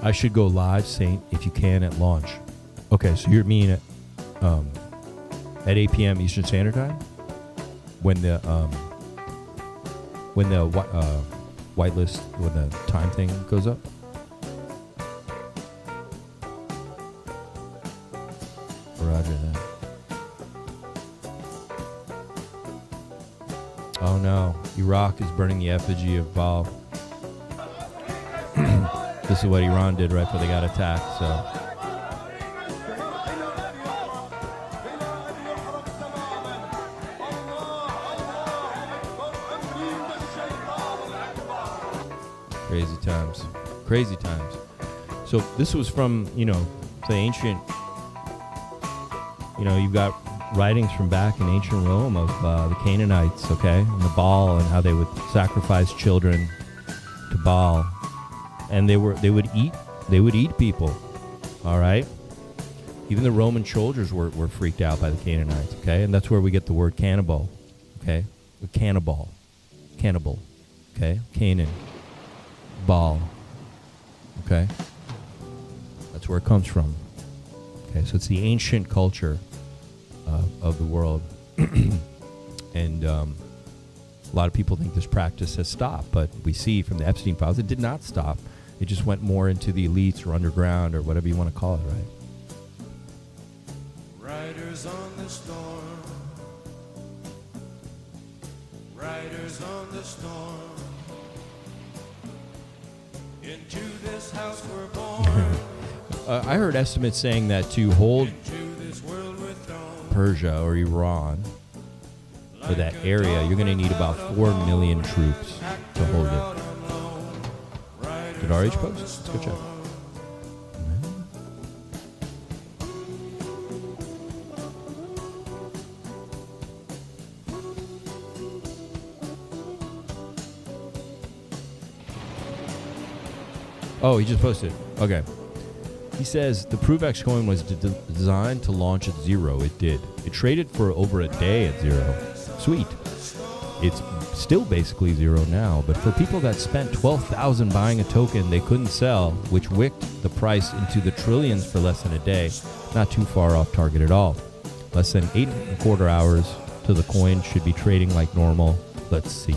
I should go live, Saint, if you can, at launch. Okay, so you're meaning at 8 p.m. Eastern Standard Time? When the whitelist, when the time thing goes up? Roger that. Oh no, Iraq is burning the effigy of Baal. This is what Iran did right before they got attacked, so. Crazy times. Crazy times. So this was from, the ancient, you've got writings from back in ancient Rome of the Canaanites, okay, and the Baal, and how they would sacrifice children to Baal, and they would eat people, all right. Even the Roman soldiers were freaked out by the Canaanites, okay, and that's where we get the word cannibal, okay, cannibal, okay, Canaan, Baal, okay, that's where it comes from. Okay, so it's the ancient culture of the world, and a lot of people think this practice has stopped, but we see from the Epstein files it did not stop. It just went more into the elites or underground or whatever you want to call it, right? Riders on the storm. Riders on the storm. Into this house we're born. I heard estimates saying that to hold Persia or Iran, or that area, you're going to need about 4 million troops to hold it. Did RH post? Let's go check. Oh, he just posted. Okay. He says the ProveX coin was designed to launch at zero. It did. It traded for over a day at zero. Sweet. It's still basically zero now, but for people that spent $12,000 buying a token they couldn't sell, which wicked the price into the trillions for less than a day, not too far off target at all. Less than 8.25 hours to the coin should be trading like normal. Let's see.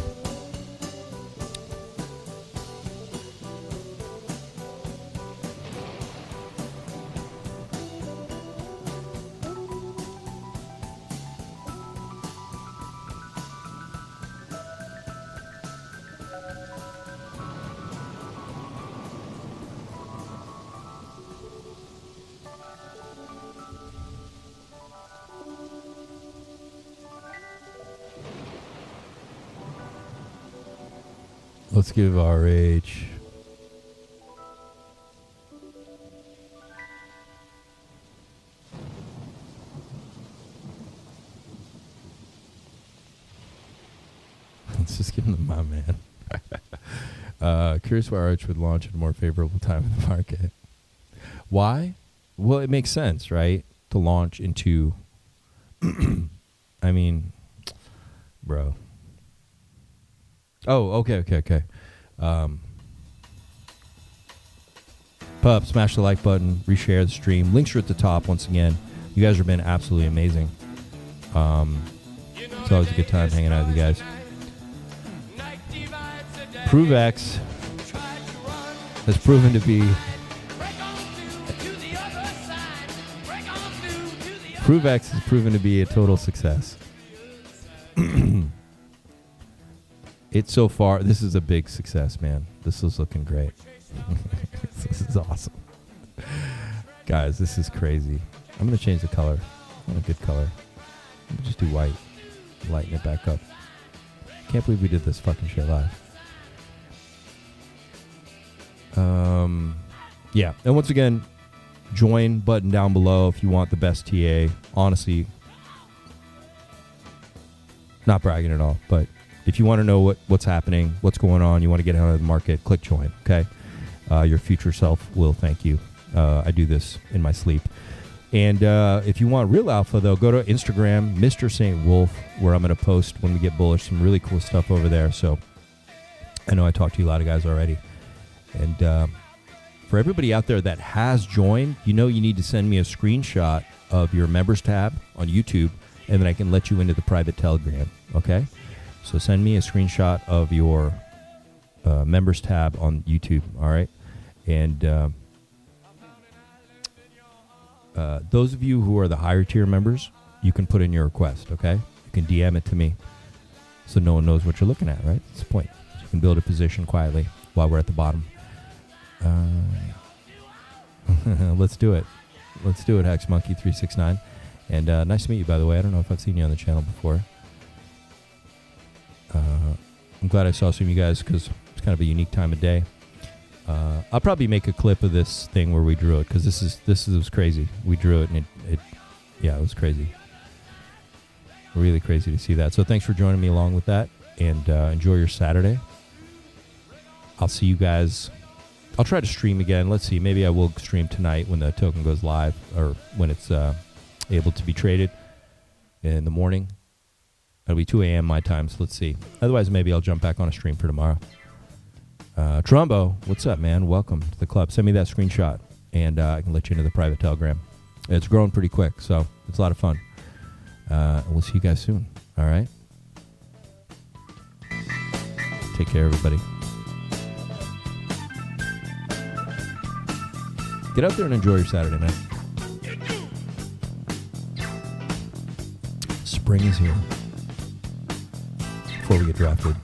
Let's give RH Curious why Arch would launch at a more favorable time in the market. Why? Well, it makes sense, right? To launch into, I mean, bro. Oh, okay. Pup, smash the like button, reshare the stream. Links are at the top once again. You guys have been absolutely amazing. It's always a good time hanging out with you guys. ProveX has proven to be a total success. It's so far, this is a big success, man. This is looking great. This is awesome. Guys, this is crazy. I'm going to change the color. I want a good color. I'm going to just do white. Lighten it back up. Can't believe we did this fucking shit live. Yeah. And once again, join button down below if you want the best TA. Honestly, not bragging at all, but if you want to know what's happening, what's going on, you want to get out of the market, click join, okay? Your future self will thank you. I do this in my sleep. And if you want real alpha, though, go to Instagram, Mr. St. Wolf, where I'm going to post when we get bullish some really cool stuff over there. So I know I talked to you a lot of guys already. And for everybody out there that has joined, you need to send me a screenshot of your members tab on YouTube, and then I can let you into the private Telegram, okay? So send me a screenshot of your members tab on YouTube, all right? And those of you who are the higher tier members, you can put in your request, okay? You can DM it to me so no one knows what you're looking at, right? That's the point. So you can build a position quietly while we're at the bottom. Let's do it. Let's do it, HexMonkey369. And nice to meet you, by the way. I don't know if I've seen you on the channel before. I'm glad I saw some of you guys because it's kind of a unique time of day. I'll probably make a clip of this thing where we drew it because this was crazy. We drew it and it was crazy. Really crazy to see that. So thanks for joining me along with that, and enjoy your Saturday. I'll see you guys. I'll try to stream again. Let's see. Maybe I will stream tonight when the token goes live or when it's able to be traded in the morning. It'll be 2 a.m. my time, so let's see. Otherwise, maybe I'll jump back on a stream for tomorrow. Trumbo, what's up, man? Welcome to the club. Send me that screenshot, and I can let you into the private Telegram. It's growing pretty quick, so it's a lot of fun. We'll see you guys soon. All right? Take care, everybody. Get out there and enjoy your Saturday, man. Spring is here. Before we get drafted.